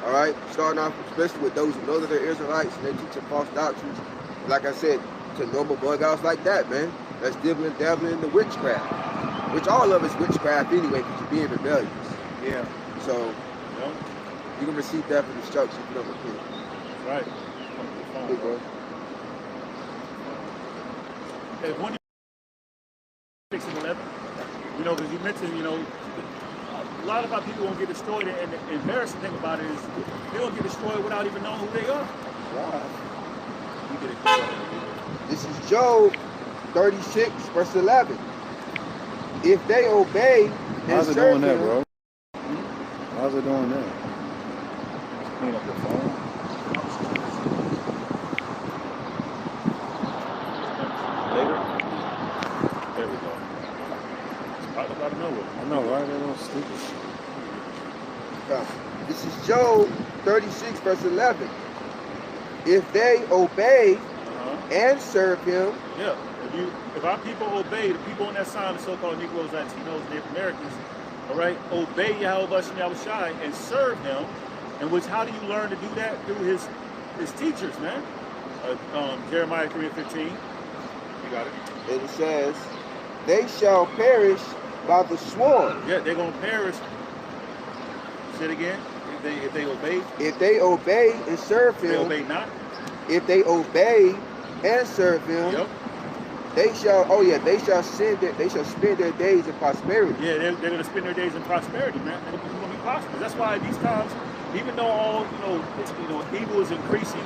All right, starting off especially with those who know that they're Israelites and they teach false doctrines. Like I said, to normal bug outs like that, man. That's dabbling in the witchcraft, which all of it's witchcraft anyway, because you're being rebellious. Yeah. So you can receive death and destruction if you don't repent. Right. Hey, bro. Hey, when you 6 and 11, you know, because you mentioned, you know, a lot of our people won't get destroyed, and the embarrassing thing about it is they'll get destroyed without even knowing who they are. Wow. You get it. This is Job 36, verse 11. If they obey and How's it serve doing that, him, bro? How's it doing that? Clean up your phone. Later. There we go. It's popped up out of nowhere. I know, right? They're little stupid. This is Job 36, verse 11. If they obey and serve him. Yeah. If our people obey, the people on that side, the so-called Negroes, Latinos, Native Americans, all right, obey Yahweh Shai and serve him. And which, how do you learn to do that? Through his teachers, man. Jeremiah 3:15. You got it. And it says, they shall perish by the sword. Yeah, they're gonna perish. Say it again. If they obey. If they obey and serve him. If they obey not. If they obey and serve him. Yep. They shall. Oh yeah, they shall spend their days in prosperity. Yeah, they're going to spend their days in prosperity, man. They're going to be prosperous. That's why these times, even though all evil is increasing,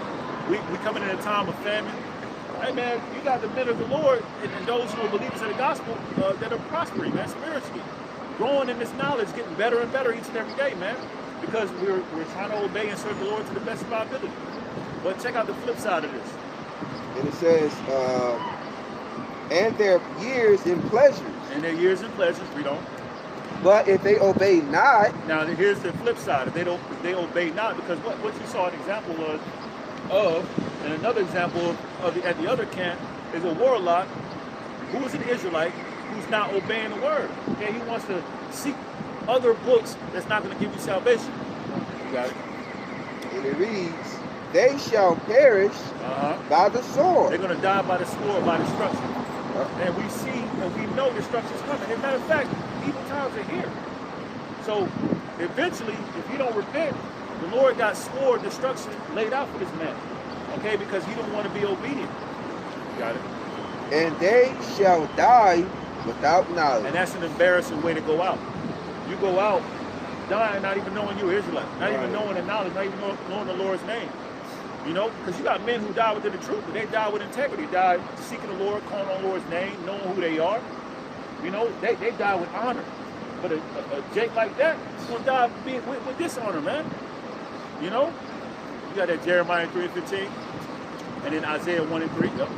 we coming in a time of famine. Hey man, you got the men of the Lord and those who are believers of the gospel that are prospering, man, spiritually, growing in this knowledge, getting better and better each and every day, man. Because we're trying to obey and serve the Lord to the best of our ability. But check out the flip side of this. And it says, and their years in pleasures. And their years in pleasures, we don't. But if they obey not. Now here's the flip side. If they obey not, because what you saw an example was and another example at the other camp is a warlock who is an Israelite who's not obeying the word. Okay, he wants to seek other books that's not going to give you salvation. You got it? And it reads, they shall perish by the sword. They're going to die by the sword, by destruction. And we see and we know destruction's coming. As a matter of fact, evil times are here. So eventually, if you don't repent, the Lord got sword destruction laid out for this man. Okay, because he don't want to be obedient. You got it? And they shall die without knowledge. And that's an embarrassing way to go out. You go out dying not even knowing you're Israelite, not even knowing the knowledge, not even knowing the Lord's name. You know, because you got men who die within the truth, but they die with integrity, die seeking the Lord, calling on the Lord's name, knowing who they are. You know, they die with honor. But a Jake like that is going to die with dishonor, man. You know? You got that Jeremiah 3:15, and then Isaiah 1 and 3. Yep.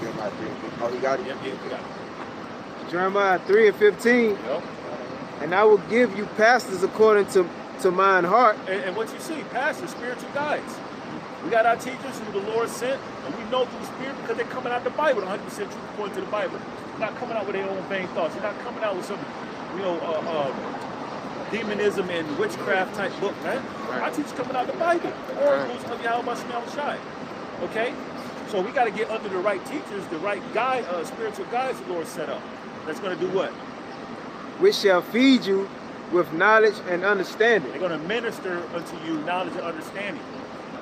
Jeremiah 3. Oh, you got it? Yep, you got it. Jeremiah 3 and 15. Yep. And I will give you pastors according to mine heart. And what you see, pastors, spiritual guides. We got our teachers who the Lord sent, and we know through the Spirit because they're coming out the Bible, 100% truth according to the Bible. They're not coming out with their own vain thoughts. They're not coming out with some, demonism and witchcraft type book, man. Right. Our teachers coming out the Bible, oracles of Yahweh. Okay? So we got to get under the right teachers, the right guide, spiritual guides the Lord set up. That's going to do what? Which shall feed you with knowledge and understanding. They're going to minister unto you knowledge and understanding.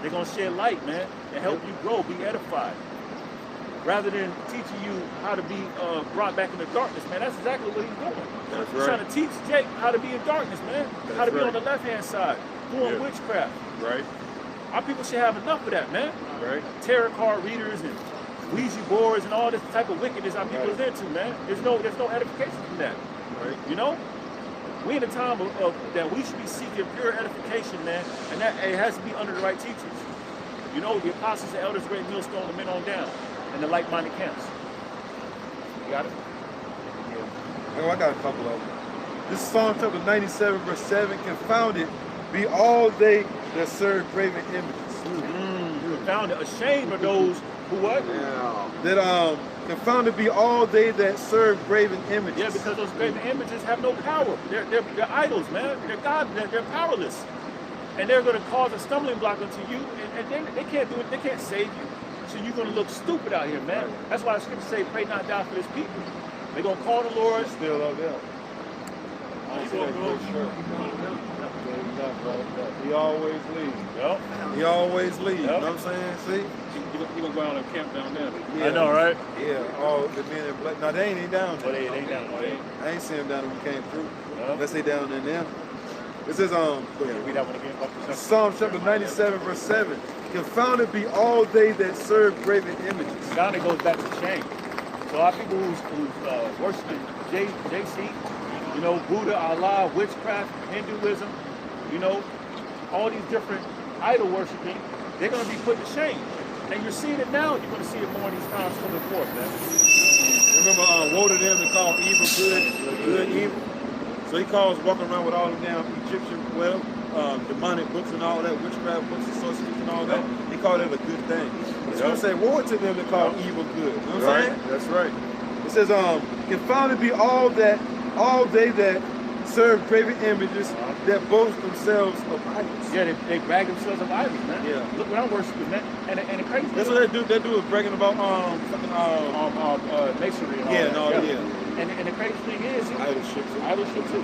They're going to shed light, man, and help you grow, be edified. Rather than teaching you how to be brought back into darkness, man. That's exactly what he's doing. He's trying to teach Jake how to be in darkness, man. How to be on the left-hand side, doing witchcraft. Right. Our people should have enough of that, man. Right. Tarot card readers and Ouija boards and all this type of wickedness our people is into, man. There's no edification from that. Right. You know? We in a time of that we should be seeking pure edification, man, and that it has to be under the right teachers. You know, the apostles, the elders, great millstone, the men on down, and the like-minded camps. You got it? Yeah. Oh, I got a couple of them. This is Psalm chapter 97, verse 7. Confounded be all they that serve graven images. Confounded, ashamed of those who what? Yeah. That confounded be all they that serve graven images. Yeah, because those graven images have no power. They're idols, man. They're God. They're powerless, and they're going to cause a stumbling block unto you. And they can't do it. They can't save you. So you're going to look stupid out here, man. That's why the scriptures say, "Pray not thou for this people." They're going to call the Lord. Still up there. He always leads. Yep. He always leads. Yep. You know what I'm saying? See? You're going to go out and camp down there. Yeah. I know, right? Yeah. All the men in black. No, they ain't down there. Oh, they ain't down there. I ain't seen them down there when we came through. Yep. Unless they down in there. It says, go ahead. Read that one again. Psalm chapter 97, verse 7. Confounded be all they that serve graven images. Now it goes back to shame. So our people who's worshiping JC, you know, Buddha, Allah, witchcraft, Hinduism, you know, all these different idol worshiping, they're going to be put to shame. And you're seeing it now, you're going to see it more in these times coming forth, man. Remember, woe to them that call evil good, good evil. So he calls walking around with all the damn Egyptian, demonic books and all that, witchcraft books and sorceries and all that. He called it a good thing. He's going to say, woe to them that call evil good. You know what I'm saying? That's right. It says, confounded be all they that serve graven images that boast themselves of idols. Yeah, they brag themselves of idols, man. Yeah. Look what I'm worshiping, man. And the crazy thing. That's what they do. They do is bragging about masonry and all yeah, that. Yeah. And the crazy thing is, idolship too.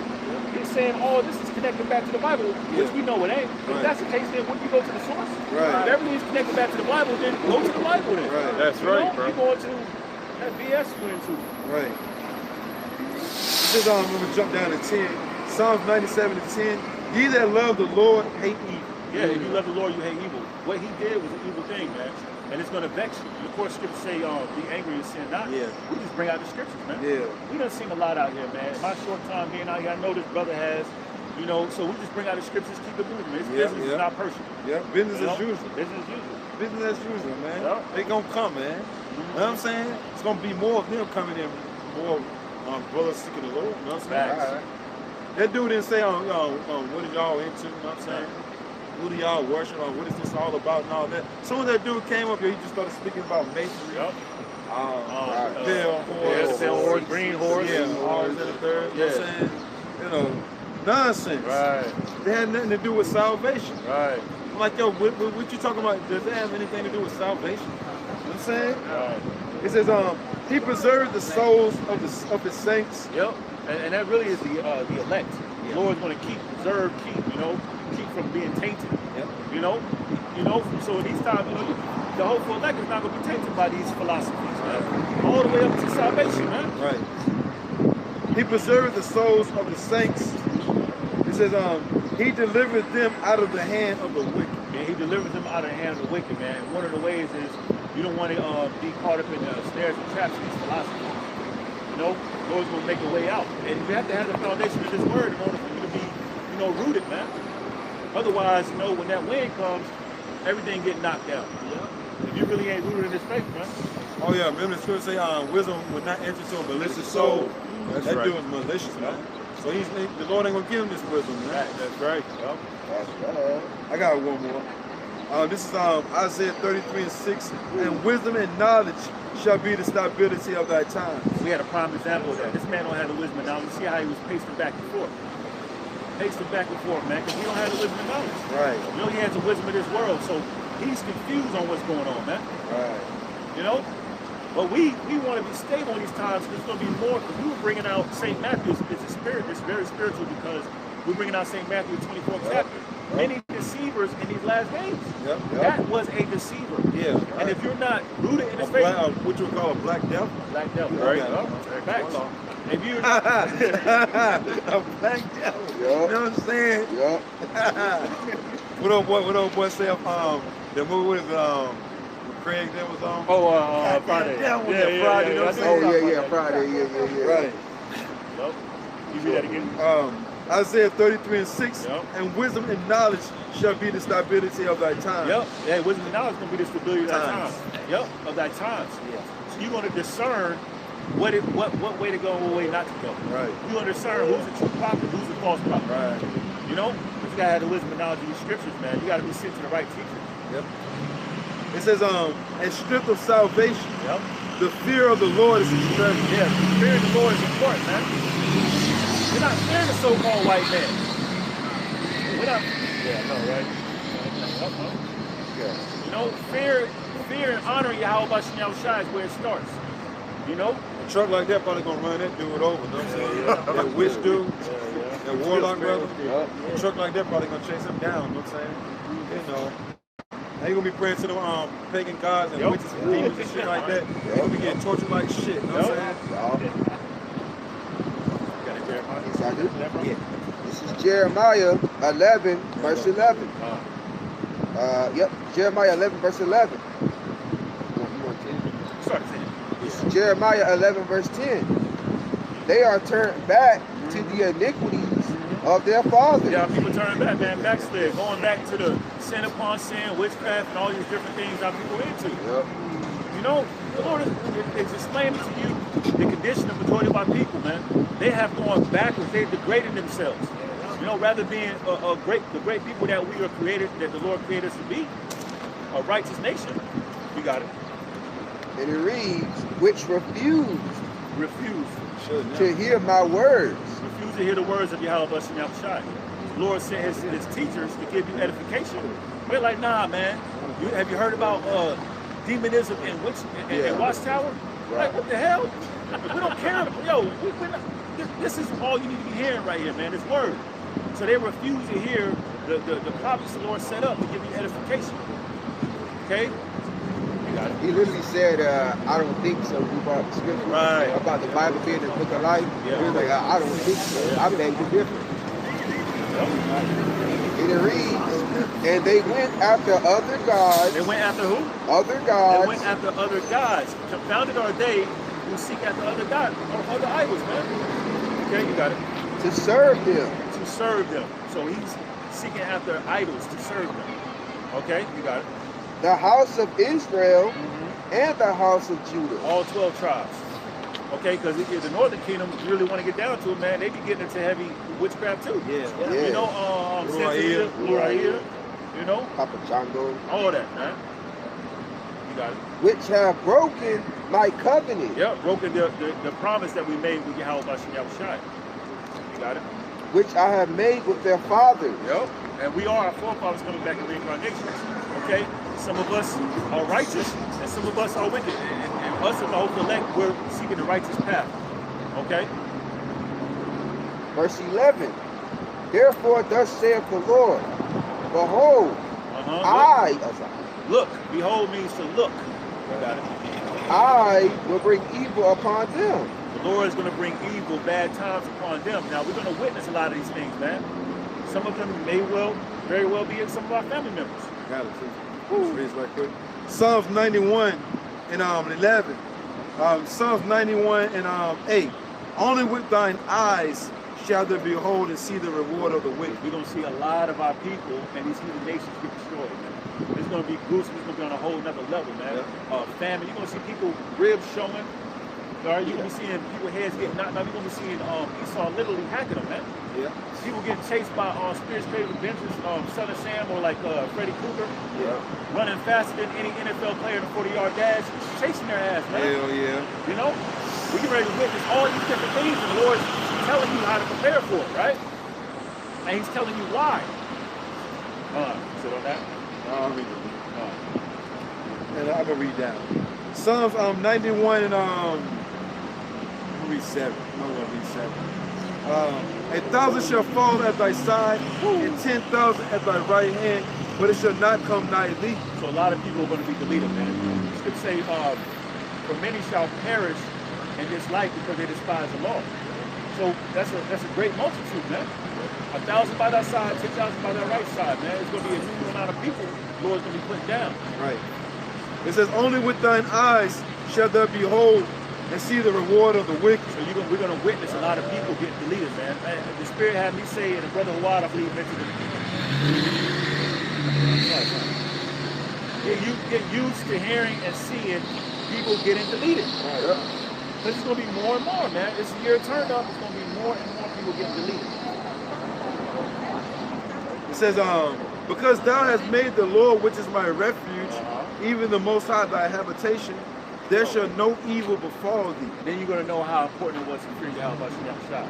He's saying, oh, this is connected back to the Bible, which we know it ain't. If that's the case, then wouldn't you go to the source? Right. If everything's connected back to the Bible, then go to the Bible then. Right. That's right, bro. You going to that BS you went to. Right. This is I'm going to jump down to 10. Psalms 97 and 10. Ye that love the Lord hate evil. Yeah, if you love the Lord, you hate evil. What he did was an evil thing, man. And it's going to vex you. And of course, scriptures say, be angry and sin not. Yeah. We just bring out the scriptures, man. Yeah. We done seen a lot out here, man. In my short time being out here, I know this brother has, you know, so we just bring out the scriptures, keep it moving. It's business, it's not personal. Yeah, business as usual. Business as usual. Business as usual, man. Yeah. They gonna come, man. You know what I'm saying? It's gonna be more of them coming in, more brothers seeking the Lord. You know what I'm saying? Facts. That dude didn't say, what are y'all into, you know what I'm saying? Who do y'all worship, or what is this all about and all that. Soon as that dude came up here, he just started speaking about masonry. Yep. Pale horse, green horse. Yeah, all that and the third, you know what I'm saying? You know, nonsense. Right. They had nothing to do with salvation. Right. I'm like, yo, what you talking about? Does that have anything to do with salvation? You know what I'm saying? Right. It says, he preserved the souls of the saints. Yep. And that really is the elect. The Lord's going to preserve, keep from being tainted. Yep. You know. So in these times, the hopeful elect is not going to be tainted by these philosophies, man. All the way up to salvation, man. Right. He preserved the souls of the saints. It says, he delivered them out of the hand of the wicked. Yeah, he delivers them out of the hand of the wicked, man. And one of the ways is you don't want to be caught up in the snares and traps of these philosophies. You know, the Lord's going to make a way out. And you have to have the foundation of this word in order for you to be, rooted, man. Otherwise, when that wind comes, everything get knocked down. Yeah. If you really ain't rooted in this faith, man. Oh yeah, remember the scripture say, wisdom would not enter to a malicious soul. That's that right. dude is malicious, man. So the Lord ain't gonna give him this wisdom, man. That's right. Yep. That's right. I got one more. This is Isaiah 33:6. And wisdom and knowledge shall be the stability of thy time. We had a prime example of that. This man don't have the wisdom and knowledge. See how he was pacing back and forth. Pacing back and forth, man, because he don't have the wisdom and knowledge. Right. He has the wisdom of this world, so he's confused on what's going on, man. Right. But we want to be stable in these times because there's going to be more. Because we were bringing out St. Matthew. It's very spiritual because we're bringing out St. Matthew 24th chapter. Many deceivers in these last days. Yep. That was a deceiver. Yeah. And if you're not rooted in the faith, what you would call a black devil. Black devil. Right. Facts. If you're a black devil. Yep. You know what I'm saying? Yep. What old boy say? The movie with Craig that was on. Friday. Friday. Friday. Yeah. Right. Yep. You read that again. Isaiah 33:6. Yep. And wisdom and knowledge shall be the stability of thy time. Yep. Yeah, wisdom and knowledge is going to be the stability of thy times. Yep. Of thy times. Yeah. So you're going to discern what way to go and what way not to go. Right. You're going to discern who's the true prophet, who's the false prophet. Right. But you got to have the wisdom and knowledge of these scriptures, man. You got to be sent to the right teacher. Yep. It says, and strength of salvation. Yep. The fear of the Lord is his strength. Yeah, the fear of the Lord is important, man. We're not fearing the so-called white man. We're not. Yeah, I know, right? Fear and honoring Yahweh Shai is where it starts. A truck like that probably gonna run that dude over. You know what I'm saying? That witch dude, that warlock brother. A truck like that probably gonna chase him down. You know what I'm saying? Now you gonna be praying to the pagan gods and witches and demons and shit like that. You're gonna be getting tortured like shit. You know what I'm saying? Yeah. This is Jeremiah 11, verse 11. Jeremiah 11, verse 11. This is Jeremiah 11, verse 10. They are turned back to the iniquities of their fathers. Yeah, people turning back, man, backslid, going back to the sin upon sin, witchcraft, and all these different things that people are into. Yep. The Lord is explaining to you the condition of the majority of our people, man. They have gone backwards. They've degraded themselves. Rather being the great people that we are created, that the Lord created us to be, a righteous nation. We got it. And it reads, which refuse to hear my words. Refuse to hear the words of Yahweh Shai. The Lord sent his teachers to give you edification. We're like, nah, man. Have you heard about demonism and Watchtower? Right. Like, what the hell? We don't care. This is all you need to be hearing right here, man. This word. So they refuse to hear the prophets the Lord set up to give you edification. Okay? He literally said, I don't think so. We brought the scripture about the Bible being the book of life. Yeah. He was like, I don't think so. I beg to differ. And it reads, and they went after other gods. They went after who? Other gods. They went after other gods. Confounded are they who seek after other gods or other idols, man. Okay, you got it. To serve them. To serve them. So he's seeking after idols to serve them. Okay, you got it. The house of Israel and the house of Judah. All 12 tribes. Okay, because the Northern Kingdom, if you really want to get down to it, man, they be getting into heavy witchcraft too. Yeah. You know, Luraia, you know, Papa Django, all that, man. You got it. Which have broken my covenant. Yeah, broken the promise that we made with Yahweh Shai. You got it. Which I have made with their fathers. Yep. And we are our forefathers coming back in reincarnation. Okay? Some of us are righteous and some of us are wicked. And us as the whole elect, we're seeking the righteous path. Okay? Verse 11. Therefore thus saith the Lord, behold, Look. Behold means to look. You got it. I will bring evil upon them. The Lord is going to bring evil, bad times upon them. Now, we're going to witness a lot of these things, man. Some of them may very well be some of our family members. Got it, too. Let's read right quick. Psalms 91 and 11. Psalms 91 and 8. Only with thine eyes shall they behold and see the reward of the wicked. We're going to see a lot of our people and these heathen nations get destroyed, man. It's going to be gruesome. It's going to be on a whole nother level, man. Famine. You're going to see people ribs showing. All right, you're going to be seeing people's heads getting knocked out. You're going to be seeing Esau literally hacking them, man. Yeah. People getting chased by Spirits Creative Adventures, Son of Sam, or like Freddy Krueger. Yeah. Running faster than any NFL player in a 40-yard dash, chasing their ass, man. Hell yeah. You know? We get ready to witness all these different things, and the Lord's telling you how to prepare for it, right? And He's telling you why. Sit on that. I'll read it. And I'm going to read down. Psalms 91 and read 7. I'm going to read 7. 1,000 shall fall at thy side, and 10,000 at thy right hand, but it shall not come nigh thee. So a lot of people are going to be deleted, man. You could say, for many shall perish in this life because they despise the law. So that's a great multitude, man. 1,000 by thy side, 10,000 by thy right side, man. It's going to be a new amount of people the Lord's going to be putting down. Right. It says, only with thine eyes shall thou behold and see the reward of the wicked. So we're going to witness a lot of people getting deleted, man. The Spirit had me say, and the brother Hawad, I believe, mentioned it. You get used to hearing and seeing people getting deleted. Because it's going to be more and more, man. This year turned up, it's going to be more and more people getting deleted. It says, because thou hast made the Lord, which is my refuge, even the Most High thy habitation, there shall no evil befall thee. Then you're going to know how important it was to fear Yahweh Shai.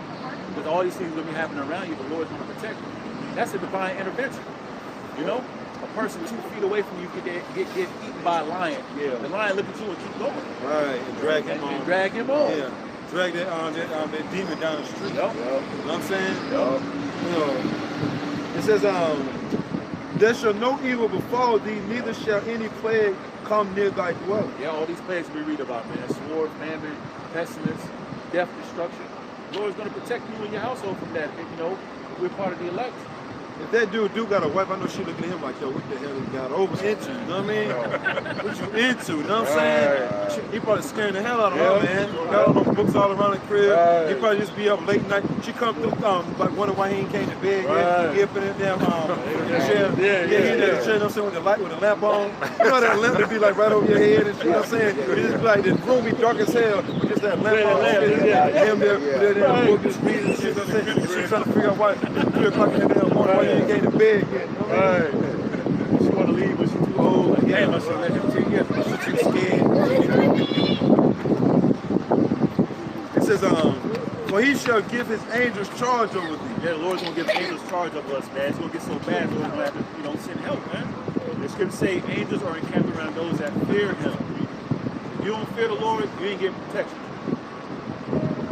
Because all these things are going to be happening around you, the Lord's going to protect you. That's a divine intervention. You know? A person 2 feet away from you could get eaten by a lion. Yeah. The lion look at you and keep going. Right, and drag him on. And drag him on. Yeah. Drag that demon down the street. Yep. You know what I'm saying? Yep. You know, it says, there shall no evil befall thee, neither shall any plague come near thy dwelling. Yeah, all these plagues we read about, man. Sword, famine, pestilence, death, destruction. The Lord's going to protect you and your household from that, you know, if we're part of the elect. If that dude got a wife, I know she looking at him like, yo, what the hell he got over into, you know what I mean? What you into, you know what I'm saying? He probably scaring the hell out of her, man. Got all those books all around the crib. He probably just be up late night. She come through, like wonder why he ain't came to bed yet. He up in that damn chair. He in that chair, you know what I'm saying, with the lamp on. You know that lamp to be like right over your head and shit, you know what I'm saying? It just be like, the room be dark as hell with just that lamp on. Him there, with that book just reading and shit, you know what I'm saying? And she trying to figure out why it's 3 o'clock in the damn morning, why you ain't came to bed yet. Right. She want to leave, but she's too old. Like, damn, I should let him take it. She's too scared. It says, for he shall give his angels charge over thee. Yeah, the Lord's going to give angels charge over us, man. It's going to get so bad, the Lord's going to have to, send help, man. The scripture say angels are encamped around those that fear him. If you don't fear the Lord, you ain't getting protection.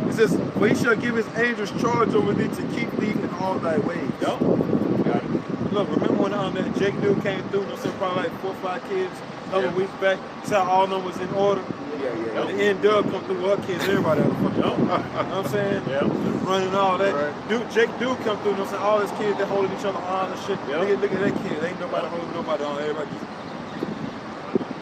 It says, for he shall give his angels charge over thee to keep thee in all thy ways. Yep. Got it. Look, remember when that Jake dude came through, probably like 4 or 5 kids a couple weeks back, saw all of them was in order? Yeah. And the N-Dub come through with her kids, everybody out of the fucking you know what I'm saying? Yeah. Running all that. Right. Jake dude come through, you know what I'm saying? All his kids, they holding each other on and shit. Yep. Look at that kid. Ain't nobody holding nobody on. Everybody just...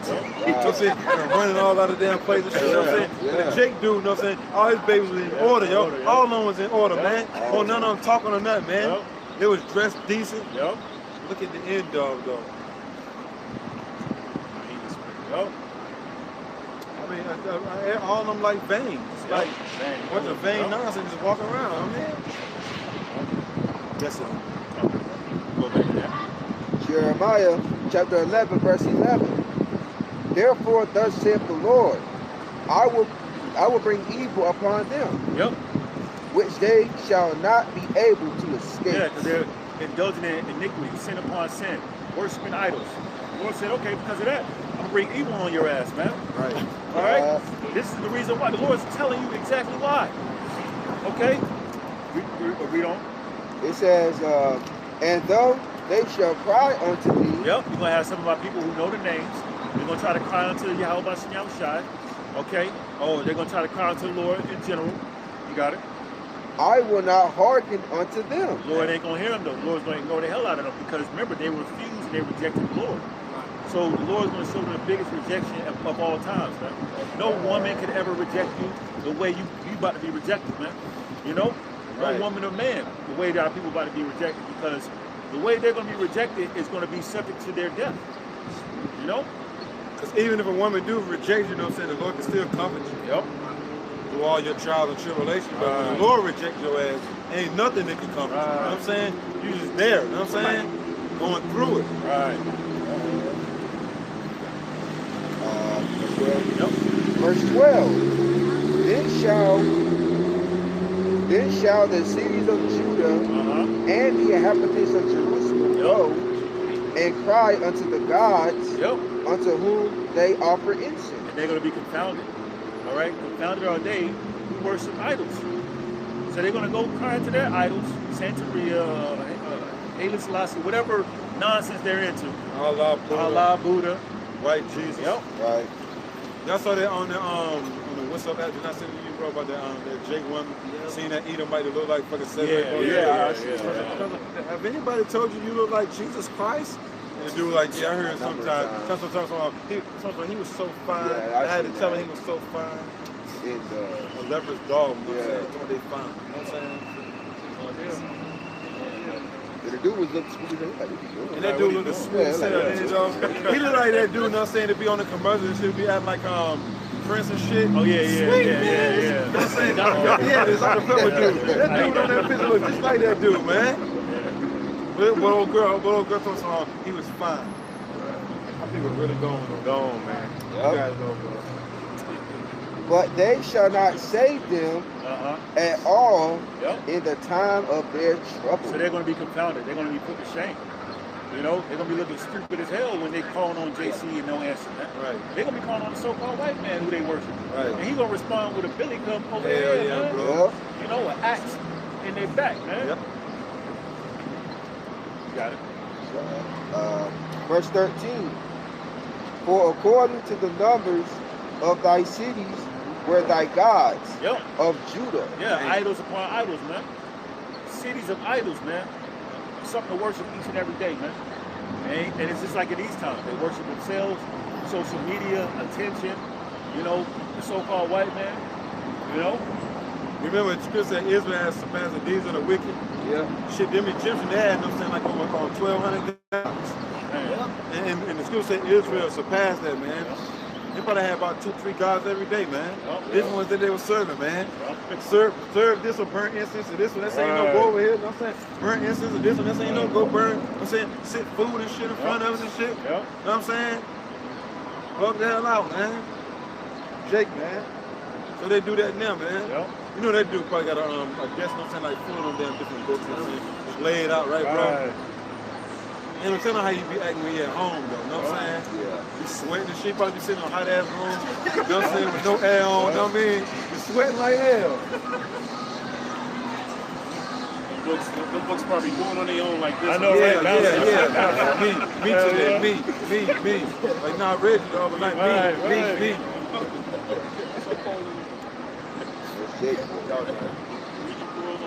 You know what I'm saying? Running all out of damn place and shit, you know what I'm saying? And the Jake dude, you know what I'm saying? All his babies was in order, yo. All of them was in order, man. Oh, none of them talking or nothing, man. Yep. They was dressed decent. Yep. Look at the N-Dub, though. Yep. mean, all of them like vain. It's like what the vain nonsense just walking around. I mean, that's it. Go back to that. Jeremiah chapter 11, verse 11. Therefore, thus saith the Lord, I will bring evil upon them, which they shall not be able to escape. Yeah, because they're indulging in iniquity, sin upon sin, worshiping idols. The Lord said, okay, because of that, I'm going to bring evil on your ass, man. Right. All right? This is the reason why. The Lord's telling you exactly why. Okay? Read on. It says, and though they shall cry unto thee. Yep, you're going to have some of our people who know the names. They're going to try to cry unto Yahweh Shem Shai. Okay? Oh, they're going to try to cry unto the Lord in general. You got it? I will not hearken unto them. The Lord ain't going to hear them, though. The Lord's going to ignore the hell out of them because, remember, they refused and they rejected the Lord. So the Lord's going to show them the biggest rejection of all times, man. No woman could ever reject you the way you about to be rejected, man. You know? No woman or man, the way that our people about to be rejected, because the way they're going to be rejected is going to be subject to their death. You know? Because even if a woman do reject you, know what I'm saying, the Lord can still comfort you. Yep. Through all your trials and tribulations. But when the Lord rejects your ass, ain't nothing that can comfort you. You know what I'm saying? You just there, you know what I'm saying? Going through it. Right. Verse 12. Then shall the cities of Judah and the inhabitants of Jerusalem go and cry unto the gods unto whom they offer incense. And they're going to be confounded. All right? Confounded are they who worship idols. So they're going to go cry to their idols, Santeria, Haile Selassie, whatever nonsense they're into. Allah, Buddha. White Jesus. Yep. Right. Y'all saw that on the What's Up app? Did I send it to you, bro, about that Jake woman seeing that Edomite that look like fucking Have anybody told you you look like Jesus Christ? And the dude like, yeah, I heard sometimes he was so fine. I had to tell him he was so fine. A leopard's dog, you know what I'm saying? What they find. You know what I'm saying? The dude was looking smooth. And that dude looked smooth. He looked like that dude, you know what I'm saying, to be on the commercial and shit, be acting like Prince and shit. Oh yeah. You know what I'm saying? Yeah, it's like a pepper dude. That dude on that picture looked just like that dude, man. But old girl told us he was fine. I think we're really gone, man. You guys know, bro. But they shall not save them at all in the time of their trouble. So they're going to be confounded. They're going to be put to shame. You know, they're going to be looking stupid as hell when they calling on JC and no answer. Right. They're going to be calling on the so-called white man who they worship. Right. And he's going to respond with a billy club over there, man. Bro. You know, an axe in their back, man. Yep. Got it. Verse 13. For according to the numbers of thy cities were thy gods of Judah. Yeah, idols upon idols, man. Cities of idols, man. Something to worship each and every day, man. And it's just like in these times. They worship themselves, social media, attention, you know, the so-called white man, you know. Remember, the scripture said Israel has surpassed the deeds of the wicked. Yeah. Shit, them Egyptians, they had, I'm saying, like on 1,200 gods. And the scripture said Israel surpassed that, man. They probably had about 2-3 gods every day, man. Different ones that they were serving, man. Serve this one, burn incense, and this one, that ain't no go over here. You know what I'm saying? Burn incense, and this one, that ain't no go burn. You know what I'm saying? Sit food and shit in front of us and shit. You know what I'm saying? Fuck the hell out, man. Jake, man. So they do that now, man. You know that dude probably got a guest, you know what I'm saying, like full of them damn different books and shit. Just lay it out, right, bro? And I'm telling how you be acting when you're at home, though. You know what I'm saying? You sweating and shit. Probably be sitting on hot ass room. You know what I'm saying? With no air on. You know what I mean? You sweating like hell. The books probably going on their own like this. I know, right? Me. Like not Reggie, though, but like me.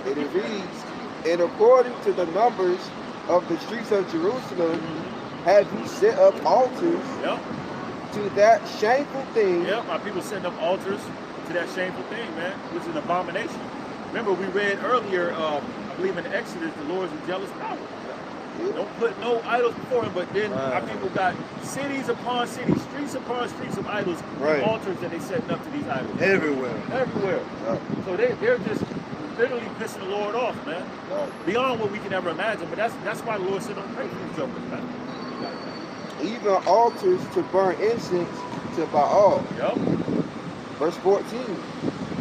And it reads, and according to the numbers of the streets of Jerusalem, have you set up altars to that shameful thing? My people setting up altars to that shameful thing, man, which is an abomination. Remember, we read earlier, I believe in Exodus, the Lord is a jealous power. Don't put no idols before him. But then our people got cities upon cities, streets upon streets of idols, and altars that they setting up to these idols. Everywhere. Everywhere. So they're just literally pissing the Lord off, man. Beyond what we can ever imagine. But that's why the Lord said don't pray for these jokers, man. Even altars to burn incense to Baal. Yep. Verse 14.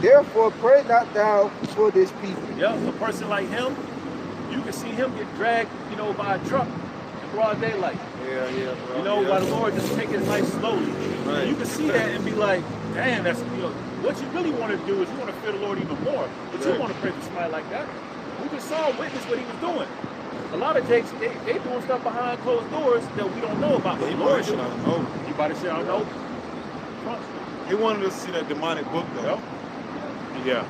Therefore pray not thou for this people. Yep, a person like him, you can see him get dragged, you know, by a truck in broad daylight. Yeah, bro. You know, by the Lord just taking his life slowly. Right. And you can see that and be like, damn, that's, you know, what you really want to do is you want to fear the Lord even more. But you want to pray for somebody like that. We just saw and witnessed what he was doing. A lot of jakes, they doing stuff behind closed doors that we don't know about. But the Lord should know. You about to say, I don't know? He wanted us to see that demonic book, though. Yep. Yeah.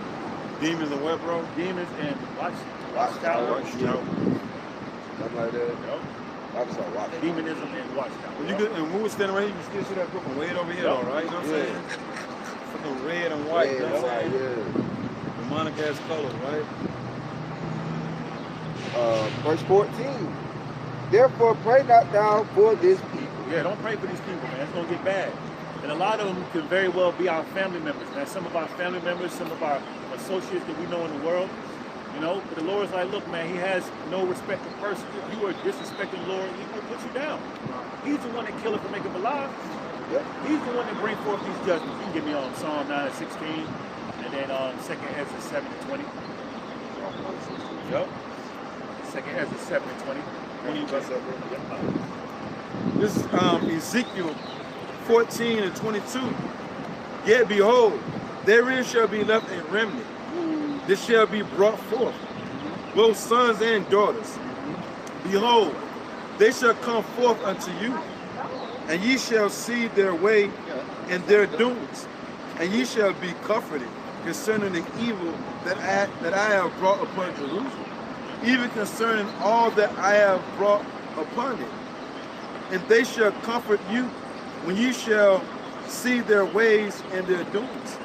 Demons and what, bro? Demons and Watchtower. Something like that. Yep. Watchtower. Demonism and Watchtower. Well, you could, and when we were standing right here, you can still see that book from way over here, all right? You know what I'm saying? Fucking red and white, you know what I'm saying? Demonic ass colors, right? Verse 14. Therefore pray not thou for this people. Yeah, don't pray for these people, man. It's going to get bad. And a lot of them could very well be our family members, man. Some of our family members, some of our associates that we know in the world, you know. But the Lord's like, look, man, he has no respect of person. If you are disrespecting the Lord, he will put you down. He's the one that killeth and make him alive. Yep. He's the one that bring forth these judgments. You can give me on Psalm 9 and 16, and then on 2nd Ezra 7 and 20. Yep. 2nd Ezra 7 and 20. This is Ezekiel 14 and 22. Yet behold, therein shall be left a remnant. This shall be brought forth, both sons and daughters. Behold, they shall come forth unto you, and ye shall see their way and their doings, and ye shall be comforted concerning the evil that I have brought upon Jerusalem, even concerning all that I have brought upon it. And they shall comfort you when you shall see their ways and their doings,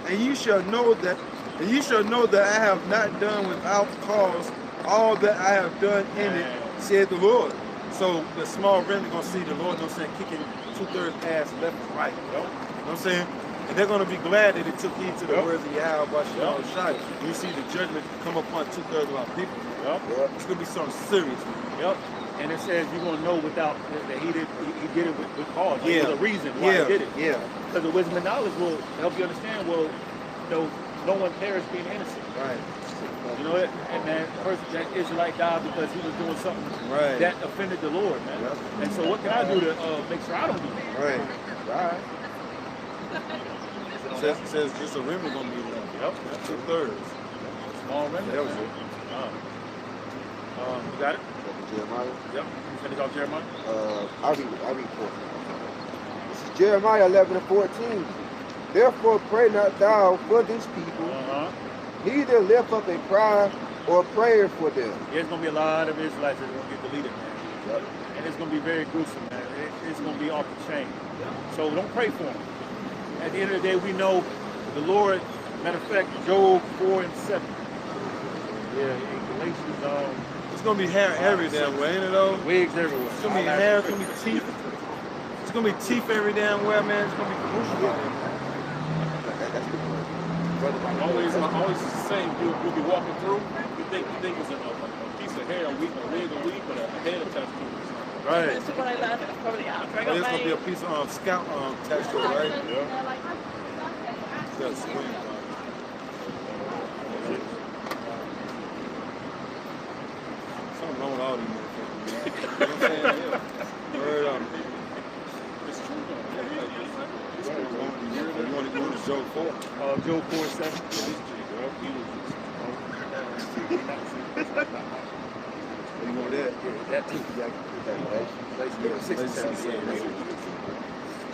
and you shall know that I have not done without cause all that I have done in it, said the Lord. So the small remnant gonna see the Lord, you know what I'm saying, kicking 2/3 ass left and right, you know what I'm saying? And they're gonna be glad that they took heed to the words of Yahweh Shai. When you see the judgment come upon 2/3 of our people, it's gonna be something serious. Yep. And it says you're gonna know without that he did it with cause. Like, there's a reason why he did it. Yeah. Because the wisdom and knowledge will help you understand. Well, you know, no one perished being innocent. Right. You know, and man, first that Israelite died because he was doing something that offended the Lord, man. Yep. And so, what can I do to make sure I don't do that? Right. Right. It says just a remnant gonna be left. Yep. 2/3. Small remnant. That was it. You got it? Jeremiah. Yep. You finish off Jeremiah? I'll read 14. This is Jeremiah 11 and 14. Therefore pray not thou for this people, neither lift up a cry or prayer for them. There's going to be a lot of Israelites that are going to get deleted, man. Yep. And it's going to be very gruesome, man. It's going to be off the chain. So don't pray for them. At the end of the day, we know the Lord, matter of fact, Job 4 and 7. Yeah, Galatians, it's going to be hair every damn way, ain't it though? Wigs everywhere. It's going to be hair, it's going to be teeth. It's going to be teeth every damn way, man. It's going to be crucial. Always the same. You'll be walking through. You think it's a piece of hair, a wig, but a head attached to it. Right. It's gonna be a piece of scalp texture, right? Yeah. That's sweet. Something wrong with all these motherfuckers. You know what I'm saying? Yeah. Word it's true though. You want to go to Job 4? Job 4 and 7. You want that? Yeah, that too.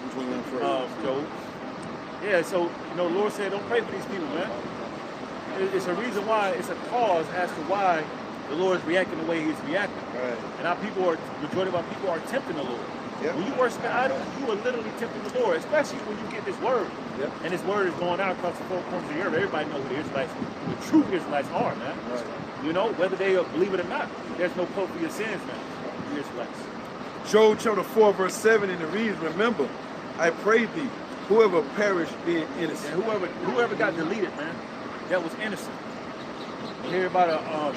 Which one you want first? Job. Yeah, so, you know, the Lord said, don't pray for these people, man. It's a reason why, it's a cause as to why the Lord is reacting the way he's reacting. Right. And majority of our people are tempting the Lord. Yep. When you worship an idol, you are literally tempting the Lord, especially when you get this word. Yep. And this word is going out across the four corners of the earth. Everybody knows who the Israelites, the true Israelites are, man. Right. You know, whether they believe it or not, there's no coat for your sins, man. the Israelites. Job chapter 4, verse 7, and it reads, remember, I pray thee, whoever perished being innocent. And whoever got deleted, man, that was innocent. You hear about a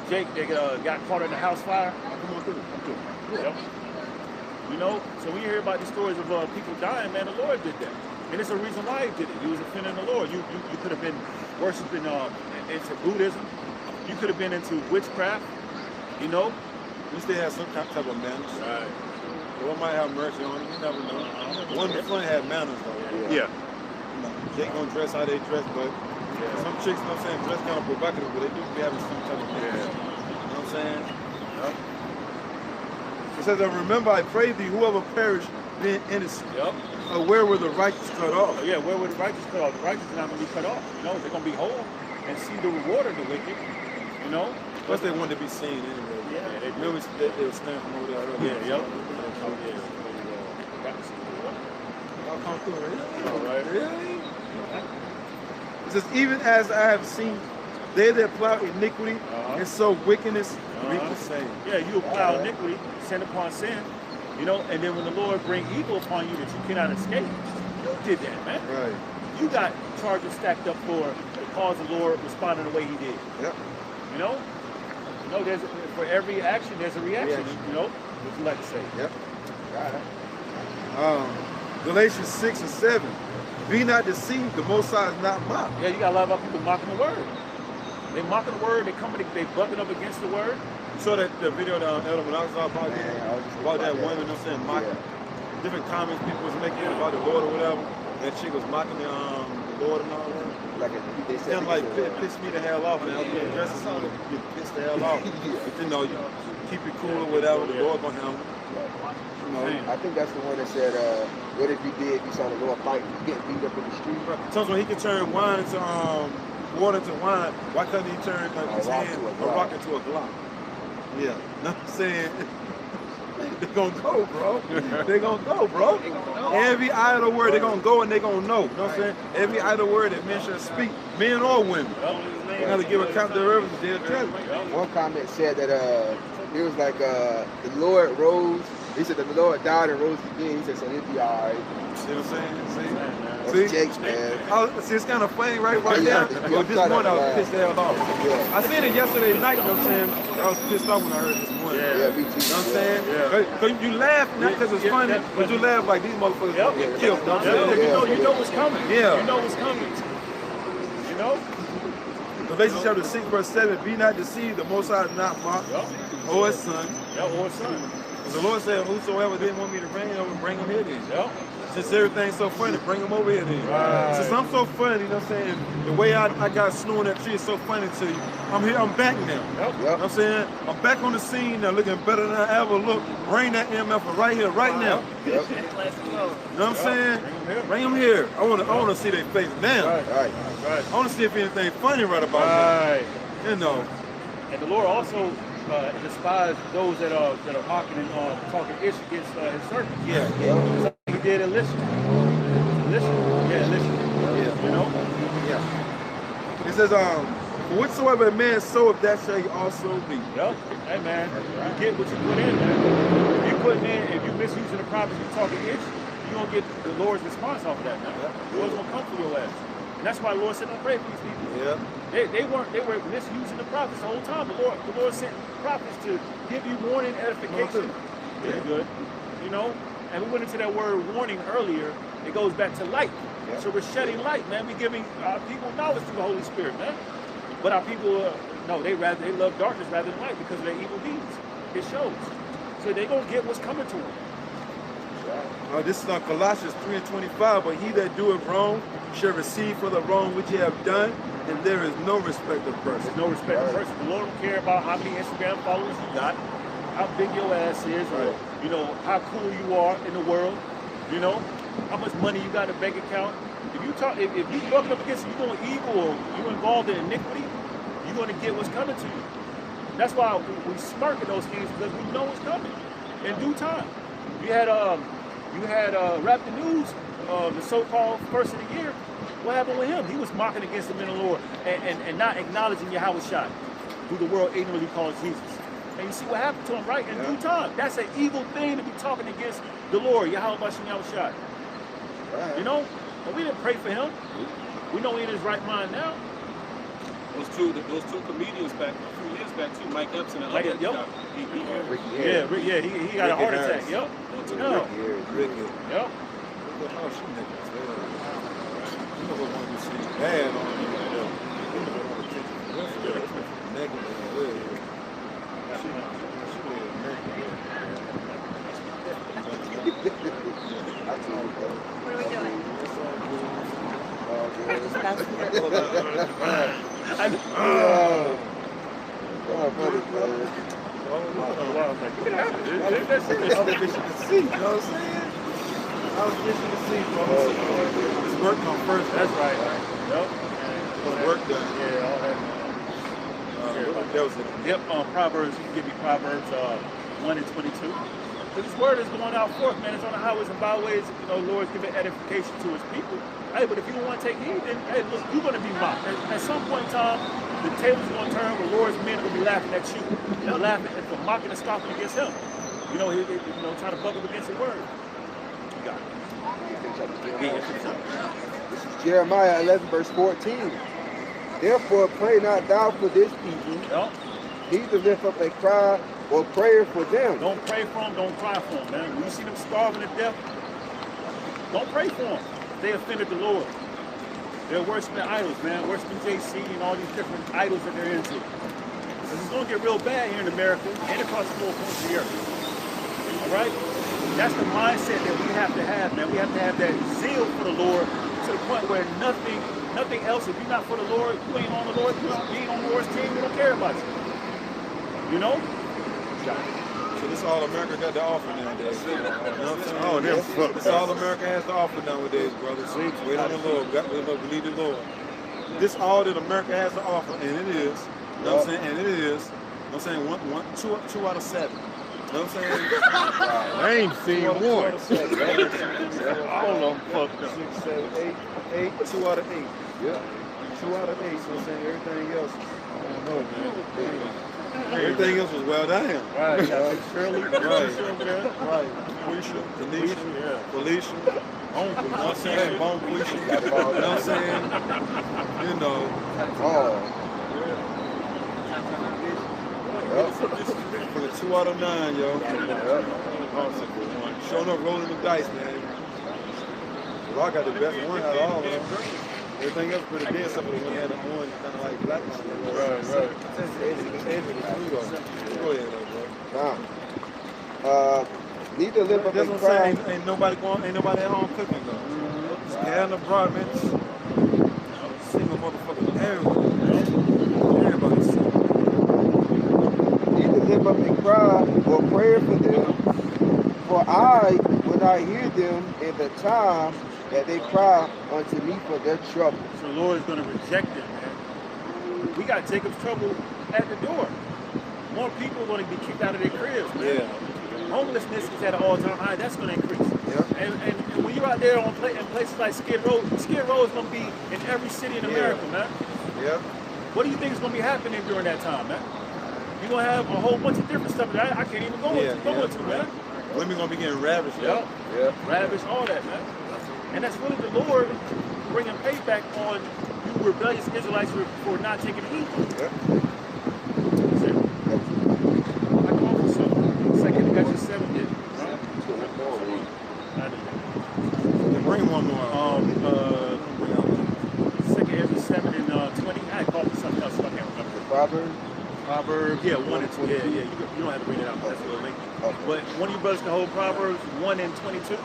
Jake that got caught in the house fire? Come on through. Come through. Yep. You know, so when you hear about these stories of people dying, man, the Lord did that. And it's a reason why he did it. He was offending the Lord. You could have been worshiping into Buddhism. You could have been into witchcraft, you know. At least they had some type of manners. Right. One might have mercy on them, you never know. One before had manners though. Yeah. You know, they gonna dress how they dress, but some chicks, you know what I'm saying, dress kind of provocative, but they do be having some type of manners. You know what I'm saying? Yep. It says, remember, I pray thee, whoever perished, being innocent. Yep. Where were the righteous cut off? Yeah, where were the righteous cut off? The righteous are not going to be cut off. You know, they're going to be whole and see the reward of the wicked. You know? Plus, they wanted to be seen anyway. Yeah, they remember they were standing from over there earlier. Yeah, yep. I'll come through, really? All right. Really? It says, even as I have seen, they that plow iniquity and sow wickedness reap the same. Yeah, you plow iniquity, sin upon sin, you know, and then when the Lord bring evil upon you that you cannot escape, you did that, man. Right. You got charges stacked up for the cause of the Lord responding the way he did. Yep. You know, there's for every action there's a reaction. You know, what you like to say? Yep. Got it. Galatians 6 and 7. Be not deceived, the Most High is not mocked. Yeah, you got a lot of people mocking the word. They mocking the word. They bucking up against the word. You saw that the video that Elder when I was about that woman, you know what I'm saying, mocking different comments people was making about the Lord or whatever. That chick was mocking the Lord and all that. Like they said, like pissed me the hell off, man. I was getting dressed or something, get pissed the hell off. But you know, you keep it cool or whatever. The Lord gonna handle. You know, I think that's the one that said, what if you did? You saw the Lord fighting, you get beat up in the street. Sometimes when he can turn wine into water to wine, why couldn't he turn his hand a rock into a Glock? Yeah, know what I'm saying? They're gonna go, bro. They're gonna go, bro. Every idle word, they're gonna go and they're gonna know. You know what I'm saying? Every idle word that men should speak, men or women, they gotta give account to their everything. They'll tell you. One comment said that it was like the Lord rose. He said that the Lord died and rose again. He said, so he'll be all right. See what I'm saying? See? Jakes, man. See, it's kind of funny right now. But this morning I was pissed the hell off. Yeah. I seen it yesterday night, you know what I'm saying? I was pissed off when I heard it this morning. Yeah, me too. You know what I'm saying? Yeah. Cause you laugh, not because it's funny, but you laugh like these motherfuckers gonna get killed. You know what I'm saying? You know what's coming. Yeah. You know what's coming. You know? Galatians chapter 6, verse 7, be not deceived, the Most High is not mocked, or his son. Or his son. The Lord said, whosoever didn't want me to bring him here then. Yep. Since everything's so funny, bring him over here then. Right. Since I'm so funny, you know what I'm saying? The way I got snowing that tree is so funny to you. I'm here, I'm back now. Yep. You know what I'm saying? I'm back on the scene now, looking better than I ever looked. Bring that MF right here, right now. Yep. You know what I'm saying? Bring him here. I wanna see their face now. Right. I wanna see if anything funny right about them. You know. And the Lord also despise those that are mocking and talking ish against his servants. Yeah. So he did Elisha. Yeah. You know? Yeah. It says, whatsoever a man soweth, that shall he also reap. Yep. Hey man, you get what you put in, man. If you putting in, if you misusing the prophets, you talking ish, you're gonna get the Lord's response off of that, man. The Lord's gonna come for your ass. And that's why the Lord said, don't pray for these people. Yeah. They were misusing the prophets the whole time. The Lord sent prophets to give you warning, edification. Very good. You know? And we went into that word warning earlier. It goes back to light. Yeah. So we're shedding light, man. We're giving our people knowledge through the Holy Spirit, man. But our people, no, they love darkness rather than light because of their evil deeds. It shows. So they're going to get what's coming to them. This is Colossians 3:25. But he that doeth wrong shall receive for the wrong which he have done, and there is no respect of person. There's no respect of person. The Lord don't care about how many Instagram followers you got, how big your ass is, or you know how cool you are in the world. You know how much money you got in a bank account. If you bucking up against you're going evil or you're involved in iniquity, you're going to get what's coming to you. That's why we smirk at those things because we know what's coming in due time. You had Rap the News, the so-called first of the year. What happened with him? He was mocking against the men of the Lord and not acknowledging Yahweh Shai, who the world ignorantly calls Jesus. And you see what happened to him right in due time. That's an evil thing to be talking against the Lord, Yahweh Bashem Yahushua. Right. You know? But we didn't pray for him. We know he in his right mind now. Those two comedians back a few years back too, Mike Epps and other Yep. he got a heart attack. Yep. Ricky. Yep. Bad on What are we doing? It's work on first. That's right. Yep. Work done. Yeah, all that. That was it. Yep, Proverbs, you can give me Proverbs 1 and 22. Because this word is going out forth, man. It's on the highways and byways. You know, Lord's giving edification to his people. Hey, but if you don't want to take heed, then, hey, look, you're going to be mocked. At some point in time, the table's going to turn where Lord's men are going to be laughing at you. They're laughing and mocking and scoffing against him. You know, trying to buck up against the word. You got it. This is Jeremiah 11, verse 14. Therefore, pray not thou for this people, neither lift up a cry or prayer for them. Don't pray for them, don't cry for them, man. When you see them starving to death, don't pray for them. They offended the Lord. They're worshiping idols, man. Worshiping JC and all these different idols that they're into. This is going to get real bad here in America and across the whole country here. All right? That's the mindset that we have to have, man. We have to have that zeal for the Lord to the point where nothing else, if you're not for the Lord, you ain't on the Lord, you ain't on the Lord's team, we don't care about you. You know? So this all America got to offer nowadays. You know what I'm saying? This all America has to offer nowadays, brothers. Wait on the Lord. We need the Lord. This all that America has to offer, and it is. You know what I'm saying? And it is. You know what I'm saying? Two out of 7. You know what I'm saying? I ain't seen one. I don't know. Fuck 6, 7, 8. 2 out of 8. Yeah. 2 out of 8. So I'm saying everything else. I don't know, man. Everything else was well done. Right, yeah, Shirley, Right. over there. Right. Quisha, Tanisha, Felicia. You know what I'm saying? Bone Quisha. You know what I'm saying? You know. For the 2 out of 9, yo. Showing up rolling the dice, man. Well, I got the best one out of all of them. Everything else pretty dead, except for the one had the orange, kind of like black one. Right. Go ahead, bro. Neither lift up a That's what I'm cry. saying. Ain't nobody at home cooking, though. Scaring the broadments. Single motherfuckers everywhere. Everybody's sick. Neither lift up a cry or prayer for them. For I will not hear them in the time that they cry unto me for their trouble. So the Lord is going to reject them, man. We got Jacob's trouble at the door. More people are going to be kicked out of their cribs, man. Yeah. Homelessness is at an all-time high. That's going to increase. Yeah. And when you're out there in places like Skid Row is going to be in every city in America, man. Yeah. What do you think is going to be happening during that time, man? You're going to have a whole bunch of different stuff that I can't even go into, man. Women gonna be getting ravished. Yeah. Ravished, all that, man. And that's really the Lord bringing payback on you rebellious Israelites for not taking heed. Yeah. I go over something. Second, you got your 7 yet. Bring one more. Second, Ezra 7 and 20. I called for something else, so I can't remember. Proverbs, yeah, 1 and 2. Yeah. You don't have to read it out. That's what link. Okay. But one of you brothers can hold Proverbs 1 and 22.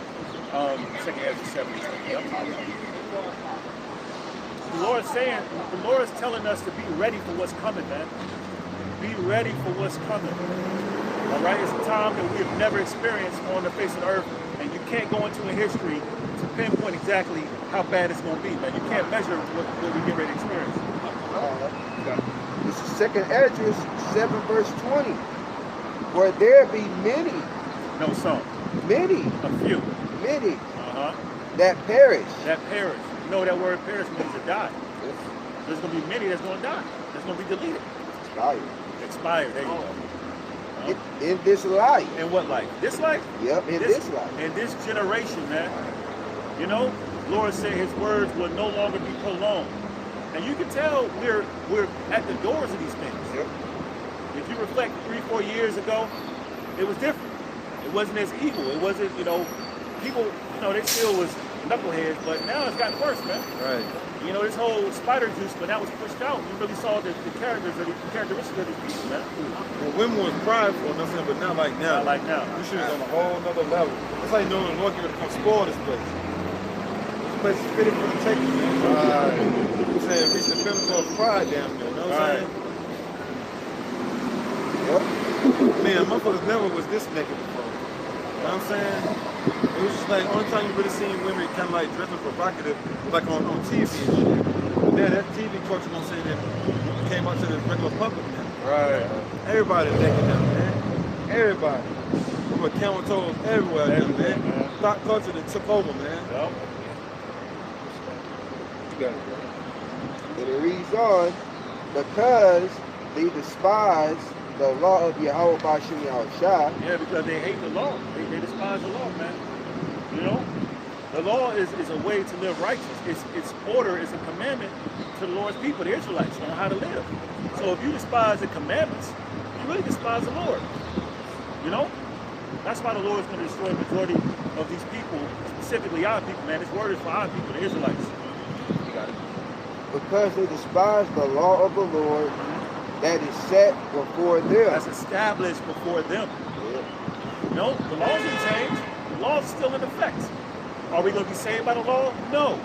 Second Ezra 7 and 20. Yep. The Lord's telling us to be ready for what's coming, man. Be ready for what's coming. All right, it's a time that we have never experienced on the face of the earth, and you can't go into a history to pinpoint exactly how bad it's going to be, man. You can't measure what we get ready to experience. This is 2nd Ezra 7 verse 20. Where there be many. No, some. Many. A few. Many. Uh-huh. That perish. That perish. You know that word perish means to die. Yes. There's going to be many that's going to die. That's going to be deleted. Expired. Expired. There you go. In this life. In what life? This life? Yep, in this life. In this generation, man. You know, Lord said his words will no longer be prolonged. And you can tell we're at the doors of these things. Yep. If you reflect 3-4 years ago, it was different. It wasn't as evil. It wasn't, you know, people, you know, they still was knuckleheads, but now it's gotten worse, man. Right. You know, this whole spider juice, when that was pushed out, you really saw the characteristics of these people, man. Well, women was prideful, and nothing, but not like now. Not like now. This shit is on a whole nother level. That's how you know the Lord going to come spoil this place. This place is fitting for the taking, man. I'm saying, reach the pinnacle of pride down there, you know what I'm saying? Yep. Man, motherfuckers never was this naked before. You know what I'm saying? It was just like, only time you really seen women kind of like dressing provocative was like on TV and shit. But then that TV culture, I'm saying, that came out to the regular public now. Right. Everybody naked now, man. Everybody. We were camel toes everywhere, man. Thought culture that took over, man. Yep. You got it, bro. And it reads on, because they despise the law of Yahweh Bashim Yahushua. Yeah, because they hate the law. They despise the law, man. You know? The law is a way to live righteous. It's order, it's a commandment to the Lord's people, the Israelites, on how to live. So if you despise the commandments, you really despise the Lord. You know? That's why the Lord is going to destroy the majority of these people, specifically our people, man. This word is for our people, the Israelites. You got it. Because they despise the law of the Lord that is set before them. That's established before them. You know, the laws didn't change. The law is still in effect. Are we going to be saved by the law? No.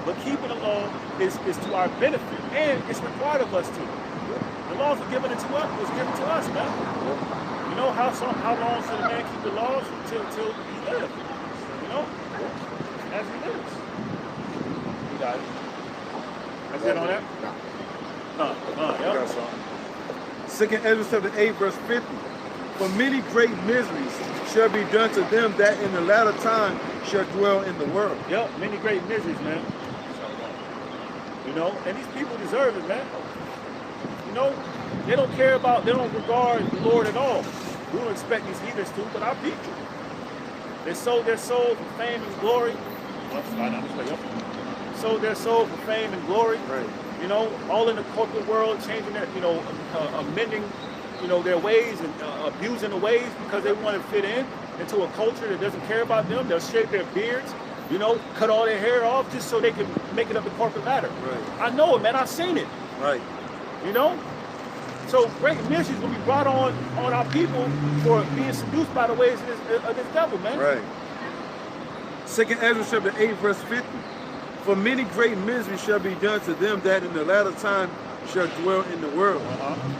But keeping the law is to our benefit, and it's required of us to. The laws were given to us, man. You know, how long should a man keep the laws until he lives? You know? As he lives. You got it. That's it on that? Yep. Second Ezra chapter 8, verse 50. For many great miseries shall be done to them that in the latter time shall dwell in the world. Yep, many great miseries, man. You know, and these people deserve it, man. You know, they don't regard the Lord at all. We don't expect these heathens to, but our people. They sold their soul for fame and glory. Sold their soul for fame and glory. Right. You know, all in the corporate world, changing their, you know, amending, you know, their ways and abusing the ways because they want to fit into a culture that doesn't care about them. They'll shave their beards, you know, cut all their hair off just so they can make it up the corporate ladder. Right. I know it, man. I've seen it. Right. You know? So great miseries will be brought on our people for being seduced by the ways of this devil, man. Right. Second Ezra chapter 8, verse 50. For many great miseries shall be done to them that in the latter time shall dwell in the world,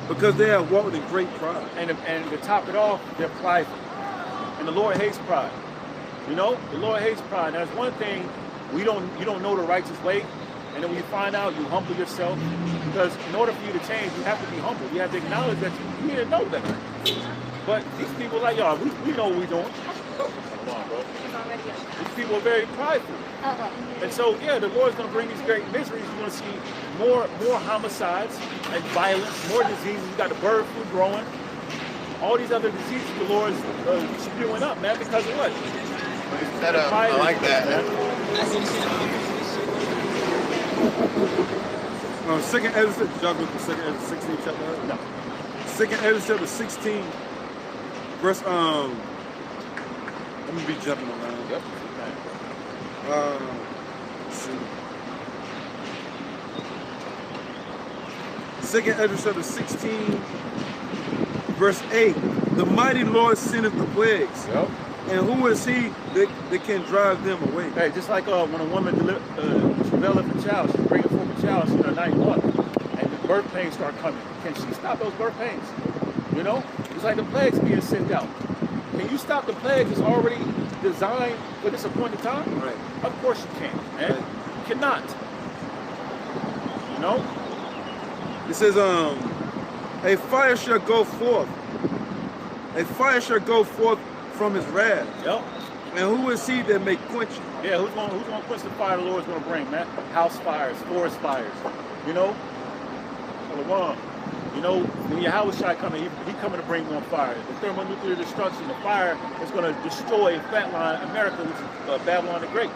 because they have walked in great pride. And to top it off, they're prideful. And the Lord hates pride. You know, the Lord hates pride. That's one thing you don't know the righteous way, and then when you find out, you humble yourself. Because in order for you to change, you have to be humble. You have to acknowledge that you didn't know better. But these people like y'all, we know what we're doing. Come on, bro. These people are very prideful. And so, yeah, the Lord's going to bring these great miseries. You're going to see more homicides and violence, more diseases. You got the bird flu growing. All these other diseases the Lord's spewing up, man, because of what? I like that. Second Ezra, jump with the second Ezra 16 chapter. No. Second Ezra chapter 16, verse let me be jumping around. Yep. Let's see. Second Ezra chapter 16, verse 8. The mighty Lord sendeth the plagues. Yep. And who is he that can drive them away? Hey, just like when a woman develops a child, she's bringing forth a child, she's in her 9th month, and the birth pains start coming. Can she stop those birth pains? You know? It's like the plagues being sent out. Can you stop the plagues that's already designed for this appointed time? Right. Of course you can, man. Right. You cannot. You know? It says, a fire shall go forth. A fire shall go forth from his wrath. Yep. And who is he that may quench it? Yeah, who's going to quench the fire the Lord's going to bring, man? House fires, forest fires. You know? You know, when Yahushua coming, he coming to bring on fire. The thermonuclear destruction, the fire is going to destroy Fatline, America, which is Babylon the Great.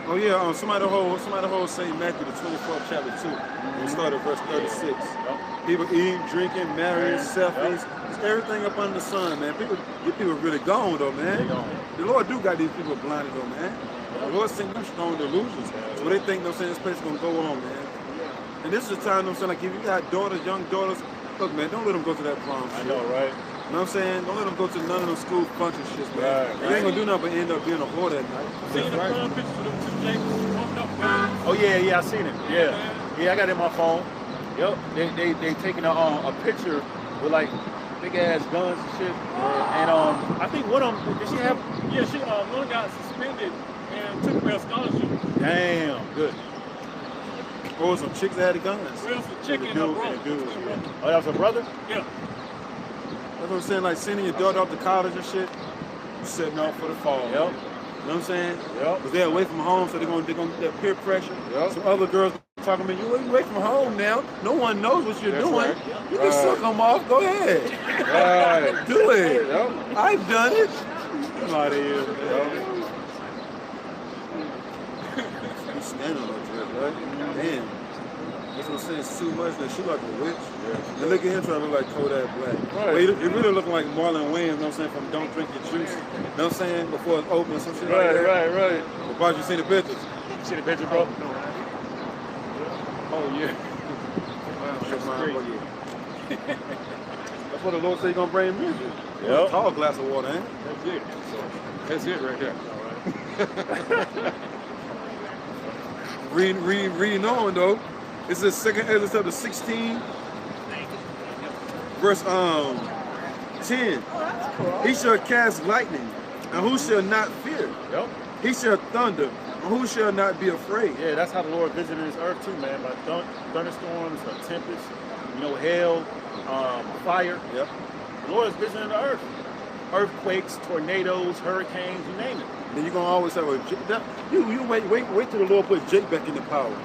Oh yeah, somebody hold St. Matthew, the 24th chapter 2. We start at verse 36. People eating, drinking, marrying, selfies, everything up under the sun, man. These people really gone though, man. The Lord do got these people blinded though, man. The Lord sent them strong delusions. So they think, this place is gonna go on, man. And this is the time, like if you got daughters, young daughters, look, man, don't let them go to that prom. I know, right? You know what I'm saying? Don't let them go to none of those school function shits, man. They ain't gonna do nothing but end up being a whore that night. Seen the pictures of them two Jacobs pumped up guns? Oh yeah, I seen it. Yeah, I got it in my phone. Yep, they taking a picture with like big ass guns and shit. And I think one of them, did she have? Yeah, one got suspended and took her scholarship. Damn, good. Or some chicks that had the guns. Well, some chick and her brother. Oh, that was her brother? Yeah. That's what I'm saying, like sending your daughter off to college and shit, you setting up for the fall. Yep. You know what I'm saying? Yep. Because they're away from home, so they're gonna get that peer pressure. Yep. Some other girls talking about you away from home now. No one knows what you're doing. Right. You can suck them off. Go ahead. Right. Do it. Yep. I've done it. I'm out of here. You standing like that, right? Damn. That's what I'm saying. It's too much. That she like a witch. Yeah. And look at him trying to look like Kodak Black. Right. Well, he really looking like Marlon Wayans, you know what I'm saying, from Don't Drink Your Juice. You know what I'm saying? Before it's open or some shit like that. Right. But you seen the pictures? You see the picture, bro? No. Oh, yeah. That's what the Lord said he's going to bring music. Yep. A tall glass of water, ain't it? That's it right there. Reading on, though. It's the second Ezra chapter 16, verse 10. He shall cast lightning, and who shall not fear? Yep. He shall thunder, and who shall not be afraid? Yeah, that's how the Lord visited his earth too, man. By thunderstorms, tempests, hail, fire. Yep. The Lord is visiting the earth. Earthquakes, tornadoes, hurricanes, you name it. Then you're gonna always have you wait till the Lord put Jake back into power.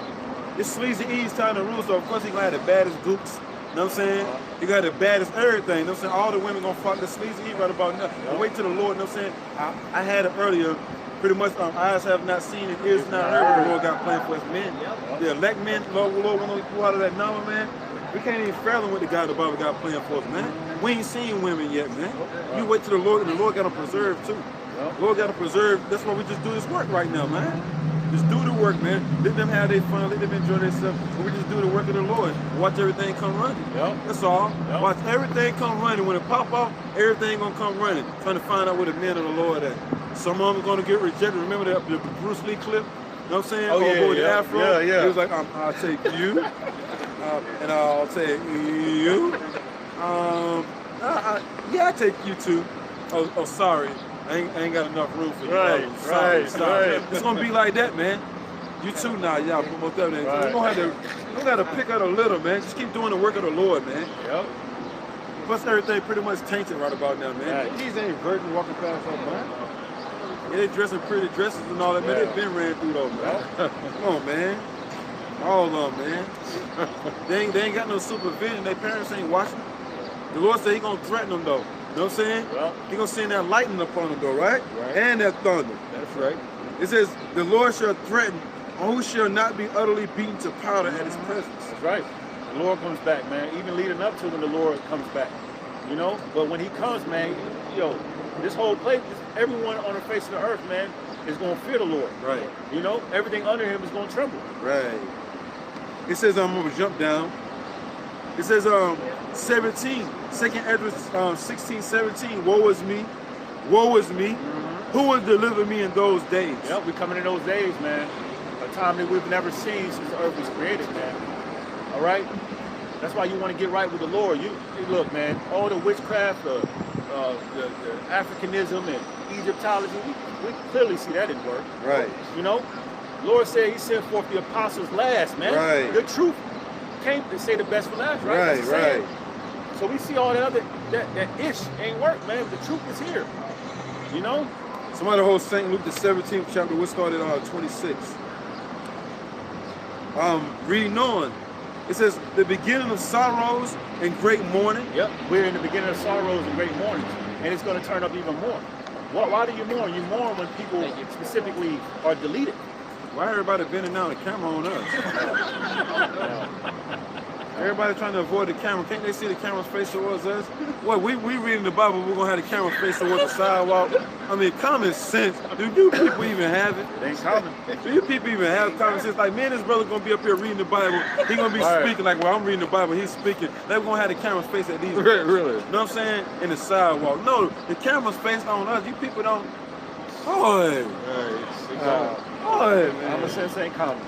It's Sleazy E's time to rule, so of course he gonna have the baddest gooks. You know what I'm saying? He got the baddest everything. You know what I'm saying? All the women gonna fuck the Sleazy E right about now. But wait till the Lord, you know what I'm saying? I had it earlier, pretty much eyes have not seen and ears not heard what the Lord got planned for us men. The elect men, Lord wanna go out of that number, man. We can't even fathom what the God the Bible got planned for us, man. We ain't seen women yet, man. You wait till the Lord, and the Lord got to preserve too. The Lord got to preserve. That's why we just do this work right now, man. Just do the work, man. Let them have their fun, let them enjoy themselves. But we just do the work of the Lord. Watch everything come running. That's all. Watch everything come running. When it pop off, everything gonna come running. Trying to find out where the men of the Lord at. Some of them are gonna get rejected. Remember that the Bruce Lee clip? You know what I'm saying? Oh, yeah, with the Afro. Yeah. He was like, I'll take you. And I'll take you. Yeah, I take you too. Oh, sorry. I ain't got enough room for you. Sorry. It's gonna be like that, man. You too now, y'all. Most of them. We're gonna have to pick out a little, man. Just keep doing the work of the Lord, man. Yep. Plus everything pretty much tainted right about now, man. Right. These ain't virgins walking past us, man. Yeah, they dressing pretty dresses and all that, man. They been ran through though, man. Come on, man. All of them, man. They ain't got no supervision. Their parents ain't watching. The Lord said he gonna threaten them though. You know what I'm saying? Well, he gonna send that lightning upon them though, right? And that thunder. That's right. It says, the Lord shall threaten, and who shall not be utterly beaten to powder at his presence. That's right. The Lord comes back, man. Even leading up to when the Lord comes back. But when he comes, man, this whole place, everyone on the face of the earth, man, is gonna fear the Lord. Right. Everything under him is gonna tremble. Right. It says, I'm gonna jump down. It says 17, 2nd Ezra 16, 17, woe is me, who will deliver me in those days? Yep, we're coming in those days, man. A time that we've never seen since the earth was created, man. All right? That's why you want to get right with the Lord. You look, man, all the witchcraft, the Africanism and Egyptology, we clearly see that didn't work. Right. Lord said he sent forth the apostles last, man. Right. The truth came to say the best for last, right? Right. So we see all that other, that ish ain't work, man. The truth is here. Somebody hold St. Luke, the 17th chapter, we'll start at 26. Reading on. It says the beginning of sorrows and great mourning. Yep, we're in the beginning of sorrows and great mournings, and it's going to turn up even more. Why do you mourn? You mourn when people specifically are deleted. Why everybody bending down the camera on us? Everybody trying to avoid the camera. Can't they see the camera's face towards us? Well, we reading the Bible, we're going to have the camera face towards the sidewalk. I mean, common sense. Do you people even have it? It ain't common. Do you people even have common sense? Like, me and this brother going to be up here reading the Bible. He going to be speaking like, well, I'm reading the Bible. He's speaking. They're going to have the camera's face at these. Really? You know what I'm saying? In the sidewalk. No, the camera's face on us. You people don't. Boy. Boy, man. Common sense ain't common.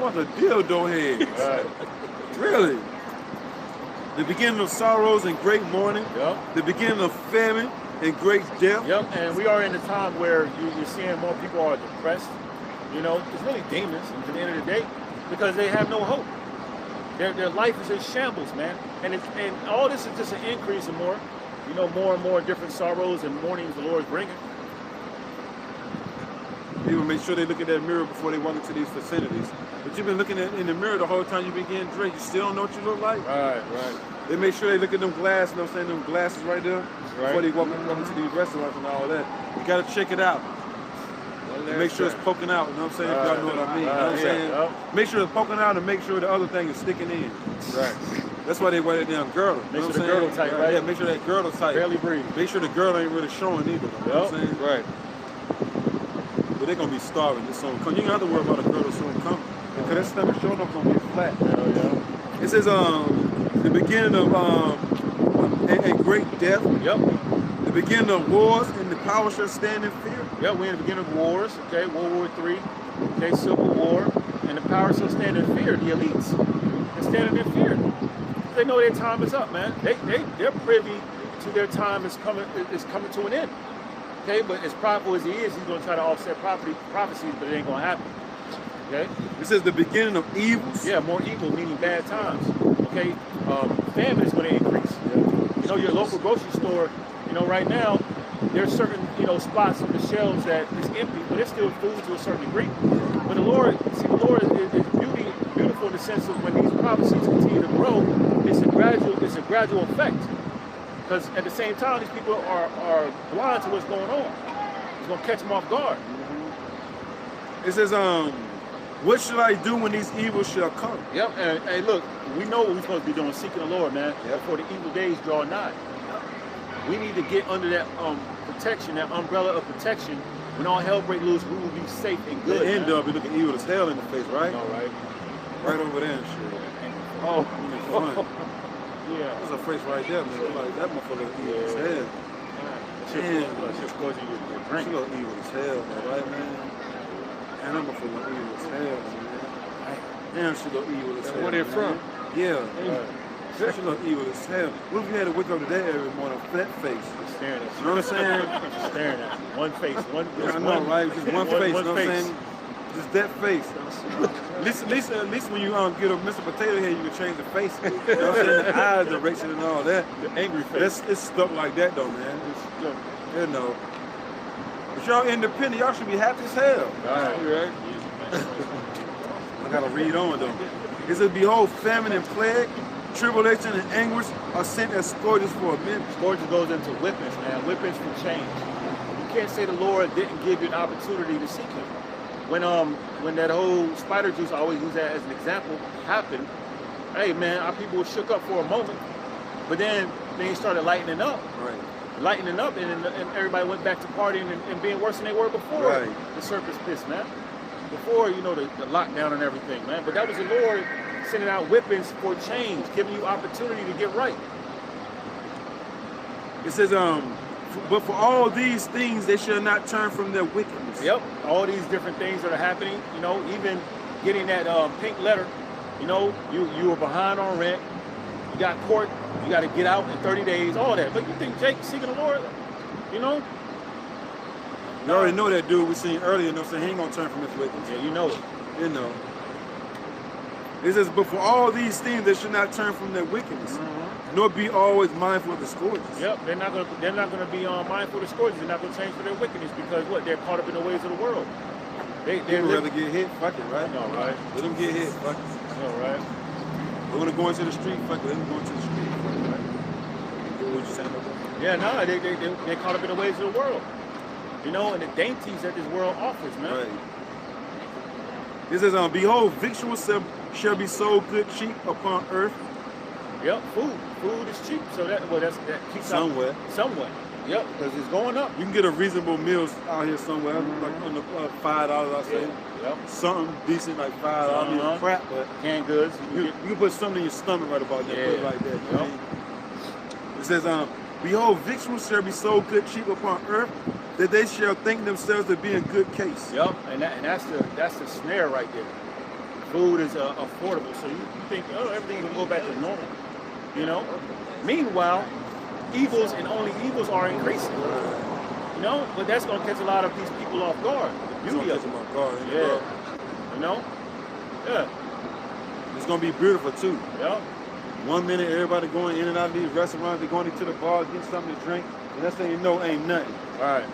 What a dildo head. Right. Really? The beginning of sorrows and great mourning. Yep. The beginning of famine and great death. Yep, and we are in a time where you're seeing more people are depressed. You know, it's really demons at the end of the day because they have no hope. Their life is in shambles, man. And all this is just an increase in more and more different sorrows and mournings the Lord's bringing. People make sure they look at that mirror before they walk into these facilities. But you've been looking in the mirror the whole time you've been getting dressed. You still don't know what you look like? Right. They make sure they look at them glasses, you know what I'm saying, them glasses right there, before they walk into these restaurants and all that. You gotta check it out. Make sure it's poking out, you know what I'm saying, if y'all know what I mean. You know what I'm saying? Yep. Make sure it's poking out and make sure the other thing is sticking in. Right. That's why they wear that damn girdle. Make sure the girdle tight, right? Yeah, make sure that girdle tight. Barely breathe. Make sure the girdle ain't really showing either. You know what I'm saying? Right. But they're gonna be starving this soon. You don't have to worry about a girdle soon coming. Because that stomach showing up gonna be flat. Yeah. It says the beginning of a great death. Yep. The beginning of wars and the power shall stand in fear. Yep, we're in the beginning of wars, okay, World War III, okay, Civil War, and the power shall stand in fear, the elites. They're standing in fear. They know their time is up, man. They're privy to their time is coming to an end. Okay, but as prideful as he is, he's gonna try to offset prophecies, but it ain't gonna happen. Okay? It says the beginning of evils. Yeah, more evil, meaning bad times. Okay? Famine is going to increase. You know, your local grocery store, you know, right now, there's certain, spots on the shelves that is empty, but it's still food to a certain degree. But the Lord is beautiful in the sense of when these prophecies continue to grow, it's a gradual effect. Because at the same time, these people are blind to what's going on. It's going to catch them off guard. It says, what shall I do when these evils shall come? Yep, and hey, look, we know what we're supposed to be doing, seeking the Lord, man, before the evil days draw nigh. We need to get under that protection, that umbrella of protection. When all hell breaks loose, we will be safe and good. The end up, you looking evil as hell in the face, right? All right. Right over there and shit. Oh. Yeah. There's a face right there, man. Like, that motherfucker evil as hell. Damn. She look evil as hell, man, right, man? And I'm gonna feel evil as hell, man. Damn, she look evil as hell. Where they from? Yeah. She look evil as hell. What if you had to wake up today every morning with that face? Just staring at you. You know what I'm saying? Just staring at you. One face. I know, right? Just one face, you know what I'm saying? Just that face. At least when you get a Mr. Potato Head, you can change the face. You know what I'm saying? The eye direction and all that. The angry face. It's stuff like that, though, man. You know. But y'all independent, y'all should be happy as hell. Right. I gotta read on though. It says, behold, famine and plague, tribulation and anguish are sent as scourges for a minute. Scourges goes into whippings, man. Whippings for change. You can't say the Lord didn't give you an opportunity to seek him. When that whole spider juice, I always use that as an example, happened, hey man, our people were shook up for a moment, but then they started lightening up. Right. Lightening up, and everybody went back to partying and being worse than they were before the circus piss, man. Before, the lockdown and everything, man. But that was the Lord sending out whippings for change, giving you opportunity to get right. It says, but for all these things, they shall not turn from their wickedness. Yep, all these different things that are happening, even getting that pink letter, you were behind on rent, you got court, you got to get out in 30 days, all that. But you think Jake seeking the Lord, You already know that dude we seen earlier, he ain't gonna turn from his wickedness. Yeah, you know it. You know. It says, but for all these things, they should not turn from their wickedness, nor be always mindful of the scourges. Yep, they're not gonna be mindful of the scourges. They're not gonna change for their wickedness because what? They're caught up in the ways of the world. They'd rather get hit, fuck it, right? No, right? Let them get hit, fuck it. know, right? They want to go into the street, fuck it, they want to go into the street, right? What you saying about that? Yeah, no, they caught up in the ways of the world. You know, and the dainties that this world offers, man. Right. It says, behold, victuals shall be sold good cheap upon earth. Yep, food is cheap, so that keeps somewhere. Somewhere. Yep, because it's going up. You can get a reasonable meal out here somewhere, like under $5, I say. Yep. Something decent like $5. I mean, crap, but canned goods. You can put something in your stomach right about that. Yeah. Put it like that. You know? It says, behold, victuals shall be sold good cheap upon earth, that they shall think themselves to be in good case. Yep, and that's the snare right there. Food is affordable, so you think, oh, everything will go back to normal. You know. Meanwhile, evils and only evils are increasing. You know, but that's gonna catch a lot of these people off guard. The beauty of it. Yeah. You know. Yeah. It's gonna be beautiful too. Yeah. One minute everybody going in and out of these restaurants, they're going into the bar, getting something to drink, and that's thing you know ain't nothing. Right.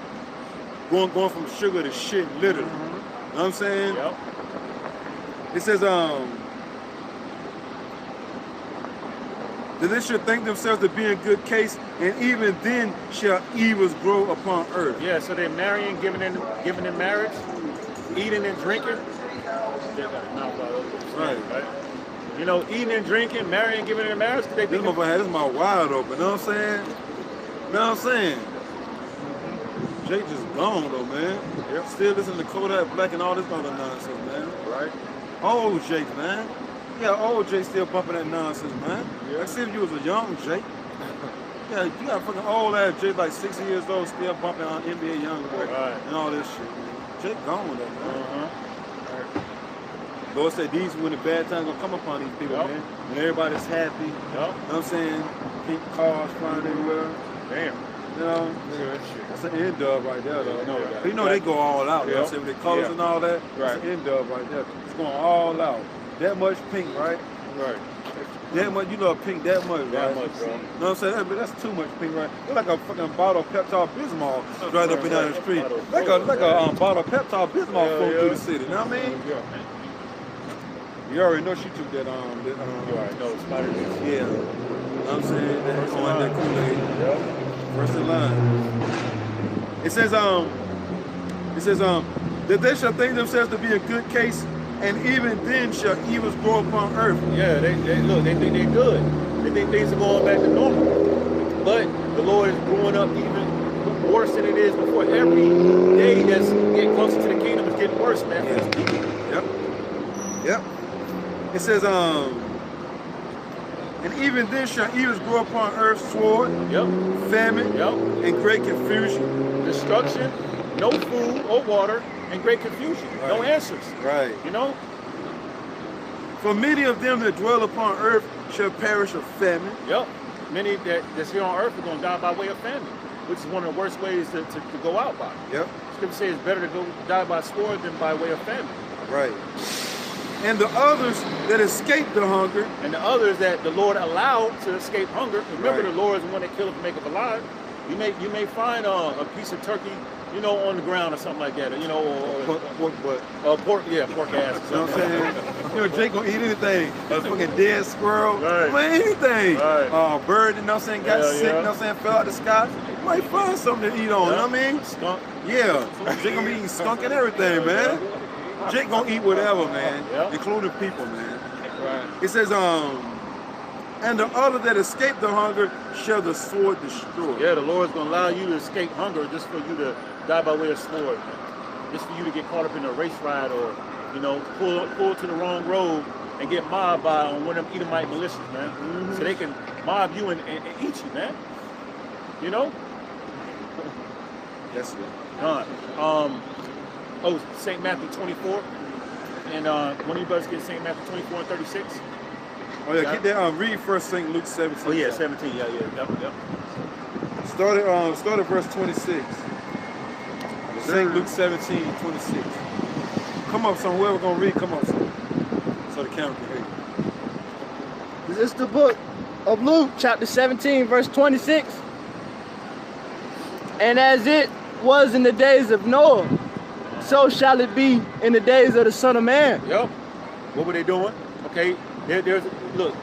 Going from sugar to shit, literally. You know what I'm saying? Yep. It says, that they should think themselves to be in good case, and even then shall evils grow upon earth. Yeah, so they're marrying, giving in marriage, eating and drinking. Right. You know, eating and drinking, marrying, giving in marriage. This is my wide open. You know what I'm saying? You know what I'm saying? Jake just gone though, man. Yep. Still listening to Kodak Black and all this other nonsense, man. Right. Old Jake, man. Yeah, old Jake still bumping that nonsense, man. Yeah. Like, see if you was a young Jake. Yeah, you got fucking old ass Jake, like 60 years old, still bumping on NBA Youngboy and all this shit, man. Jake gone though, man. Lord said these when the bad times gonna come upon these people, man. When everybody's happy. You know what I'm saying? Pink cars flying everywhere. Damn. You know, that's an end dub right there, though. You know they go all out. You know what I'm saying? With the colors and all that. That's an end dub right there. It's going all out. That much pink, right? Right. That much, you know, pink that much, right? That much, bro. You know what I'm saying? That's too much pink, right? It's like a fucking bottle of Pepto-Bismol right up and down the street. Like a bottle of Pepto-Bismol flowing through the city. You know what I mean? You already know she took that, you already know, spider juice. Yeah. You know what I'm saying? That Kool-Aid. Yep. First in line. It says, that they shall think themselves to be in good case, and even then shall evils grow upon earth. Yeah, they think they're good. They think things are going back to normal. But the Lord is growing up even worse than it is before. Every day that's getting closer to the kingdom is getting worse, man. For these people. Yep. It says, and even then shall evils grow upon earth, sword, famine, and great confusion. Destruction, no food or water, and great confusion. Right. No answers. Right. You know? For many of them that dwell upon earth shall perish of famine. Yep. Many that's here on earth are going to die by way of famine, which is one of the worst ways to go out by. Yep. Scripture says it's better to die by sword than by way of famine. Right. And the others that escape the hunger. And the others that the Lord allowed to escape hunger. Remember, the Lord is the one that killeth and maketh alive. You may find a piece of turkey, you know, on the ground or something like that. You know, or pork butt. Pork ass. You know what I'm saying? You know, Jake gonna eat anything. A fucking dead squirrel. Right. Man, anything. Right. Bird, you know what I'm saying, got sick, you know what I'm saying, fell out the sky. You might find something to eat on, you know what I mean? Skunk. Yeah. Jake gonna be eating skunk and everything, man. Jake gonna eat whatever, man, including people, man. Right. It says, and the other that escape the hunger shall the sword destroy. Yeah, the Lord's gonna allow you to escape hunger just for you to die by way of sword, just for you to get caught up in a race ride or, you know, pull to the wrong road and get mobbed by on one of them Edomite militias, man. So they can mob you and eat you, man. You know? Yes, sir. St. Matthew 24. And one of you brothers get St. Matthew 24 and 36. Oh yeah, get that. Read first St. Luke 17. Oh yeah, 17. Yeah. Yep. Start at verse 26. St. Luke 17, 26. Come up, son. Whoever gonna read, come up, son. So the camera can hear you. This is the book of Luke, chapter 17, verse 26. And as it was in the days of Noah, so shall it be in the days of the Son of Man. Yep. What were they doing? Okay, look,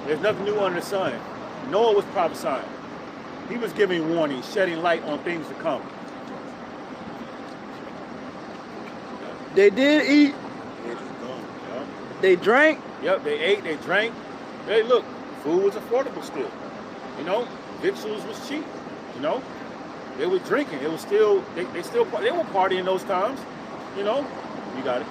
there's nothing new under the sun. Noah was prophesying. He was giving warning, shedding light on things to come. They did eat. They drank. Yep, they ate, they drank. Hey, look, food was affordable still. You know, victuals was cheap. You know, they were drinking. It was still, they were partying those times. You know, you got it.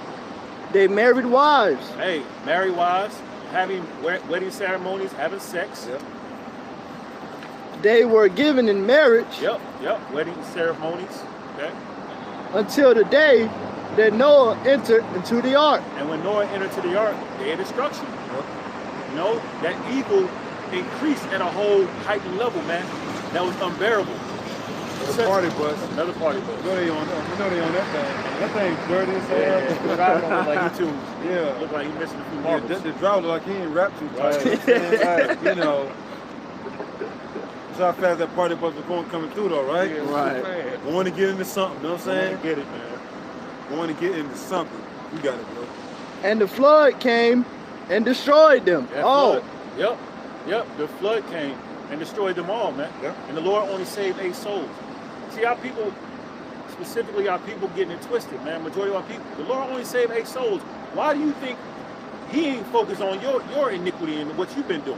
They married wives. Hey, married wives, having wedding ceremonies, having sex. Yep. They were given in marriage. Yep, wedding ceremonies. Okay. Until the day that Noah entered into the ark. And when Noah entered into the ark, they had destruction. Yep. You know, that evil increased at a whole heightened level, man. That was unbearable. Another party bus. Another party bus. You know they on that thing. That thing's dirty as hell. The driver look like he too. Yeah. Look like he missing a few marbles. Yeah, the driver look like he ain't rap too tight. Right. You know. That's how fast that party bus was coming through though, right? Yeah, right. Going to get into something, you know what I'm saying? Going to get it, man. Going to get into something. You got it, bro. And the flood came and destroyed them. Flood. Yep. The flood came and destroyed them all, man. Yep. And the Lord only saved 8 souls. See, our people, specifically our people, getting it twisted, man. Majority of our people. The Lord only saved 8 souls. Why do you think He ain't focused on your iniquity and what you've been doing?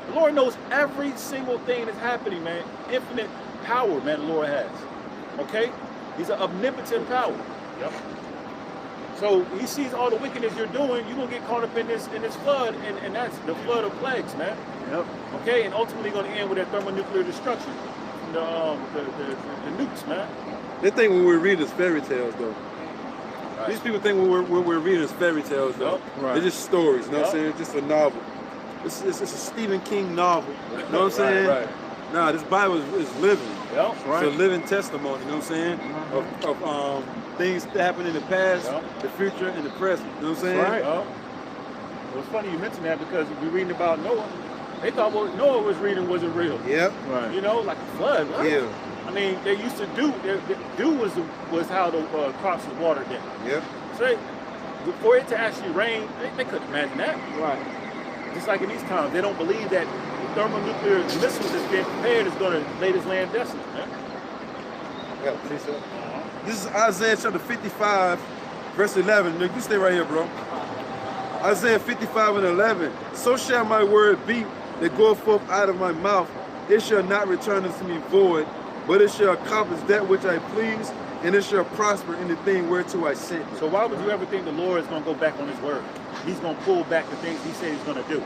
The Lord knows every single thing that's happening, man. Infinite power, man, the Lord has. Okay? He's an omnipotent power. Yep. So He sees all the wickedness you're doing. You're going to get caught up in this flood, and that's the flood of plagues, man. Yep. Okay? And ultimately going to end with that thermonuclear destruction. The nukes, man. They think when we're reading is fairy tales, though. Right. These people think when we're reading is fairy tales, though. Yep. Right. They're just stories, you know what I'm saying? It's just a novel. It's a Stephen King novel, you know what I'm saying? Right. Nah, this Bible is living. Yep. Right. It's a living testimony, you know what I'm saying? Of things that happened in the past, the future, and the present, you know what I'm saying? Right. It was funny you mentioned that because we're reading about Noah. They thought what Noah was reading wasn't real. Yep. Right. You know, like a flood. Right? Yeah. I mean, they used to dew was how the crops was watered down. Yep. So for it to actually rain, they couldn't imagine that. Right. Just like in these times, they don't believe that the thermonuclear missiles that's being prepared is going to lay this land desolate. Man. Yeah, see so. This is Isaiah chapter 55, verse 11. Nick, you stay right here, bro. Isaiah 55 and 11. So shall my word be that goeth forth out of my mouth. It shall not return unto me void, but it shall accomplish that which I please, and it shall prosper in the thing whereto I sent it. So why would you ever think the Lord is going to go back on His word? He's going to pull back the things He said He's going to do.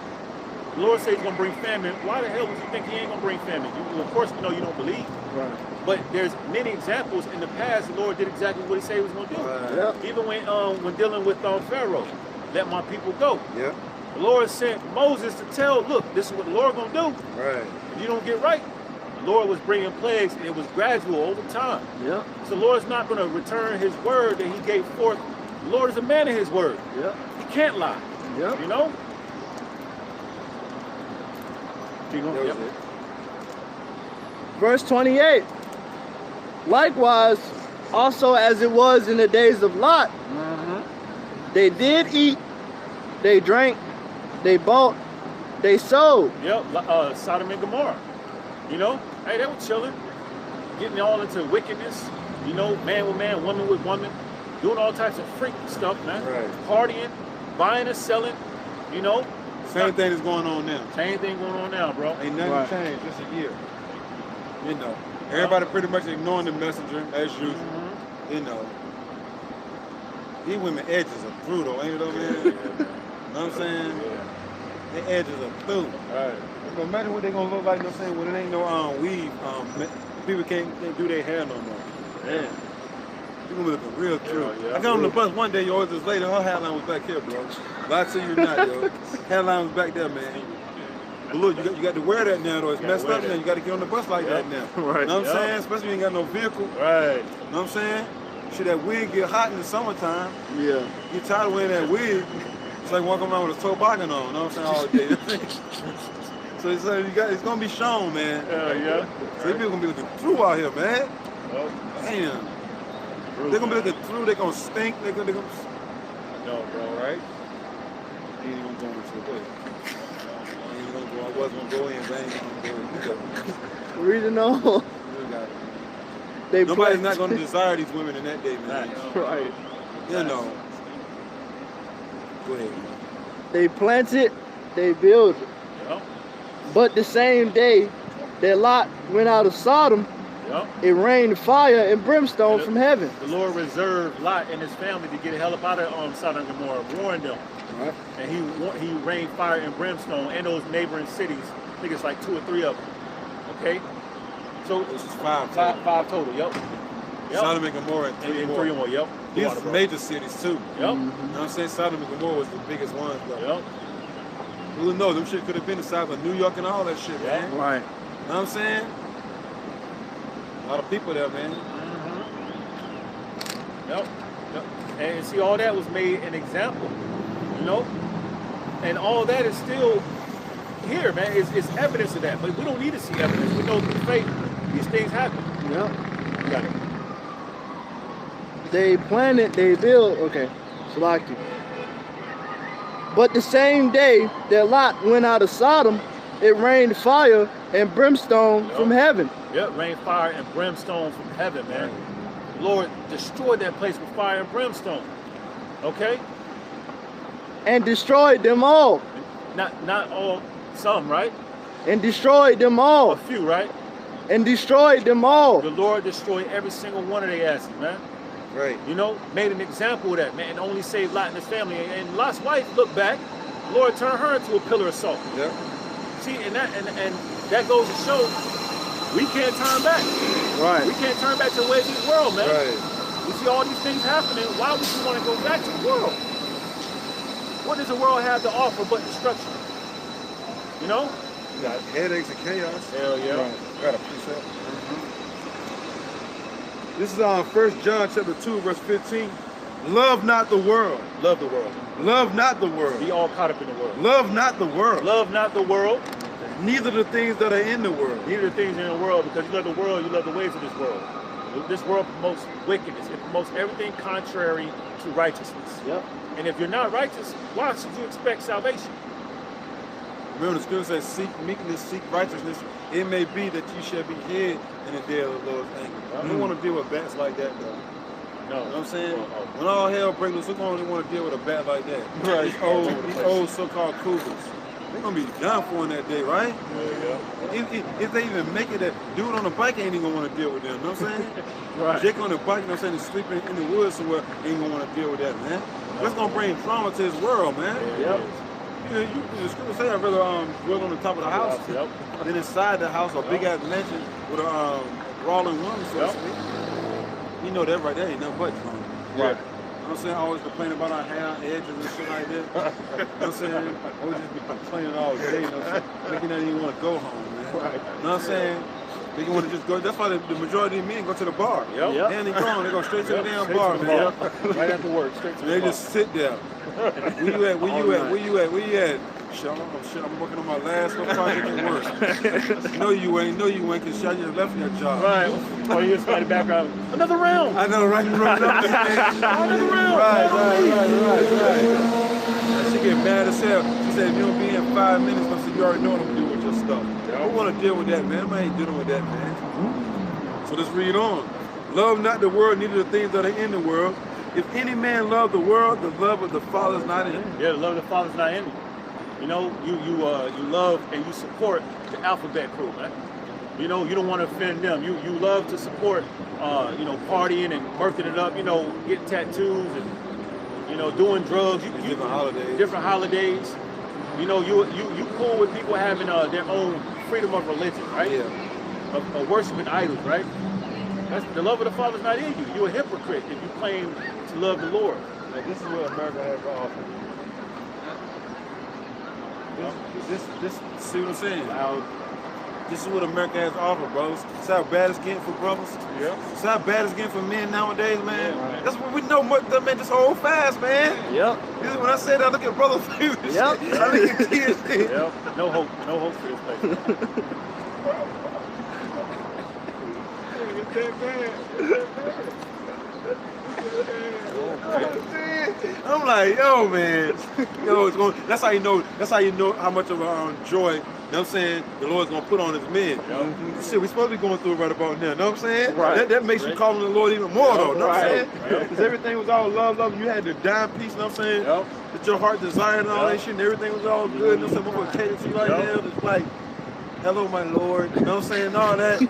The Lord said He's going to bring famine. Why the hell would you think He ain't going to bring famine? Of course, we know you don't believe. Right. But there's many examples in the past the Lord did exactly what He said He was going to do. Right. Yep. Even when dealing with Pharaoh, let my people go. Yep. The Lord sent Moses to tell, look, this is what the Lord going to do. Right. If you don't get right, the Lord was bringing plagues, and it was gradual over time. Yep. So the Lord's not going to return His word that He gave forth. The Lord is a man of His word. Yep. He can't lie. Yep. You know? Yep. Verse 28. Likewise, also as it was in the days of Lot, they did eat, they drank, they bought, they sold. Yep, Sodom and Gomorrah. You know, hey, they were chilling, getting all into wickedness. You know, man with man, woman with woman, doing all types of freaky stuff, man. Right. Partying, buying and selling. You know. Same thing is going on now. Same thing going on now, bro. Ain't nothing changed, just a year. You know, everybody pretty much ignoring the messenger as usual. You know, these women edges are through though, ain't it though, man? You know what I'm saying? Yeah. The edges are through. Right. So imagine what they gonna look like, you know what I'm saying, when it ain't no weave. People can't do their hair no more. Yeah. You're gonna be looking real true. Yeah, I got on the bus one day, yours this lady, her hairline was back here, bro. But I tell you not, yo. Hairline was back there, man. But look, you got to wear that now, though. It's messed up now. You got to get on the bus like that now. Right. You know what I'm saying? Especially when you ain't got no vehicle. Right. You know what I'm saying? Shit, that wig get hot in the summertime. Yeah. You tired of wearing that wig. It's like walking around with a toboggan on, you know what I'm saying, all day. So it's gonna be shown, man. Yeah. So these people gonna be looking through out here, man. Well, damn. They're gonna be looking through, they're gonna stink, they're gonna no, bro, right? ain't even going to go ahead. I ain't gonna go. I was gonna go in, but I ain't gonna go in. Reading on. Nobody's not gonna desire these women in that day, man. Right. You know. Go ahead, man. They planted, they built it. Yep. But the same day that Lot went out of Sodom, Yep. it rained fire and brimstone from heaven. The Lord reserved Lot and his family to get the hell up out of Sodom and Gomorrah, warned them. Right. And he rained fire and brimstone and those neighboring cities. I think it's like 2 or 3 of them. Okay? So this is 5 5 total, yep. Sodom and Gomorrah and 3 more. 3 more, yep. These are major cities too. Yep. You know what I'm saying? Sodom and Gomorrah was the biggest ones though. Yep. Who would know? Them shit could have been the size of New York and all that shit, man. Right. You know what I'm saying? A lot of people there, man. Yep. Yep. And see, all that was made an example, you know? And all that is still here, man. It's evidence of that. But we don't need to see evidence. We know through faith these things happen. Yep. You got it. They planted, they built. Okay. Salaki. But the same day that Lot went out of Sodom, it rained fire and brimstone from heaven. Yep, rain, fire, and brimstone from heaven, man. Lord destroyed that place with fire and brimstone. Okay? And destroyed them all. Not all, some, right? And destroyed them all. A few, right? And destroyed them all. The Lord destroyed every single one of their asses, man. Right. You know, made an example of that, man, and only saved Lot and his family. And Lot's wife looked back, the Lord turned her into a pillar of salt. Yeah. See, and that goes to show we can't turn back. Right. We can't turn back to the ways of the world, man. Right. We see all these things happening. Why would you want to go back to the world? What does the world have to offer but destruction? You know? You got headaches and chaos. Hell yeah. Right. Got a precept. This is on 1 John chapter 2, verse 15. Love not the world. Love the world. Love not the world. Be all caught up in the world. Love not the world. Love not the world. Neither the things that are in the world. Neither the things in the world, because you love the world, you love the ways of this world. This world promotes wickedness. It promotes everything contrary to righteousness. Yep. And if you're not righteous, why should you expect salvation? Remember the scripture says, seek meekness, seek righteousness. It may be that you shall be hid in the day of the Lord's anger. I don't want to deal with bats like that, though. No. You know what I'm saying? When all hell breaks loose, who's going to want to deal with a bat like that? Right. These old so-called cougars. They're going to be done for in that day, right? Yeah. If they even make it, that dude on the bike ain't even going to want to deal with them. You know what I'm saying? Right. Jake on the bike, you know what I'm saying, is sleeping in the woods somewhere, ain't going to want to deal with that, man. That's going to bring trauma to his world, man. Yep. The scripture say I'd rather dwell on the top of the house than inside the house, a big ass mansion with a brawling woman, so to speak. You know that right there ain't nothing but trauma. Right. You know what I'm saying? I always complain about our hair, edges and shit like that. You know what I'm saying? I would just be complaining all day, you know what I'm saying? Making them even want to go home, man. Right. You know what I'm saying? They want to just go. That's why the majority of men go to the bar. Yep. They ain't going. They go straight to the damn bar, man. Right after work, straight to the They bar. just sit there. Where you at? Where you at? Where you at? Where you at? Shit, I'm working on my last little project at work. No, you ain't. No, you ain't. Cause shit, I just left your job. Right. Or you just got the background. Another round. I know, right? Another round. Right. She get mad as hell. She said, if you don't be in 5 minutes, I said, you already know what I'm gonna do with your stuff. I don't want to deal with that, man. I ain't dealing with that, man. So let's read on. Love not the world, neither the things that are in the world. If any man love the world, the love of the Father is not in him. Yeah, the love of the Father's not in you. You know, you love and you support the alphabet crew, man. You know, you don't want to offend them. You love to support, you know, partying and birthing it up. You know, getting tattoos and, you know, doing drugs. Different holidays. Different holidays. You know, you cool with people having their own freedom of religion, right? Yeah. Of worshiping idols, right? That's the love of the Father's not in you. You're a hypocrite if you claim to love the Lord. Like, this is what America has to offer. This, see what I'm saying? This is what America has to offer, bros. It's how bad it's getting for brothers. Yeah. It's how bad it's getting for men nowadays, man. Yeah, right. That's what we know. That man just hold fast, man. Yep. This is when I say that, I look at brothers' faces. Yep. I look at kids. Yep. No hope for this place. I'm I'm like, yo, man, yo, it's going. That's how you know. That's how you know how much of a joy. You know what I'm saying? The Lord's gonna put on His men. Shit, we supposed to be going through it right about now. You know what I'm saying? Right. That makes you call on the Lord even more, though. You know what I'm saying? Yep. Because everything was all love. You had the dime piece. You know what I'm saying? Yep. That your heart desired and all that shit, and everything was all good. You know what I'm saying? Catered to you like that. It's like, hello, my Lord. You know what I'm saying? All that. You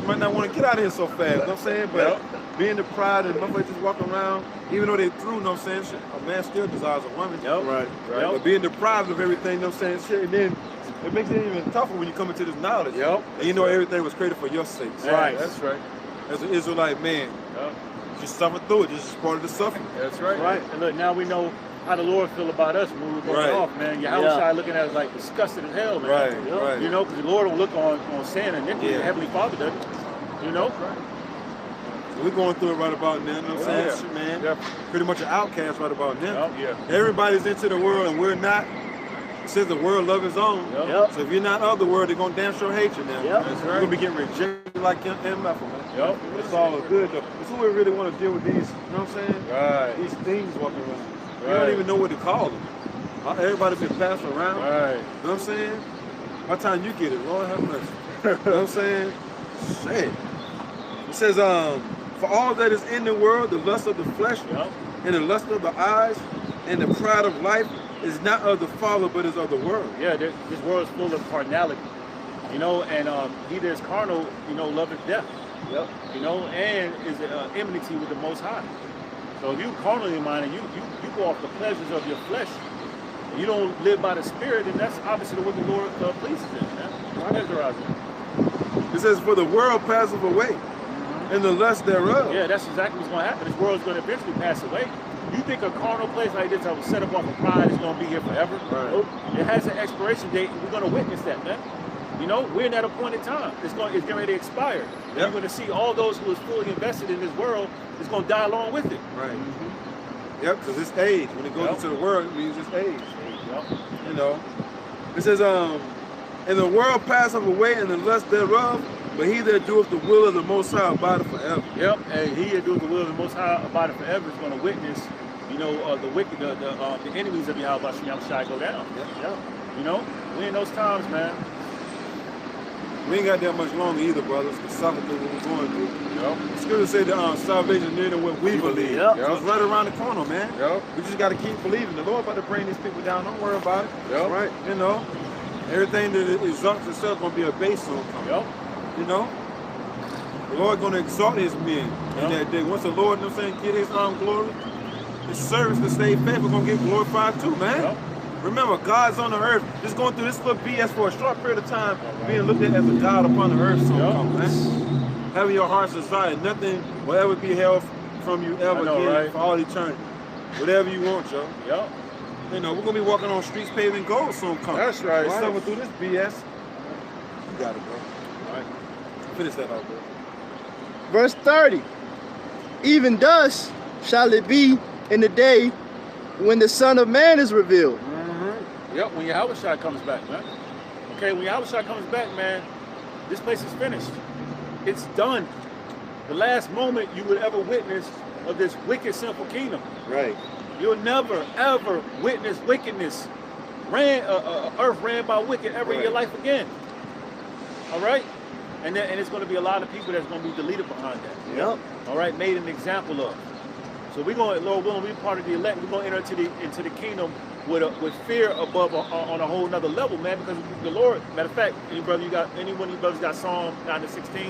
might not want to get out of here so fast. You know what I'm saying? But being the pride and motherfuckers just walking around, even though they through, you know what I'm saying? Shit, a man still desires a woman. Right. But being deprived of everything, you know what I'm saying? Shit, and then it makes it even tougher when you come into this knowledge. And you know everything was created for your sake. Right. That's right. As an Israelite man, just suffer through it. This is part of the suffering. That's right. Right. And look, now we know how the Lord feel about us when we were going off, man. Yahweh looking at us like disgusted as hell, man. Right. You know, because the Lord don't look on sin and iniquity. The Heavenly Father doesn't. You know? So we're going through it right about now, you know what I'm saying? Shit, man. Pretty much an outcast right about now. Everybody's into the world and we're not. It says the world love his own. So if you're not of the world, they're going to damn sure hate you now. That's right. You're going to be getting rejected like MF, man. It's all good, though. It's who we really want to deal with these, you know what I'm saying? Right. These things walking around. You don't even know what to call them. Everybody been passed around. Right. You know what I'm saying? By the time you get it, Lord have mercy. You know what I'm saying? Shit. It says, for all that is in the world, the lust of the flesh, and the lust of the eyes, and the pride of life is not of the Father, but is of the world. Yeah, this world is full of carnality. You know, and he that is carnal, you know, loveth death. You know, and is enmity with the Most High. So if you carnally minded, you go off the pleasures of your flesh, and you don't live by the Spirit, then that's obviously what the Lord pleases in, man. It says, for the world passeth away, and the lust thereof. Yeah, that's exactly what's going to happen. This world's going to eventually pass away. You think a carnal place like this that was set up off of pride is going to be here forever? Right. It has an expiration date, and we're going to witness that, man. You know, we're in that appointed time. It's getting ready to expire. You're going to see all those who is fully invested in this world is going to die along with it. Right. Yep, because it's age. When it goes into the world, it means it's age. You know, it says, and the world passeth away, and the lust thereof, but he that doeth the will of the Most High abideth forever. Yep, and he that doeth the will of the Most High abideth forever is going to witness, you know, the wicked, the enemies of Yahweh Shai go down. You know, we in those times, man. We ain't got that much longer either, brothers, to suffer through what we're going through. It's good to say that salvation near to what we believe. So it's right around the corner, man. We just got to keep believing. The Lord about to bring these people down. Don't worry about it. Right? You know, everything that exalts itself is going to be a base on coming. You know, the Lord going to exalt his men in that day. Once the Lord, you know what I'm saying, get his glory, his service to stay faithful going to get glorified too, man. Remember, God's on the earth. Just going through this little BS for a short period of time, being looked at as a God upon the earth. So come, man. Having your heart's desire, nothing will ever be held from you ever again for all eternity. Whatever you want, Joe. You know, we're going to be walking on streets paved in gold soon come. That's right. We're suffering through this BS. You got it, bro. All right. Finish that out, bro. Verse 30. Even thus shall it be in the day when the Son of Man is revealed. Yep, when Yahweh comes back, man. Okay, when Yahweh comes back, man, this place is finished. It's done. The last moment you would ever witness of this wicked, sinful kingdom. Right. You'll never, ever witness wickedness. Earth ran by wicked ever in your life again. All right? And it's going to be a lot of people that's going to be deleted behind that. All right, made an example of. So we're going, Lord willing, we're part of the elect. We're going to enter into the kingdom with fear above on a whole nother level, man. Because the Lord, matter of fact, any one of you brothers got Psalm 9-16?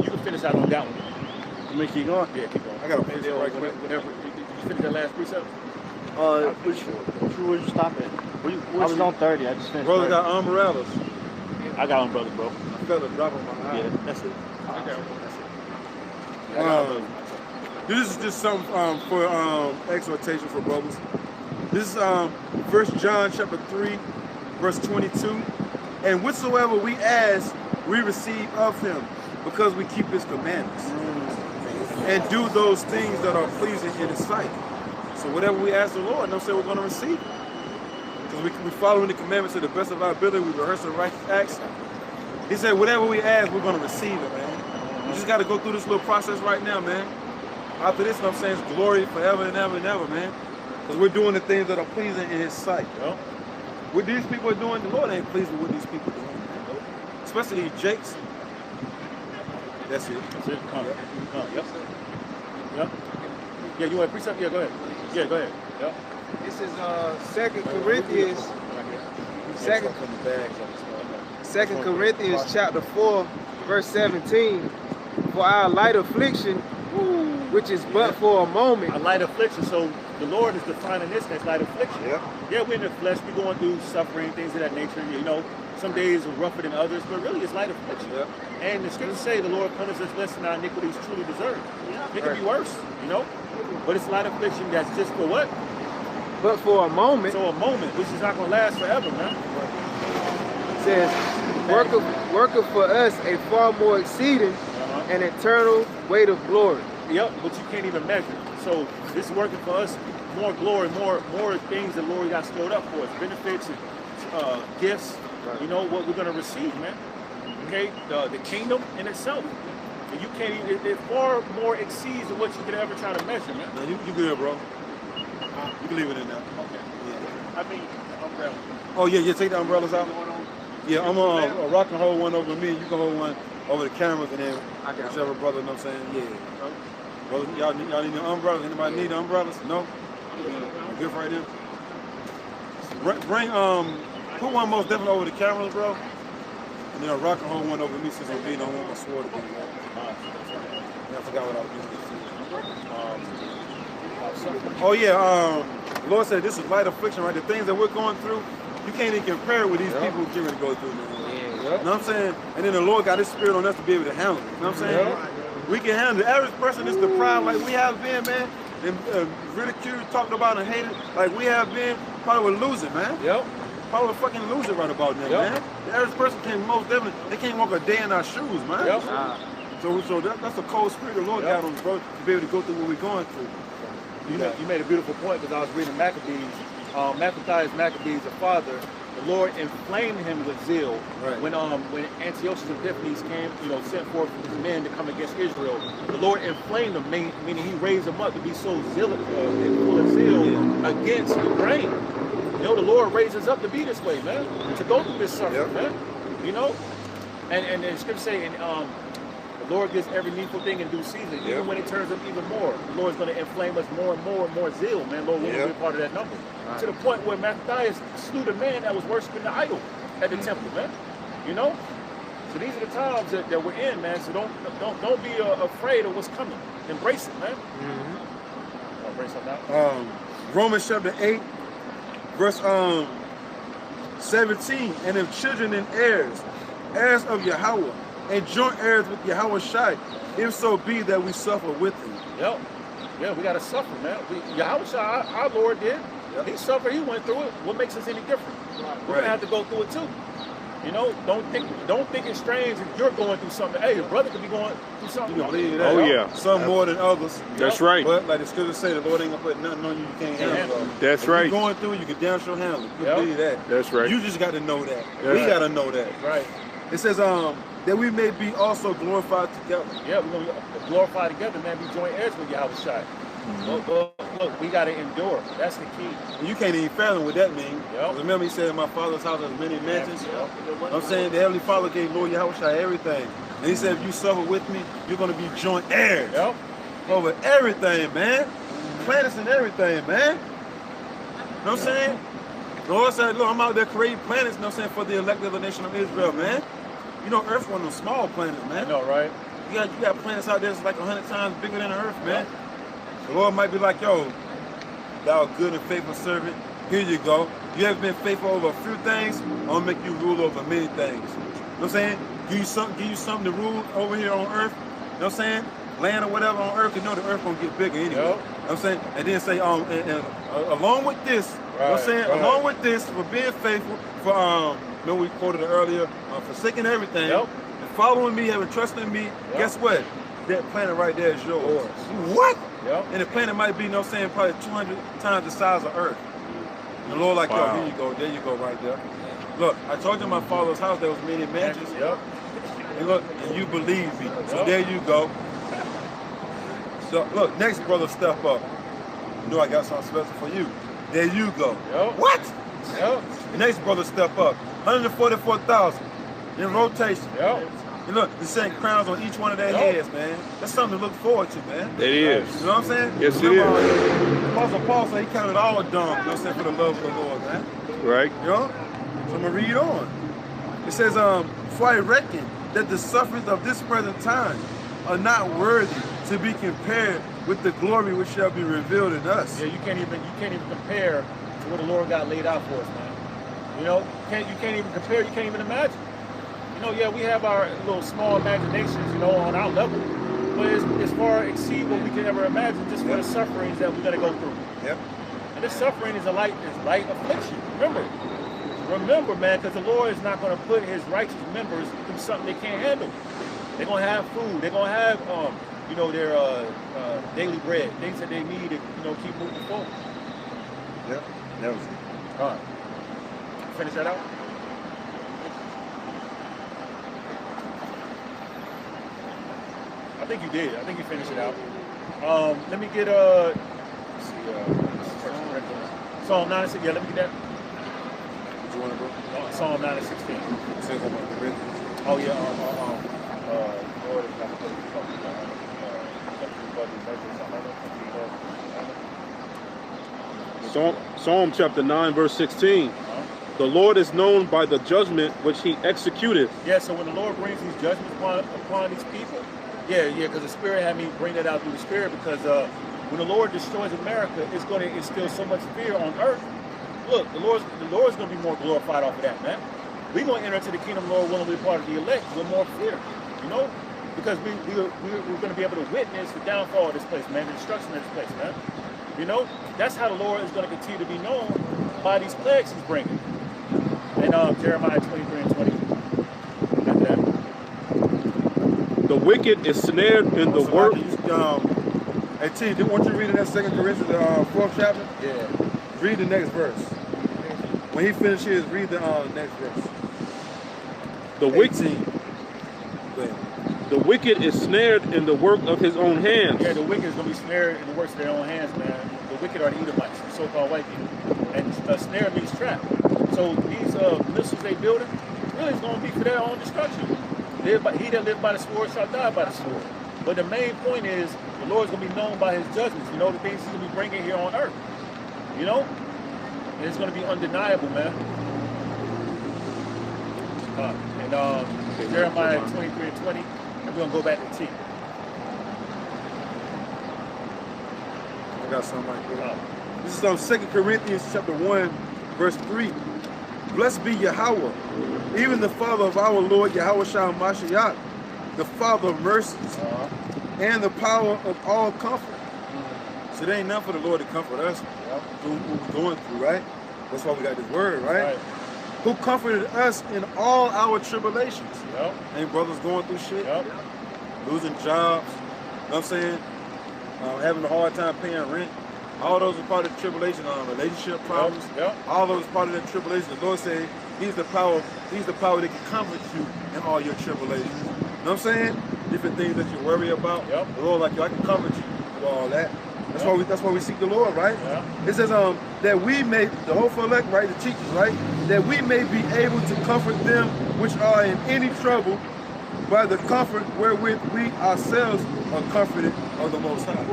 You can finish out on that one. You may keep going. Yeah, keep going. I got to finish right quick. Whatever. Did you finish that last precept? Which would you stop at? I was on 30. I just finished. Brother got umbrellas. I got umbrellas, bro. I felt a drop on my eye. Yeah, that's it. I got one. This is just something for exhortation for brothers. This is 1 John chapter 3, verse 22. And whatsoever we ask, we receive of him, because we keep his commandments and do those things that are pleasing in his sight. So whatever we ask the Lord, don't say we're going to receive it. Because we're following the commandments to the best of our ability. We rehearse the righteous acts. He said, whatever we ask, we're going to receive it, man. We just got to go through this little process right now, man. after this, you know what I'm saying, it's glory forever and ever and ever, man. Because we're doing the things that are pleasing in his sight. Yep. What these people are doing, the Lord ain't pleased with what these people are doing, man. Especially these Jakes. That's it. That's it. Come. Come. Yep. Yep. Yeah, you want to precept? Yeah, go ahead. Yeah, go ahead. Yep. This is 2 Corinthians. 2 Corinthians chapter 4, verse 17. For our light affliction, which is but for a moment. A light affliction. So the Lord is defining this as light affliction. Yeah. Yeah, we're in the flesh. We're going through suffering, things of that nature. You know, some days are rougher than others, but really it's light affliction. Yeah. And the scriptures say the Lord punishes us less than our iniquities truly deserve. It could be worse, you know. But it's light affliction that's just for what? But for a moment. So a moment, which is not going to last forever, man. It says, worketh for us a far more exceeding an eternal weight of glory. Yep, but you can't even measure. So this is working for us more glory, more things that Lord got stored up for us, benefits and gifts. You know what we're going to receive, man. Okay, the kingdom in itself. And you can't even, it far more exceeds what you could ever try to measure, man. No, you good, bro. You can leave it in there. Okay. Yeah. I mean, umbrella. Oh yeah, take the umbrellas out. Yeah, I'm gonna rock and hold one over me. You can hold one over the cameras, and then whichever brother, you know what I'm saying? Yeah. Brother, y'all need the umbrellas? Anybody need the umbrellas? No? I'm good right now. Bring put one most definitely over the cameras, bro. And then a rock and hold one over me since I'm being on my sword to be. I forgot what I was doing. Oh yeah, the Lord said this is light affliction, right? The things that we're going through, you can't even compare it with these people getting ready to go through, man. You know what I'm saying? And then the Lord got his spirit on us to be able to handle it. You know what I'm saying? We can handle it. The average person is deprived like we have been, man. And ridiculed, talked about and hated like we have been, probably would lose it, man. Yep. Probably would fucking lose it right about now, man. The average person can't most definitely, they can't walk a day in our shoes, man. Yep. So that's a cold spirit the Lord got on us, bro, to be able to go through what we're going through. You made a beautiful point because I was reading Maccabees. Maccabees, the father, the Lord inflamed him with zeal when Antiochus Epiphanes came, sent forth his men to come against Israel. The Lord inflamed him, meaning he raised him up to be so zealous and full of zeal against the grain. The Lord raises up to be this way, man, to go through this suffering, man. And the scripture say, the Lord gives every needful thing in due season, even when it turns up even more. The Lord's going to inflame us more and more and more zeal, man. Lord, we'll be a part of that number. To the point where Matthias slew the man that was worshiping the idol at the temple, man. So these are the times that we're in, man. So don't be afraid of what's coming. Embrace it, man. Embrace it now. Romans chapter 8, verse 17. And if children and heirs of Yahweh, and joint heirs with Yahweh Shai, if so be that we suffer with him. Yep. Yeah, we got to suffer, man. Yahweh Shai, our Lord did. He suffered, he went through it. What makes us any different? We're going to have to go through it too. Don't think it's strange if you're going through something. Hey, your brother could be going through something. You believe that? Oh, yeah. Some more than others. That's right. But like the scripture say, the Lord ain't going to put nothing on you can't handle. That's if right. You're going through, you can damn sure handle it. You believe that. That's right. You just got to know that. We got to know that. Right. It says, that we may be also glorified together. Yeah, we're going to be glorified together, man. Be joint heirs with Yahweh Shai. Look, we got to endure. That's the key. And you can't even fathom what that means. Remember he said, in my father's house there's many mansions. I'm saying the Heavenly Father gave Lord Yahweh Shai everything. And he said, if you suffer with me, you're going to be joint heirs. Over everything, man. Planets and everything, man. You know what I'm saying? The Lord said, look, I'm out there creating planets, you know what I'm saying, for the elect of the nation of Israel, man. Earth's one of those small planets, man. I know, right? You got planets out there that's like 100 times bigger than the Earth, man. The Lord might be like, yo, thou good and faithful servant, here you go. You have been faithful over a few things, I'm gonna make you rule over many things. You know what I'm saying? Give you something to rule over here on Earth, you know what I'm saying? Land or whatever on Earth, the Earth gonna get bigger anyway. You know what I'm saying? And then say, along with this, you know what I'm saying? Along with this, for being faithful, for remember we quoted it earlier, forsaking everything, and following me, having trust in me, guess what? That planet right there is yours. What? And the planet might be, you know what I'm saying, probably 200 times the size of Earth. And the Lord like, yo, here you go, there you go right there. Look, I told you in my father's house there was many mansions. And look, and you believe me. So there you go. So look, next brother step up. You know I got something special for you. There you go. Yep. What? Yep. The next brother step up. 144,000 in rotation. Yep. You look, they're setting crowns on each one of their heads, man. That's something to look forward to, man. It is. You know what I'm saying? Yes, it Remember, is. Apostle Paul said he counted all dung, you know what I'm saying, for the love of the Lord, man. Right. You know? So I'm going to read on. It says, for I reckon that the sufferings of this present time are not worthy to be compared with the glory which shall be revealed in us. Yeah, you can't even compare to what the Lord got laid out for us, man. You know, you can't even compare, you can't even imagine. You know, yeah, we have our little small imaginations, you know, on our level, but it's far exceed what we can ever imagine just for the sufferings that we're gonna go through. Yep. And this suffering is light affliction. Remember, man, because the Lord is not gonna put His righteous members through something they can't handle. They're gonna have food. They're gonna have, you know, their daily bread, things that they need to, you know, keep moving forward. Yep. That was it. All right. Finish that out. I think you did. I think you finished it out. Let me get let's see, Psalm 9 and 6. Yeah, let me get that. What you want to go? Psalm 9 and 16. Say one more. Oh yeah. Lord is not Psalm chapter 9, verse 16. The Lord is known by the judgment which He executed. Yeah, so when the Lord brings these judgments upon these people, yeah, because the Spirit had me bring that out through the Spirit, because when the Lord destroys America, it's going to instill so much fear on earth. Look, the Lord's going to be more glorified off of that, man. We're going to enter into the kingdom of the Lord when we're part of the elect with more fear, you know, because we're going to be able to witness the downfall of this place, man, the destruction of this place, man. You know, that's how the Lord is going to continue to be known by these plagues He's bringing. And Jeremiah 23 and 20. Got that. The wicked is snared in the work. Hey T, didn't want you reading that 2 Corinthians 4th chapter? Yeah. Read the next verse. When he finishes, read the next verse. The wicked is snared in the work of his own hands. Yeah, the wicked is going to be snared in the works of their own hands, man. The wicked are the Edomites, the so-called white people. And snare means trap. So these missiles they building really is going to be for their own destruction. He that lives by the sword shall die by the sword. But the main point is the Lord's going to be known by His judgments. You know, the things He's going to be bringing here on earth. You know? And it's going to be undeniable, man. Jeremiah 23 and 20. And we're going to go back to T. I got something right here. This is on 2 Corinthians chapter 1, verse 3. Blessed be Yahweh, even the Father of our Lord Yahweh Shah Mashiach, the Father of mercies, and the power of all comfort. So there ain't nothing for the Lord to comfort us through what we're going through, right? That's why we got this word, right? Who comforted us in all our tribulations. Ain't brothers going through shit? Losing jobs, you know what I'm saying? Having a hard time paying rent. All those are part of the tribulation, relationship problems. All those are part of that tribulation. The Lord said He's the power that can comfort you in all your tribulations. You know what I'm saying? Different things that you worry about. The Lord, like, I can comfort you through all that. That's why we seek the Lord, right? It says that we may, the hopeful elect, right, the teachers, right, that we may be able to comfort them which are in any trouble by the comfort wherewith we ourselves are comforted of the Most High.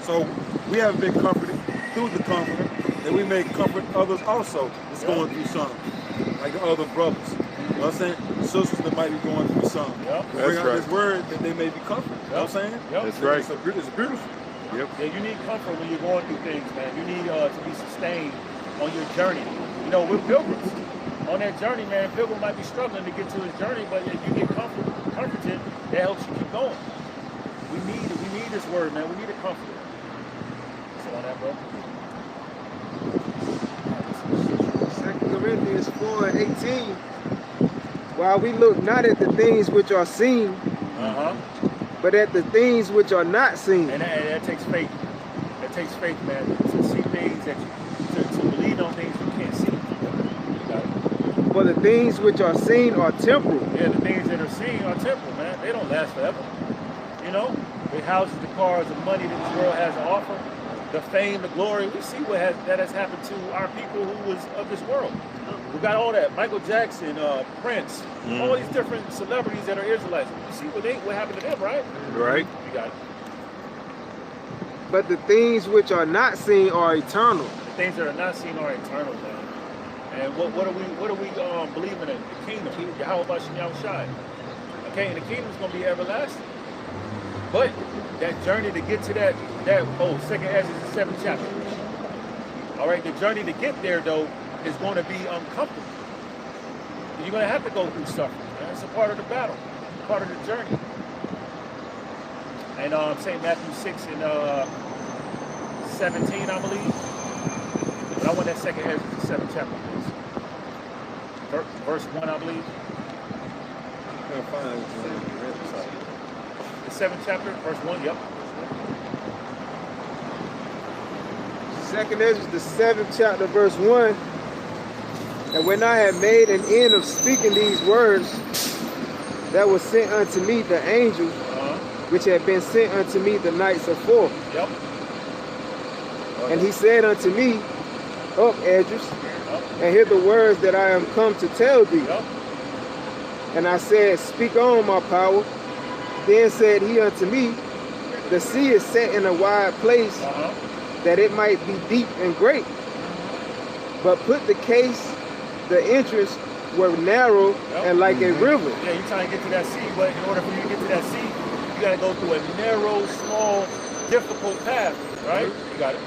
So we have been comforted through the Comforter, that we may comfort others also that's going through something, like the other brothers. You know what I'm saying? Sisters that might be going through something. Bring out this word that they may be comforted. You know what I'm saying? That's right. It's beautiful. Yeah, you need comfort when you're going through things, man. You need to be sustained on your journey. You know, we're pilgrims. On that journey, man, a pilgrim might be struggling to get to his journey, but if you get comforted, that helps you keep going. We need this word, man. We need a comforter. So on that, bro. 2 Corinthians 4 and 18. While we look not at the things which are seen, but at the things which are not seen. And that takes faith. That takes faith, man. To see things to believe on things you can't see. For the things which are seen are temporal. Yeah, the things that are seen are temporal, man. They don't last forever. You know? the houses, the cars, the money that this world has to offer, the fame, the glory. We see that has happened to our people who was of this world. We got all that. Michael Jackson, Prince, all these different celebrities that are Israelites. You see what happened to them, right? Right. You got it. But the things which are not seen are eternal. The things that are not seen are eternal, man. And what are we believing in? The kingdom. Yahweh Bashem Yahushai. Okay, and the kingdom's gonna be everlasting. But that journey to get to that 2nd Ezra, the 7th chapter. All right, the journey to get there though is going to be uncomfortable. You're going to have to go through suffering. Man. It's a part of the battle, part of the journey. And St. Matthew 6 and 17, I believe. But I want that 2nd Ezra, the 7th chapter, please. Verse 1, I believe. The 7th chapter, verse 1, yep. 2nd Ezra, the 7th chapter, verse 1. And when I had made an end of speaking these words, there was sent unto me the angel, which had been sent unto me the nights afore. Yep. And he said unto me, Up, Esdras, and hear the words that I am come to tell thee. Yep. And I said, Speak on, my power. Then said he unto me, The sea is set in a wide place, that it might be deep and great. But put the case, the entrance were narrow and like a river. Yeah, you're trying to get to that sea, but in order for you to get to that sea, you got to go through a narrow, small, difficult path, right? You got it.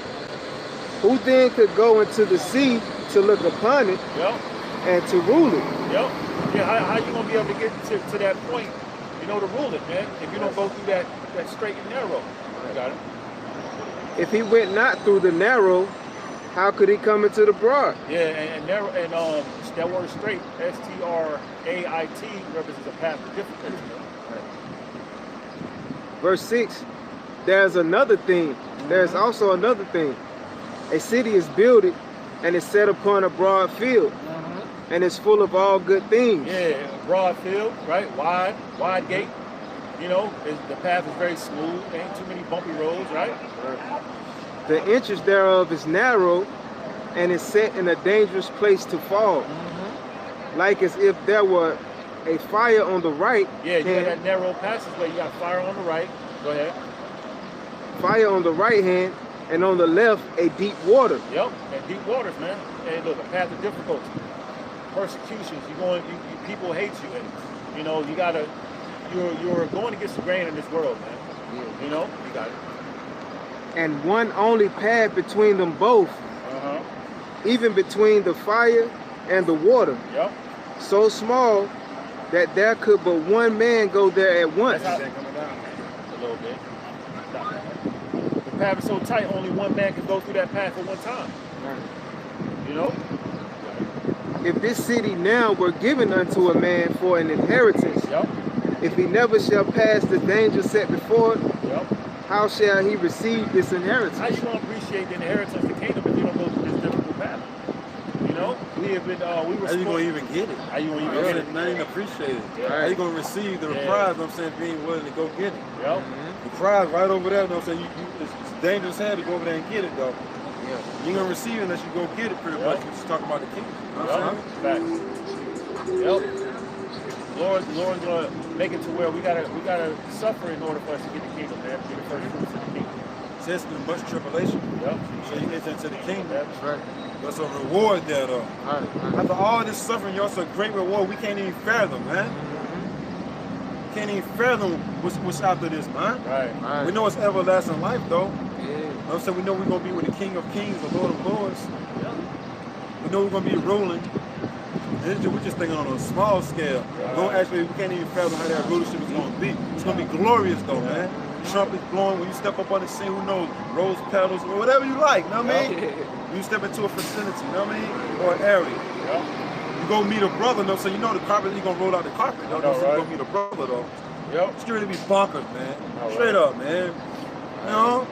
Who then could go into the sea to look upon it and to rule it? Yep. Yeah, how you going to be able to get to that point, to rule it, man, if you don't go through that straight and narrow? You got it. If he went not through the narrow, how could he come into the broad? Yeah, and narrow, and that word straight, S-T-R-A-I-T, represents a path of difficulty. Verse 6, there's another thing. There's also another thing. A city is builded and is set upon a broad field, and it's full of all good things. Yeah, broad field, right? Wide gate. The path is very smooth. There ain't too many bumpy roads, right? The entrance thereof is narrow and is set in a dangerous place to fall. Like as if there were a fire on the right. Yeah, you got that narrow passageway. You got fire on the right. Go ahead. Fire on the right hand, and on the left, a deep water. Yep, and deep waters, man. Hey, look, a path of difficulty. Persecutions. People hate you. And, you gotta, you're going against the grain in this world, man. You got it. And one only path between them both, even between the fire and the water, so small that there could but one man go there at once. A little bit. The path is so tight, only one man can go through that path at one time. If this city now were given unto a man for an inheritance, if he never shall pass the danger set before it, how shall he receive this inheritance? How you gonna appreciate the inheritance of the kingdom if you don't go through this difficult path? We have been, How you gonna even get it? How you gonna even get it? Not even appreciate it. How you gonna receive the prize? Being willing to go get it. The prize right over there. It's dangerous hand to go over there and get it, though. You ain't gonna receive it unless you go get it. Pretty much. We're just talking about the kingdom. Facts. Lord's gonna make it to where we gotta suffer in order for us to get the kingdom, man. Get the first fruits of the kingdom. It's much tribulation. So you get into the kingdom. That's right. There's a reward there, though. After all this suffering, there's a great reward we can't even fathom, man. Can't even fathom what's after this, man. We know it's everlasting life, though. So we know we're gonna be with the King of Kings, the Lord of Lords. We know we're gonna be ruling. We're just thinking on a small scale. We can't even fathom how that rulership is gonna be. It's gonna be glorious, though, man. Trumpets blowing when you step up on the scene. Who knows? Rose petals or whatever you like. You know what I mean? You step into a vicinity. You know what I mean? Or an area. You go meet a brother, so you know the carpet. You gonna roll out the carpet. So you gonna meet a brother, though. It's going to be bonkers, man. Straight up, man. You know?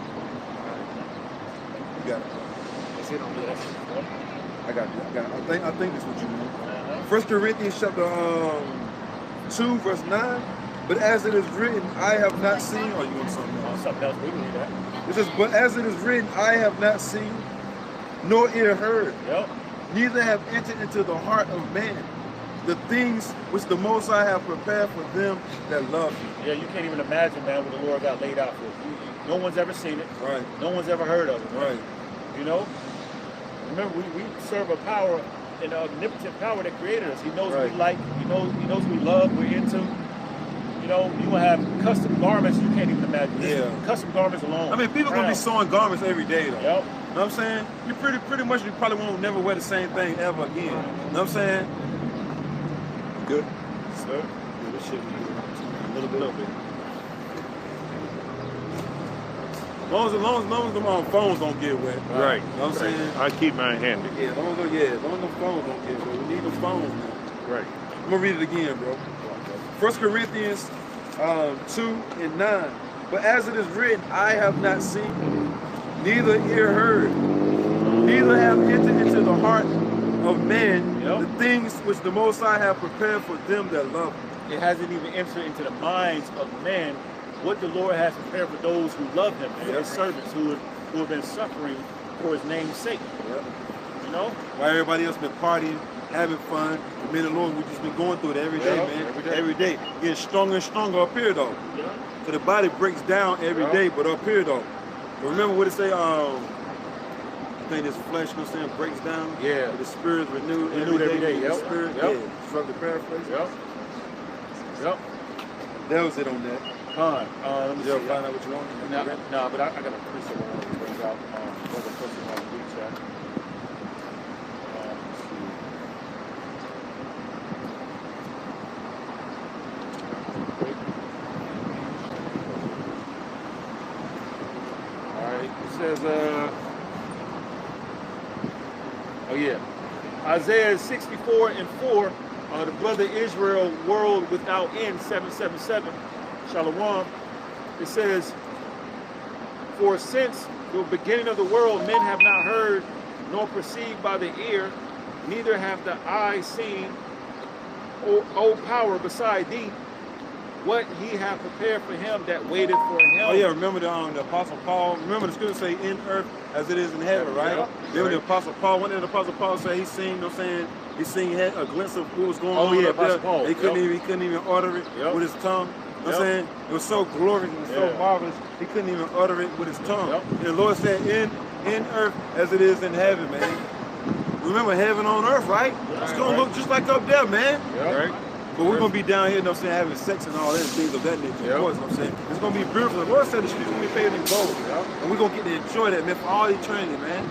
You got it. I got it. I think that's what you mean. 1 Corinthians chapter 2, verse 9. but as it is written, I have not seen. Oh, you want something else? Something else, we can read that. It says, but as it is written, I have not seen, nor ear heard, Yep. neither have entered into the heart of man the things which the Most High have prepared for them that love Him. Yeah, you can't even imagine, man, what the Lord got laid out for us. No one's ever seen it. Right. No one's ever heard of it. Right. You know? Remember, we serve a power, an omnipotent power that created us. He knows what we like. He knows what we love, we're into. You know, you will have custom garments you can't even imagine. Yeah. Custom garments alone. I mean, people gonna be sewing garments every day, though. Yep. You know what I'm saying? You pretty much, you probably won't never wear the same thing ever again. You know what I'm saying? Good. Sir? Yeah, this shit is good. A little bit. As long as them phones don't get wet. Right. You know what I'm saying? I keep mine handy. Yeah, as long as them phones don't get wet. We need them phones, man. Right. I'm gonna read it again, bro. 1 Corinthians 2:9. But as it is written, I have not seen, neither ear heard, neither have entered into the heart of man the things which the Most High have prepared for them that love Him. It hasn't even entered into the minds of men what the Lord has prepared for those who love Him, and His servants who have been suffering for His name's sake. You know? While everybody else been partying, having fun, the men of the Lord, we just been going through it every day, man. Every day. Getting stronger and stronger up here, though. So the body breaks down every day, but up here, though. But remember what it say, I think this flesh, you know what I'm saying, breaks down. Yeah. But the spirit renewed Renewed every day. The spirit, Struck the paraphrase. Yep. That was it on that. Let me Did see. you ever find out what you want? No, but I got a precept I want to bring out. Brother person on the week chat. Alright, it says, oh yeah. Isaiah 64:4, the brother Israel world without end, 777, Shalom. It says, for since the beginning of the world, men have not heard, nor perceived by the ear, neither have the eye seen, O power beside thee, what he hath prepared for him that waited for him. Oh yeah, remember the Apostle Paul. Remember the scripture say, in earth as it is in heaven, right? Remember the Apostle Paul. One day the Apostle Paul said he seen, you know what I'm saying, he seen a glimpse of what was going on up there. Paul. He couldn't even utter it with his tongue. You know what I'm saying? It was so glorious and so marvelous, he couldn't even utter it with his tongue. And the Lord said, in earth as it is in heaven, man. Remember heaven on earth, right? It's gonna look just like up there, man. Right. But we're gonna be down here, you know what I'm saying, having sex and all that, things of that nature, of course, you know what I'm saying. It's gonna be beautiful. The Lord said the streets gonna be paved in gold. And we're gonna get to enjoy that, man, for all eternity, man.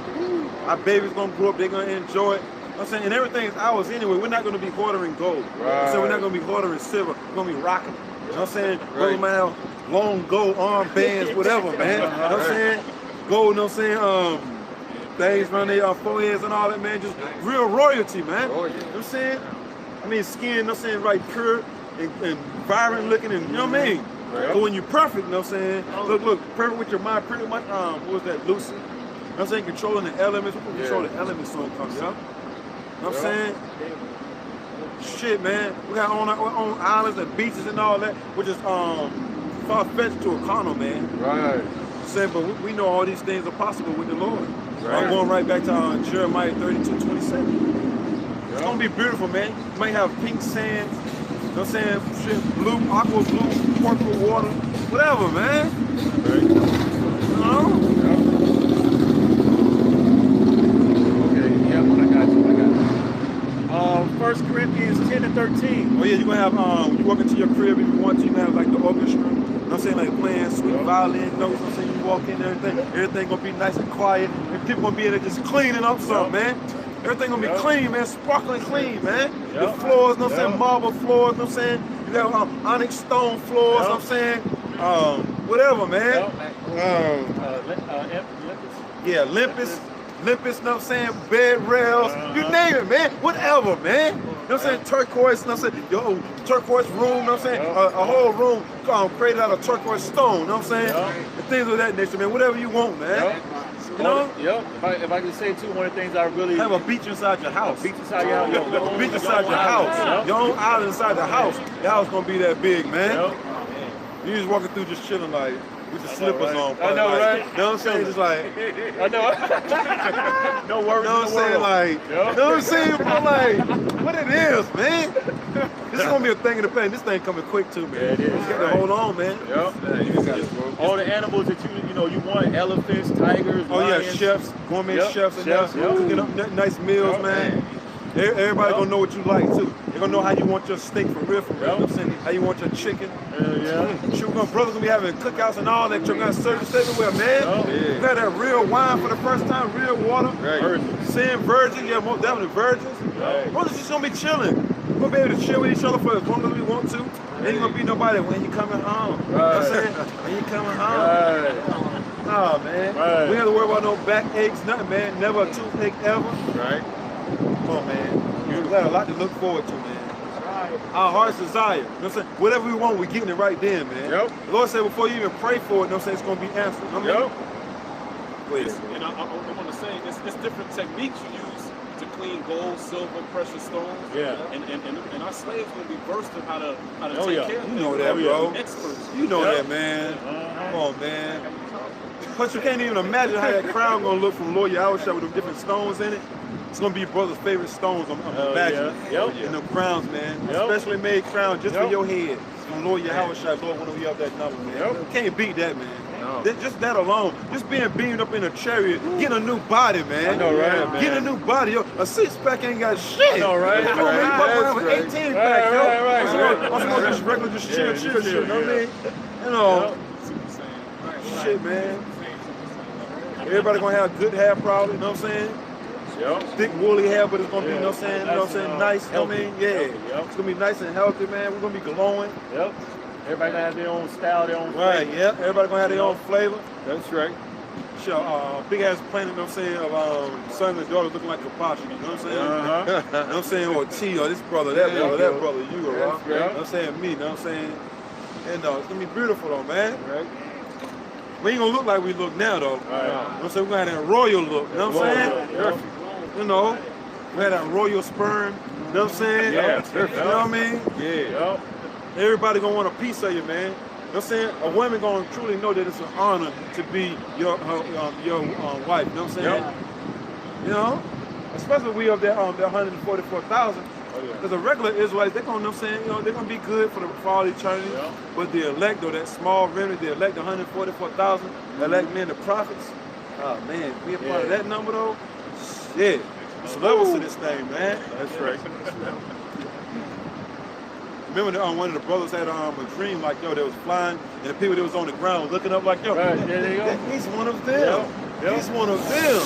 Our babies gonna grow up, they're gonna enjoy it. You know what I'm saying? And everything is ours anyway. We're not gonna be hoarding gold. So we're not gonna be hoarding silver. We're gonna be rocking. You know what I'm saying? We're gonna have long gold armbands, whatever, man. You know what I'm saying? Gold, you know what I'm saying? Things around their foreheads and all that, man. Just real royalty, man. You know what I'm saying? I mean, skin, you know what I'm saying, right, pure and vibrant looking, and you know what I mean? So when you're perfect, you know what I'm saying? Look, perfect with your mind, pretty much, what was that, lucid? You know what I'm saying? Controlling the elements. We can control the elements so it comes up. You know what I'm saying? Shit, man. We got on our own islands and beaches and all that, which is far-fetched to a carnal, man. Right. Saying, but we know all these things are possible with the Lord. I'm going right back to Jeremiah 32:27. It's gonna be beautiful, man. You might have pink sand, you know what I'm saying? Shit, blue, aqua blue, purple water, whatever, man. You know? Okay, yep, I got you. 1 Corinthians 10:13. Oh yeah, you're gonna have when you walk into your crib if you want to, you have like the orchestra, you know what I'm saying, like playing sweet violin notes, you know what I'm saying, you walk in and everything gonna be nice and quiet, and people gonna be in there just cleaning up something, man. Everything gonna be clean, man, sparkling clean, man. The floors, you know what I'm saying, marble floors, you know what I'm saying, you got onyx stone floors, you know what I'm saying, whatever, man. Limpus, you know what I'm saying, bed rails, you name it, man, whatever, man. You know what I'm saying, turquoise, you know what I'm saying, your turquoise room, you know what I'm saying, a whole room created out of turquoise stone, you know what I'm saying, and things of that nature, man, whatever you want, man. You know? Yep. If I can say too, one of the things I really have a beach inside your house. Beach inside your house. A beach inside your house. Your own island inside the house. Your house gonna be that big, man. You just walking through just chilling like with your slippers on. I know, right? You know what I'm saying? Just like I know. No worries. You know what I'm saying? Like, you know what I'm saying? But like, what it is, man. This is gonna be a thing in the past. This thing coming quick too, man. Yeah, it is. You got to hold on, man. All the animals that you want, elephants, tigers, lions. Yeah, chefs, gourmet chefs, and cooking up nice meals, man. Everybody gonna know what you like too. They're gonna know how you want your steak for real, You know what I'm saying? How you want your chicken. Brothers gonna be having cookouts and all that. You're gonna service everywhere, man. You got that real wine for the first time, real water. Saying virgin, most definitely virgins. Brothers just gonna be chilling. We're gonna be able to chill with each other for as long as we want to. Ain't gonna be nobody when you coming home. You know what I'm saying? When you coming home. Nah, man. We ain't have to worry about no backaches, nothing, man. Never a toothache ever. Come on, man. We got a lot to look forward to, man. Our heart's desire. You know what I'm saying? Whatever we want, we're getting it right then, man. The Lord said before you even pray for it, you know what I'm saying, it's going to be answered. You know what I mean? And I want to say, it's different techniques you use to clean gold, silver, precious stones. And our slaves going to be versed in how to take care of You know that, bro. Experts. You know that, man. Come on, man. Plus, you can't even imagine how that crown going to look from Lord Yahushua with them different stones in it. It's gonna be brother's favorite stones, I'm imagining. And the crowns, man. Specially made crown just for your head. From Lord Yahushua, Lord, when we up that number, man. Can't beat that, man. Just that alone. Just being beamed up in a chariot, getting a new body, man. I know, right, man. Getting a new body. Yo, a six-pack ain't got shit. I know, right? You have an 18-pack, yo. I'm supposed to just regular, just chill, you know what I mean? You know, shit, man. Everybody gonna have good hair, probably, you know what I'm saying? Thick woolly hair, but it's gonna be, you know what I'm saying, nice, you know what I mean? It's gonna be nice and healthy, man. We're gonna be glowing. Everybody gonna have their own style, their own flavor. Everybody gonna have their own flavor. That's right. Big ass planet, you know what I'm saying, of son and daughter looking like Kapachi, you know what I'm saying? You know what I'm saying? Or T, or this brother, that brother, you, you know what I'm saying? Me, you know what I'm saying? And it's gonna be beautiful though, man. We ain't gonna look like we look now though. You know what I'm saying? We're gonna have that royal look, you know what I'm saying? You know, we had that royal sperm, you know what I'm saying? You know what I mean? Everybody gonna want a piece of you, man. You know what I'm saying? A woman gonna truly know that it's an honor to be your wife, you know what I'm saying? You know? Especially we up there on the 144,000. Because the regular Israelites, they're gonna, you know what I'm saying, you know, they're gonna be good for all eternity. But the elect, though, that small remnant, the elect 144,000, the elect men, the prophets, oh man, be a part of that number though. Shit, it's levels to this thing, man. That's right. Remember one of the brothers had a dream like, yo, they was flying, and the people that was on the ground looking up like, yo, he's one of them. He's one of them.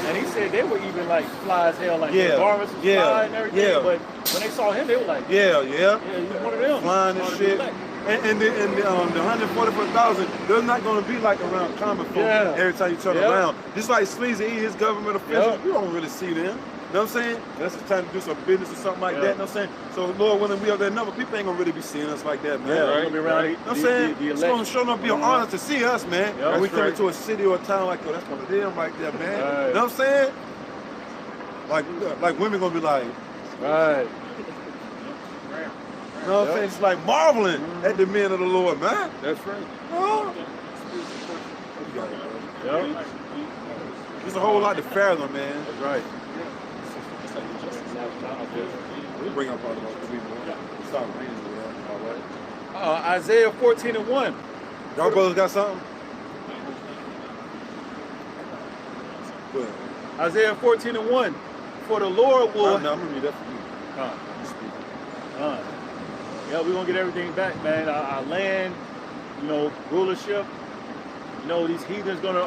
And he said they were even like fly as hell, like the garments was fly and everything. But when they saw him, they were like, he's one of them. Flying and shit. And the 144,000, they're not going to be like around common folk every time you turn around. Just like Sleazy, his government officials, you don't really see them. You know what I'm saying? That's the time to do some business or something like that. You know what I'm saying? So, Lord willing, we have that number. People ain't going to really be seeing us like that, man. Right? You know what I'm saying? It's going to show up be an honor to see us, man. When we come into a city or a town like, yo, that's one of them right there, man. You know what I'm saying? Like women going to be like, you know what I'm saying? It's like marveling at the men of the Lord, man. That's right. There's a whole lot to fathom, man. That's right. We'll bring up all the people. Stop reading it, all right? Isaiah 14:1. Y'all brothers got something? Go ahead. Isaiah 14:1. For the Lord will... No, I'm going to read that for you. Yeah, we're going to get everything back, man. Our land, you know, rulership. You know, these heathens going to,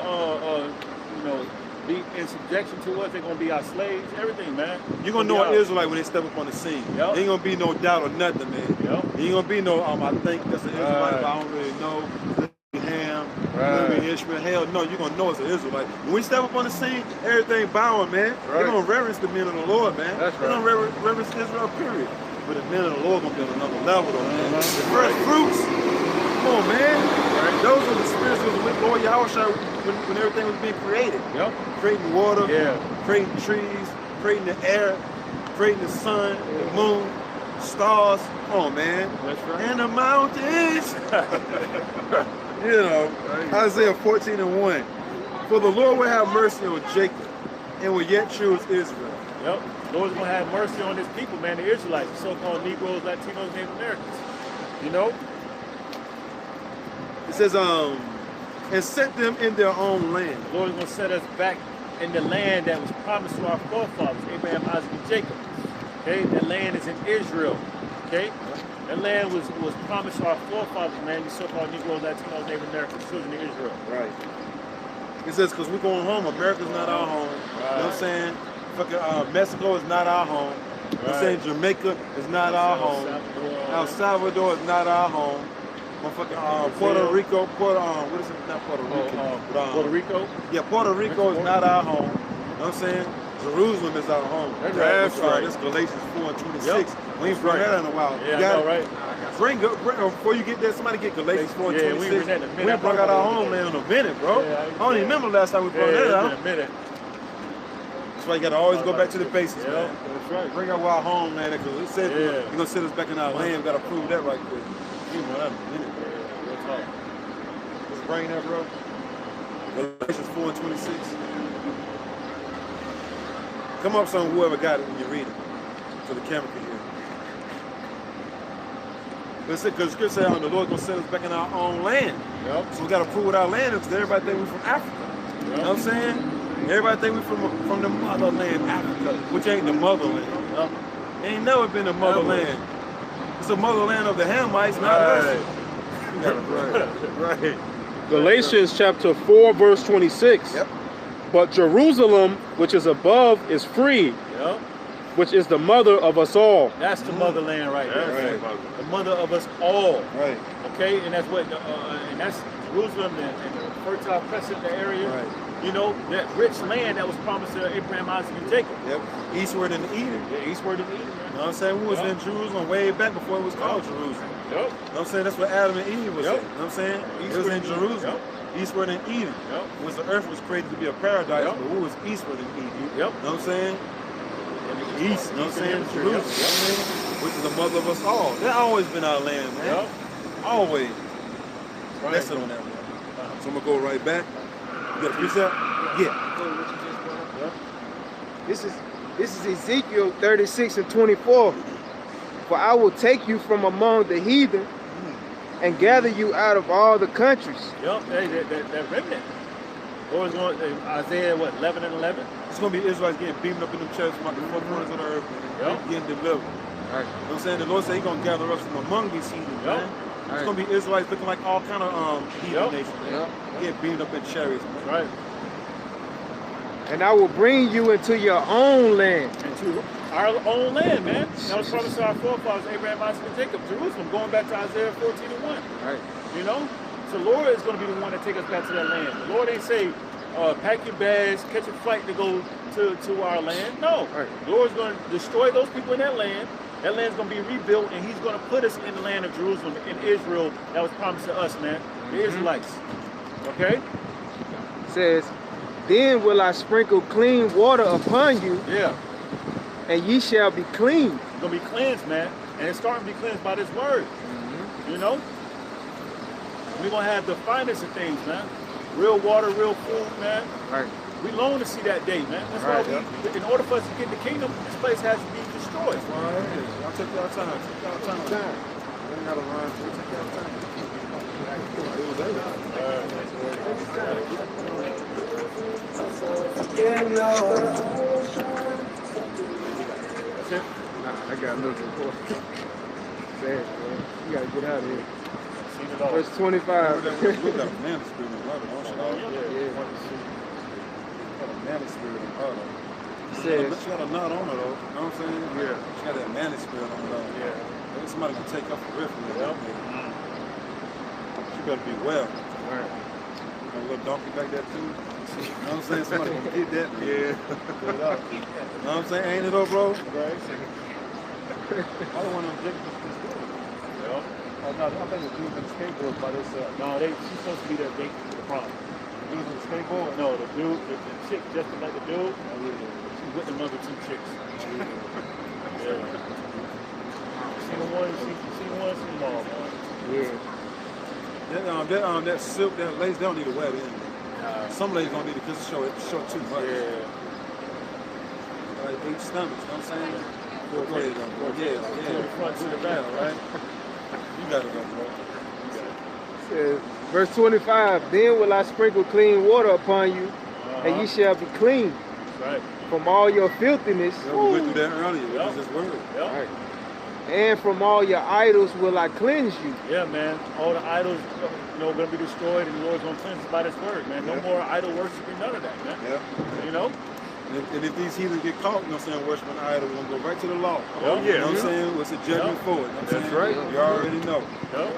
you know, be in subjection to us. They're going to be our slaves, everything, man. You're going to know an Israelite when they step up on the scene. There ain't going to be no doubt or nothing, man. There ain't going to be no, I think that's an Israelite, but I don't really know. Ham, Ishmael, hell no, you're going to know it's an Israelite. When we step up on the scene, everything bowing, man. They're going to reverence the men of the Lord, man. They're going to reverence Israel, period. But the men of the Lord going to be on another level, though, man. The first fruits, come on, man. Those are the spirits of the Lord Yahushua when everything was being created. Yep. Creating water, Yeah. creating trees, creating the air, creating the sun, the moon, stars. Come on, man. That's right. And the mountains. You know, Isaiah 14:1. For the Lord will have mercy on Jacob and will yet choose Israel. Yep. The Lord's going to have mercy on his people, man, the Israelites, the so-called Negroes, Latinos, Native Americans. You know? It says, and set them in their own land. The Lord is going to set us back in the land that was promised to our forefathers, Abraham, Isaac, and Jacob. Okay? That land is in Israel. Okay? That land was promised to our forefathers, man, the so-called Negroes, Latinos, Native Americans, children of Israel. Right. It says, because we're going home, America's not our home. Right. You know what I'm saying? Fucking Mexico is not our home. You know what I'm saying? Jamaica is not our home. El Salvador is not our home. Motherfucking Puerto Rico, what is it? Not Puerto Rico. Puerto Rico? Yeah, Puerto Rico is not our home. You know what I'm saying? Jerusalem is our home. That's right. This Galatians 4:26. Yep. We ain't brought that in a while. Yeah, I know, right? Bring before you get there, somebody get Galatians 4:26. Yeah, we ain't brought out our homeland in a minute, bro. Yeah, I don't even remember last time we brought that out. In a minute. That's why you gotta always go back to the basics, man. That's right. Bring out our homeland, because it said you're gonna set us back in our land. We gotta prove that right quick. You know that in a minute, bro. Let's bring that, bro. Galatians 4:26. Come up, son, whoever got it when you read it, so the camera can hear it. Because Scripture says the Lord's gonna set us back in our own land. Yep. So we gotta prove what our land is, because everybody think we're from Africa. You know what I'm saying? Everybody think we're from the motherland, Africa, which ain't the motherland. Yep. Ain't never been the motherland. It's the motherland of the Hamites, not us. Right. Galatians chapter 4, verse 26. Yep. But Jerusalem, which is above, is free, Yep. which is the mother of us all. That's the motherland right there. Right. The mother of us all. Right. Okay, and that's what, and that's Jerusalem and the Fertile Crescent area. Right. You know, that rich land that was promised to Abraham, Isaac, and Jacob. Yep. Eastward in Eden. Yeah, eastward in Eden. You know what I'm saying? We was in Jerusalem way back before it was called Jerusalem. Yep. You know what I'm saying? That's what Adam and Eve was saying. You know what I'm saying? It was in Jerusalem. Eastward in Eden. Yep. Was the earth was created to be a paradise, Yep. but we was eastward in Eden. Yep. You know what I'm saying? In the east, you know what I'm saying? Jerusalem. Which is the mother of us all. That always been our land, man. Yep. Always. Right. That's it on that one. So I'm gonna go right back. You got a precept? Yeah. This is Ezekiel 36:24. For I will take you from among the heathen and gather you out of all the countries. Yep. Hey, that remnant. Lord's going, Isaiah, what, 11 and 11? It's gonna be Israelites getting beaten up in them chests from the four corners of the earth, getting delivered. Right. You know what I'm saying? The Lord said He's gonna gather us from among these heathen, man. It's Right. gonna be Israelites looking like all kind of heathen nations, man. Getting beaten up in chariots, man. Right. And I will bring you into your own land. Into our own land, man. That was promised to our forefathers, Abraham, Isaac, and Jacob. Jerusalem, going back to Isaiah 14:1. Right. You know? So the Lord is going to be the one to take us back to that land. The Lord ain't say, pack your bags, catch a flight to go to our land. No. Right. The Lord's going to destroy those people in that land. That land's going to be rebuilt, and He's going to put us in the land of Jerusalem, in Israel, that was promised to us, man. The Israelites. Okay? It says, then will I sprinkle clean water upon you, Yeah. and ye shall be clean. It's going to be cleansed, man. And it's starting to be cleansed by this word. You know? We're going to have the finest of things, man. Real water, real food, man. Right. We long to see that day, man. That's why in order for us to get the kingdom, this place has to be destroyed. Y'all take y'all time. Take y'all time. We ain't gotta run. Take y'all time. That's it. I got a little report. Sad, man. You gotta get out of here. Seen it all. Verse 25. We got a man spirit in brother, don't you? Yeah. Got a man spirit in brother. Says, She got a nut on her though. You know what I'm saying? Yeah. She got that man spirit on her though. Yeah. Maybe somebody can take up the riff from that. She better be well. Right. A little donkey back there too. You know what I'm saying? Somebody can get that. Yeah. You know what I'm saying? Ain't it though, bro? Right. I don't want to object to this story. Yeah. Oh, no, I think the dude been skateboard by this. No, she's supposed to be their date for the prom. skateboard? No, the dude, the chick just like the dude. She's with them other two chicks. Yeah. She the one, she small, man. Yeah. That silk, that lace, they don't need to wear it in. Some ladies don't need it because it's show too much. Yeah. Like big stomachs, you know what I'm saying? Go ahead, bro. Yeah. To the front, to the back, right? You got it, bro. Says, verse 25, then will I sprinkle clean water upon you, and ye shall be clean. Right. From all your filthiness. Yeah, we went through that earlier. That was his word. Yep. Right. And from all your idols will I cleanse you. Yeah, man. All the idols, going to be destroyed, and the Lord's going to cleanse us by His word, man. No more idol worshiping, none of that, man. Yeah. You know? And if these heathens get caught, you know what I'm saying, worshiping the idol, we're going to go right to the law. Oh, yeah. You know what I'm saying? What's the judgment for it? You know what I'm That's saying? right. You already know. Yep.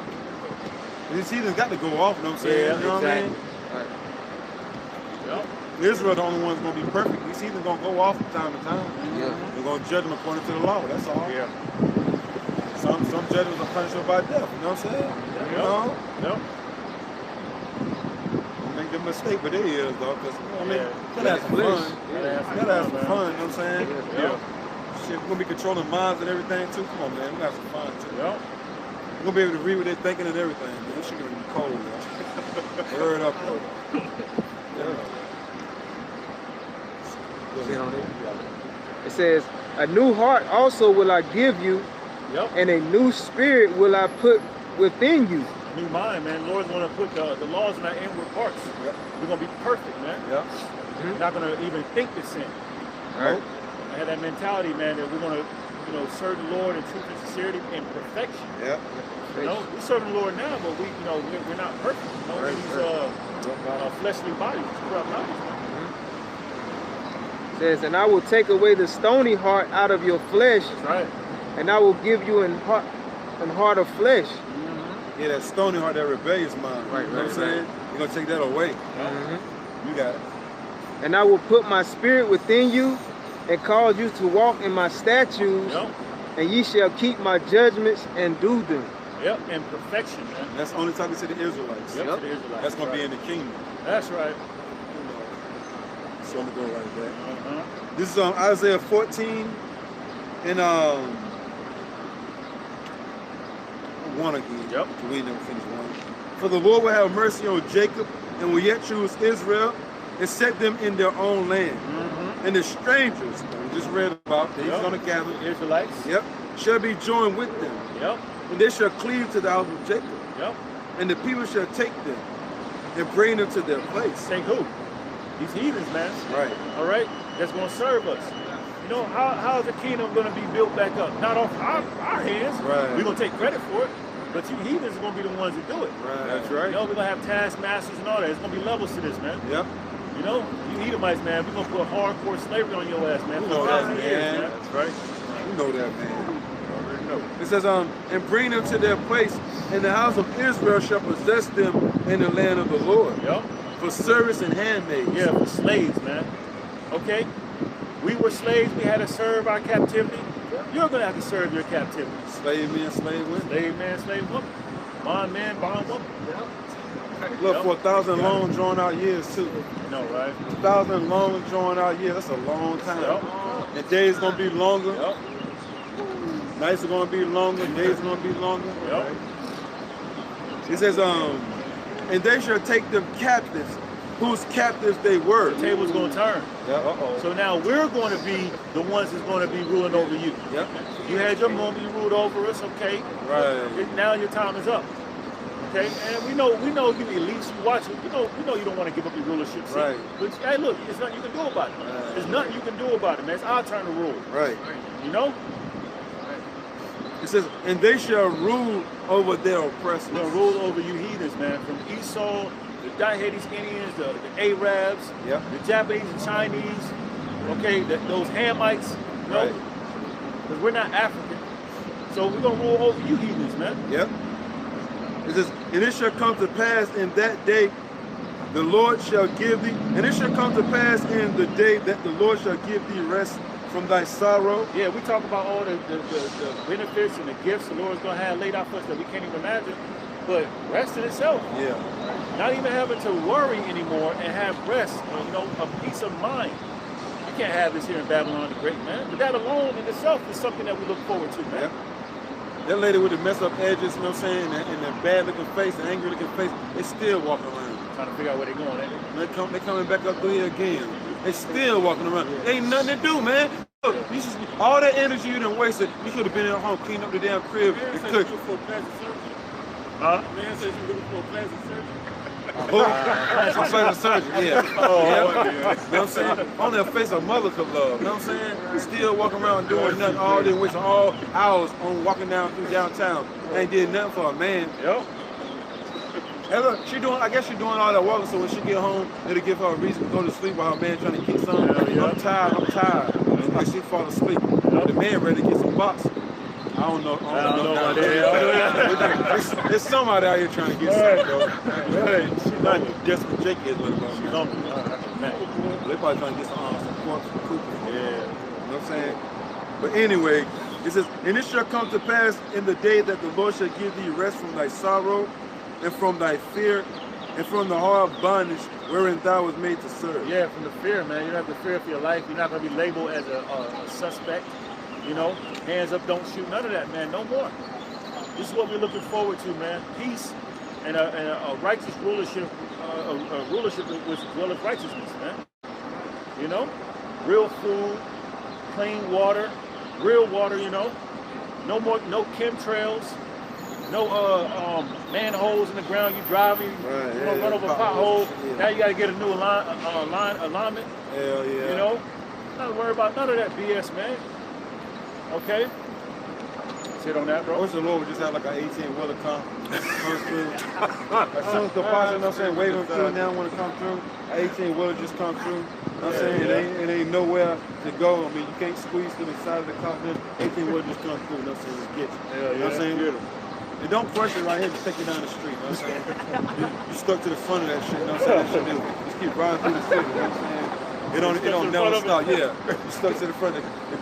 These heathens got to go off, you know what I'm saying? Yeah, you know exactly. what I mean? Yep. Israel the only one's going to be perfect. These heathens going to go off from time to time. Yeah. We're going to judge them according to the law. That's all. Yeah. Some judgments are punishable by death. You know what I'm saying? Yep. You know? Yep. Make them mistake, but they is though. Cause, I mean, Yeah. gotta have some fun. Gotta have some man. fun. You know what I'm saying? Yeah. Shit, we're gonna be controlling minds and everything too. Come on, man. We got some fun too. Yep. We're gonna be able to read what they're thinking and everything. Man. This shit gonna be cold, man. Word up, though. It says, a new heart also will I give you, Yep. and a new spirit will I put within you. New mind, man. Lord's going to put the laws in our inward parts. Yep. We're going to be perfect, man. Yep. We're not going to even think to sin. Right. I had that mentality, man, that we're going to, serve the Lord in truth and sincerity and perfection. Yep. You know, we serve the Lord now, but we're not perfect. You know, these fleshly bodies, corrupt bodies. It says, and I will take away the stony heart out of your flesh, That's right. and I will give you an heart of flesh. Yeah, that stony heart, that rebellious mind. Right, You know what I'm right, saying? You're gonna take that away. You got it. And I will put my spirit within you, and cause you to walk in my statutes, Yep. and ye shall keep my judgments and do them. Yep. And perfection, man. That's only talking to the Israelites. Yep. To the Israelites. That's gonna be in the kingdom. That's right. So I'm gonna go right there. This is Isaiah 14 and 1 again. Yep. We ain't never finished 1. For the Lord will have mercy on Jacob and will yet choose Israel and set them in their own land. And the strangers, we just read about, that he's gonna gather. Israelites. Yep. Shall be joined with them. Yep. And they shall cleave to the house of Jacob. Yep. And the people shall take them and bring them to their place. Take who? These heathens, man. Right. All right? That's going to serve us. You know, how is the kingdom going to be built back up? Not off our hands. Right. We're going to take credit for it. But you heathens are going to be the ones that do it. Right. That's right. You know, we're going to have taskmasters and all that. It's going to be levels to this, man. Yep. You know, you Edomites, man, we're going to put hardcore slavery on your ass, man, You for know that, 1,000 years, man. man. That's right. You know that, man. It says, and bring them to their place, and the house of Israel shall possess them in the land of the Lord. Yep. For service and handmaids. Yeah, for slaves, man. Okay? We were slaves. We had to serve our captivity. You're going to have to serve your captivity. Slave men, slave women. Slave man, slave woman. Bond man, bond woman. Look, for 1,000 long drawn out years too. You know, right? 1,000 long drawn out years, that's a long time. Yep. And days gonna be longer. Yep. Nights are gonna be longer, days are gonna be longer. Yep. It says, and they shall take them captives, whose captives they were. The table's going to turn. Yeah. So now we're going to be the ones that's going to be ruling over you. Yep. You had your moment, you ruled over us, okay? Right. Now your time is up. Okay? And we know you elites, you watch it, you know you don't want to give up your rulership seat. Right. But hey, look, there's nothing you can do about it. Right. There's nothing you can do about it, man. It's our turn to rule. Right. You know? It says, and they shall rule over their oppressors. They'll rule over you heathens, man. From Esau, the Dahadi's Indians, the Arabs, Yep. the Japanese and Chinese, okay, those Hamites, you know? Right. Because we're not African. So we're going to rule over you heathens, man. Yep. It says, and it shall come to pass in that day, the Lord shall give thee, and it shall come to pass in the day that the Lord shall give thee rest from thy sorrow. Yeah, we talk about all the benefits and the gifts the Lord's going to have laid out for us that we can't even imagine. But rest in itself. Yeah. Not even having to worry anymore and have rest, you know, a peace of mind. You can't have this here in Babylon the Great, man. But that alone in itself is something that we look forward to, man. That lady with the messed up edges, you know what I'm saying, and the bad looking face, the angry looking face, they still walking around. Trying to figure out where they're going, ain't they? They coming back up through here again. They still walking around. Ain't nothing to do, man. Look, all that energy you done wasted, you could have been at home, cleaning up the damn crib, and cook. Huh? Man says you're looking for a plastic surgery. I'm plastic surgery, yeah. Oh, yeah. You know what I'm saying? Only a face a mother could love. You know what I'm saying? Still walking around doing nothing all day, wasting all hours on walking down through downtown. Ain't did nothing for a man. Yep. Hey, look, I guess she's doing all that walking, so when she get home, it'll give her a reason to go to sleep while her man trying to kick something. Yeah. I'm tired. Like she fall asleep. The man ready to get some box. I don't know about that. There's somebody out here trying to get something, though. She's not desperate Jake is what it's She's on me. They probably trying to get some corpse from Cooper. Yeah. You know what I'm saying? But anyway, it says, and it shall come to pass in the day that the Lord shall give thee rest from thy sorrow and from thy fear and from the hard bondage wherein thou was made to serve. Yeah, from the fear, man. You don't have to fear for your life. You're not going to be labeled as a suspect. You know, hands up, don't shoot, none of that, man, no more. This is what we're looking forward to, man. Peace and a righteous rulership, a rulership with as well as righteousness, man. You know, real food, clean water, real water, you know. No chemtrails, no manholes in the ground. You driving, you know, run over a pothole. Yeah. Now you got to get a new alignment. Hell yeah. You know, not worry about none of that BS, man. Okay. Sit on that, bro. I wish the Lord would just have like an 18-wheeler come through. As soon as the pastor, you know what I'm saying, waving through now when it come through, an 18-wheeler just come through. You know what I'm saying? It ain't nowhere to go. I mean, you can't squeeze to the side of the car. 18-wheeler just come through. You know what I'm saying? Just get you. You know what I'm saying? And don't crush it right here, just take you down the street. You know what I'm saying? You stuck to the front of that shit. You know what I'm saying? That shit just keep riding through the city. You know what I'm saying? It don't never stop. Yeah, you stuck to the front.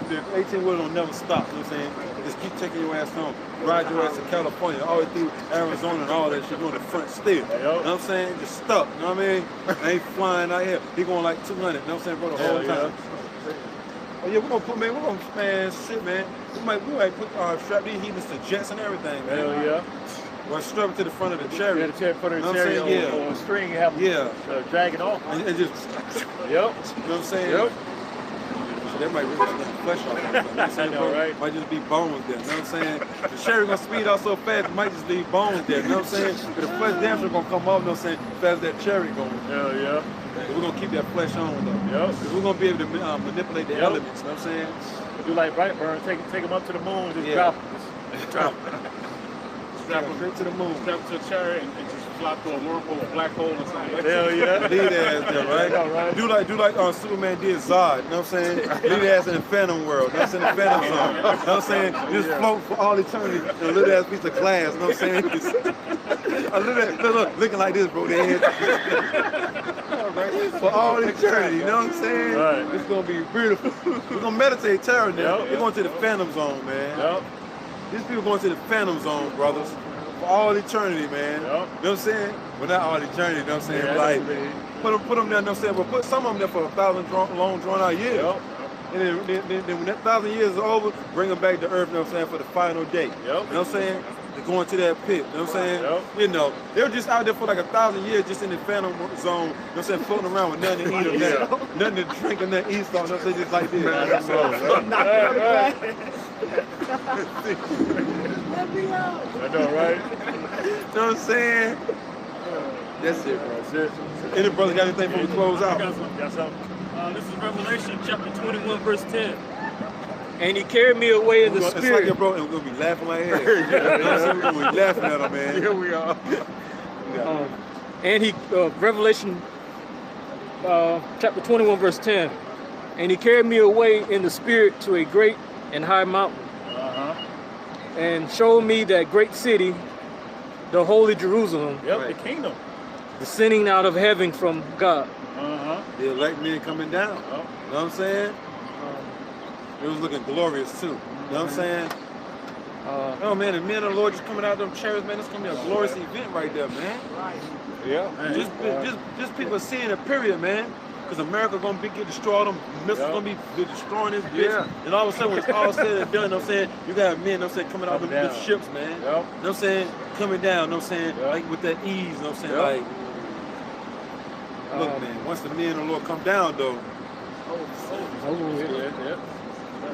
The 18-wheeler don't never stop. You know what I'm saying? Just keep taking your ass home. Ride your ass to California, all the way through Arizona and all that shit. Going to the front still. You know what I'm saying? Just stuck. You know what I mean? I ain't flying out here. He going like 200. You know what I'm saying, bro? The whole time. Oh yeah, we're gonna shit, man. We might put strap these heaters to jets and everything, man. Hell yeah. Well, strap it to the front of the chariot. Yeah, the front of the chariot on a string, you have them drag it off. And just, you know what I'm saying? Yep. That might rip the flesh off. You know what I'm saying, know, right? Might just be bones there. You know what I'm saying? The chariot gonna speed out so fast, it might just leave bones there. You know what I'm saying? But the flesh damn sure gonna come off. You know what I'm saying? As fast as that chariot going. Hell yeah. But we're gonna keep that flesh on though. Yep. Because we're gonna be able to manipulate the elements. You know what I'm saying? Do like Brightburn, take them up to the moon, just drop them. Strap them straight to the moon. Strap to a chariot and just fly through a wormhole, a black hole or something. Hell yeah. Lead ass there, right? Right? Do like Superman did Zod, you know what I'm saying? Lead ass in the Phantom world, that's in the Phantom zone. You know what I'm saying? Just float for all eternity in a little ass piece of glass, you know what I'm saying? A little looking like this, bro. For all eternity, you know what I'm saying? Right. It's gonna be beautiful. We're gonna meditate terror now. We're going to the Phantom zone, man. Yep. These people going to the Phantom zone, brothers. For all eternity, man. Yep. You know what I'm saying? Well, not all eternity, you know what I'm saying? Yeah, like, put them there, you know what I'm saying? But put some of them there for 1,000 long drawn out years. Yep. And then when that 1,000 years is over, bring them back to earth, you know what I'm saying, for the final day. Yep. You know what I'm saying? They're going to that pit, you know what I'm saying? Yep. You know, they were just out there for like 1,000 years just in the Phantom zone, you know what I'm saying, floating around with nothing to eat or nothing to drink or nothing to eat, so you know what I'm saying, just like this. I know, right? You know what I'm saying? That's it, bro. That's it. Any brother got anything before we close out? I got something. This is Revelation chapter 21, verse 10. And he carried me away in the It's spirit. like your bro, and we're gonna be laughing like hell. You know what I'm saying? We're gonna be laughing at him, man. Here we are. And he, Revelation chapter 21, verse 10. And he carried me away in the spirit to a great and high mountain, and showed me that great city, the holy Jerusalem. Yep, the kingdom. Descending out of heaven from God. The elect men coming down. You know what I'm saying? It was looking glorious too. You know what I'm saying? Oh man, the men of the Lord just coming out of them chairs, man. It's gonna be a glorious event right there, man. Yeah. Just people seeing it, period, man. Because America gonna get destroyed, them missiles gonna be destroying this bitch. Yeah. And all of a sudden, when it's all said and done, you know what I'm saying, you got men, you know what I'm saying, coming out of the ships, man. You know what I'm saying? Coming down, you know what I'm saying, like with that ease, you know what I'm saying, like. Look, man, once the men of the Lord come down, though.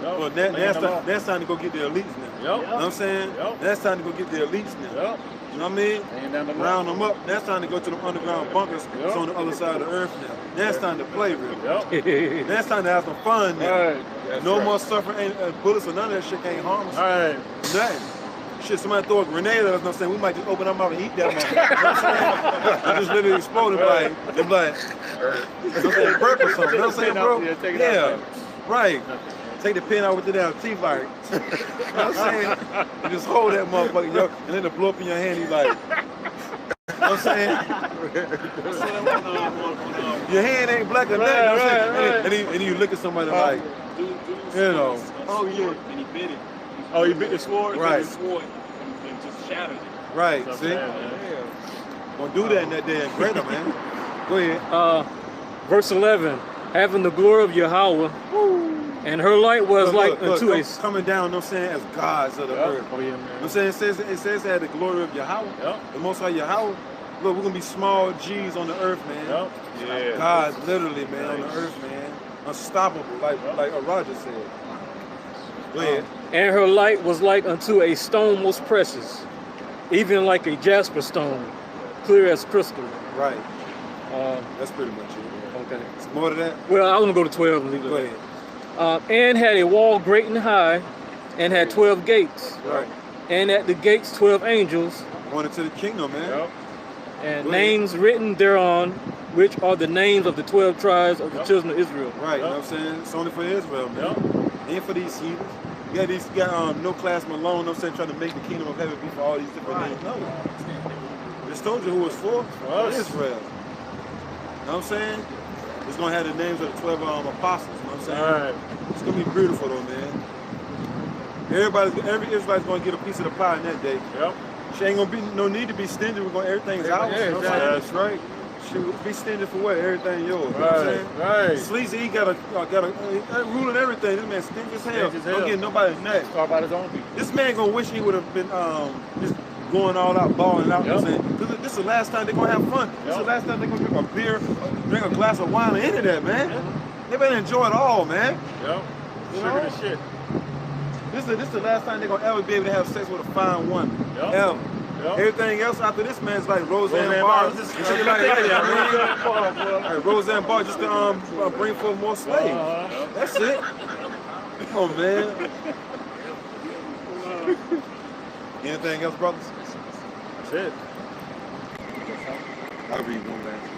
Well, that's time to go get the elites now. You know what I'm saying? That's time to go get the elites now. You know what I mean? Round them up. That's time to go to the underground bunkers. It's on the other side of the earth now. That's time to play, really. That's time to have some fun now. No more suffering, bullets or none of that shit can't harm us. Nothing. Shit, somebody throw a grenade at us, you know what I'm saying? We might just open our mouth and eat that motherfucker. You know what I'm saying? It just literally exploded like, burp or something. You know what I'm saying, bro? Yeah, right. Take the pin out with the damn teeth, like, you know what I'm saying? You just hold that motherfucker, yo, and then it blow up in your hand, you like, you know what I'm saying? Your hand ain't black or nothing, you know what I'm saying? And then you look at somebody like, you know. Oh, yeah. And he bit it. Oh, he bit the sword? Right. He bit the sword and just shattered it. Right, see? Don't do that in that damn crater, man. Go ahead. Verse 11, having the glory of Yahweh, and her light was unto a... Coming down, you know what I'm saying, as gods of the earth. Oh, yeah, man. You know what I'm saying? It says it had the glory of Yahweh. The Most High Yahweh. Look, we're going to be small G's on the earth, man. Yeah. Gods, literally, man, on the earth, man. Unstoppable, like Roger said. Go ahead. And her light was like unto a stone most precious, even like a jasper stone, clear as crystal. Right. That's pretty much it. Okay. More to that? Well, I want to go to 12 and leave it. Go ahead. And had a wall great and high, and had 12 gates. Right. And at the gates 12 angels. Going into the kingdom, man. And names written thereon, which are the names of the 12 tribes of the children of Israel. Right, you know what I'm saying? It's only for Israel, man. Ain't for these heathens. You got no class Malone, you know what I'm saying, trying to make the kingdom of heaven be for all these different names. No. Just told you who it's for Israel. You know what I'm saying? It's going to have the names of the 12 apostles, you know what I'm saying? It's going to be beautiful, though, man. Every Israelite's going to get a piece of the pie in that day. She ain't going to be no need to be stingy. Everything's ours. You know what I'm saying? That's right. She would be stingy for what? Everything yours. You know what I'm saying? Right. Sleazy, he got a ruling everything. This man stingy as hell. Don't get nobody's neck. Talk about his own people. This man gonna wish he would have been just going all out, balling out. You know what I'm saying? Because this is the last time they're gonna have fun. This is the last time they're gonna drink a beer, drink a glass of wine, or any of that, man. They better enjoy it all, man. Sugar and shit. This is the last time they're gonna ever be able to have sex with a fine woman. Ever. Everything else after this man's like Roseanne Barr. Roseanne Barr just to bring forth more slaves. That's it. Come on, man. Anything else, brothers? That's it. I'll read one last.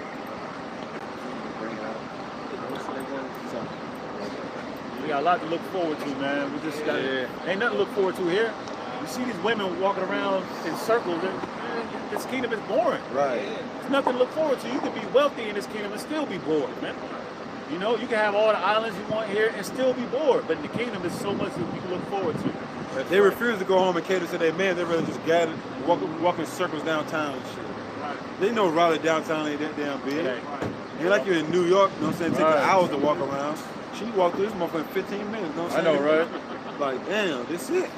We got a lot to look forward to, man. We just got ain't nothing to look forward to here. You see these women walking around in circles. This kingdom is boring. Right. There's nothing to look forward to. You can be wealthy in this kingdom and still be bored, man. You know, you can have all the islands you want here and still be bored. But in the kingdom, there's so much that you can look forward to. If they refuse to go home and cater to their man, they rather just gather, walk in circles downtown and shit. They know Raleigh downtown ain't that damn big. Ain't like you're in New York, you know what I'm saying? Take hours to walk around. She walked through this motherfucker in 15 minutes, you know what I'm saying? I know, right? Like, damn, this it.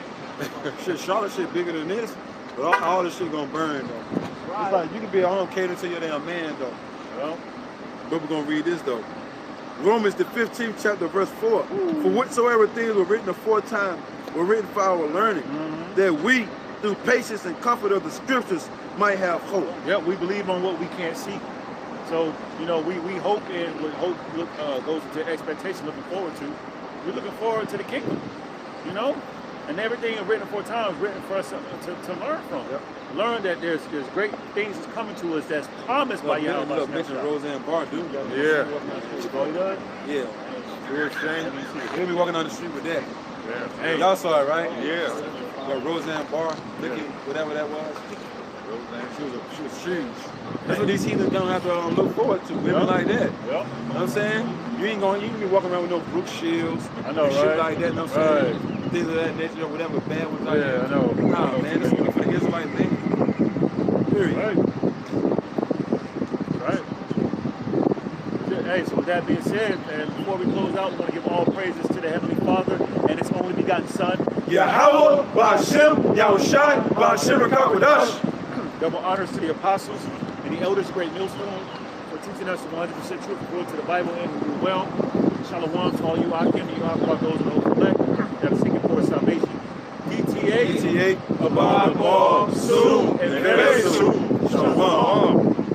Shit, Charlotte shit bigger than this, but all this shit gonna burn though. It's like you can be at home catering to your damn man though. But we're gonna read this though. Romans the 15th chapter verse 4. For whatsoever things were written aforetime were written for our learning, that we through patience and comfort of the scriptures might have hope. Yeah, we believe on what we can't see. So, you know, we hope and what hope goes into expectation, looking forward to. We're looking forward to the kingdom, you know? And everything written for time is written for us to learn from. Learn that there's great things that's coming to us that's promised by Yahweh. Look, mention Roseanne Barr, dude. Yeah. Yeah. Weird shame. He'll be walking on the street with that. Yeah. Hey, y'all saw it, right? Yeah. But Roseanne Barr, looking whatever that was. She was huge. That's what these heathens don't have to look forward to. Women like that. You know what I'm saying? You ain't gonna be walking around with no Brooke Shields. I know, and right? shit like that. You know what I'm saying? Things of that nature, or whatever bad ones like that. I know. Nah, man, this is for the Israelite man. Period. Hey, so with that being said, and before we close out, we want to give all praises to the Heavenly Father and His only begotten Son, Yahweh, Ba'ashem, Yahushai, Ba'ashem Rakakwadash. Double honors to the apostles and the elders, great millstone, for teaching us 100% truth according to the Bible and we do well. Shalom to all you Akim and you Akbar, those in the elect that are seeking for salvation. DTA, above all, soon and very soon. Shalom.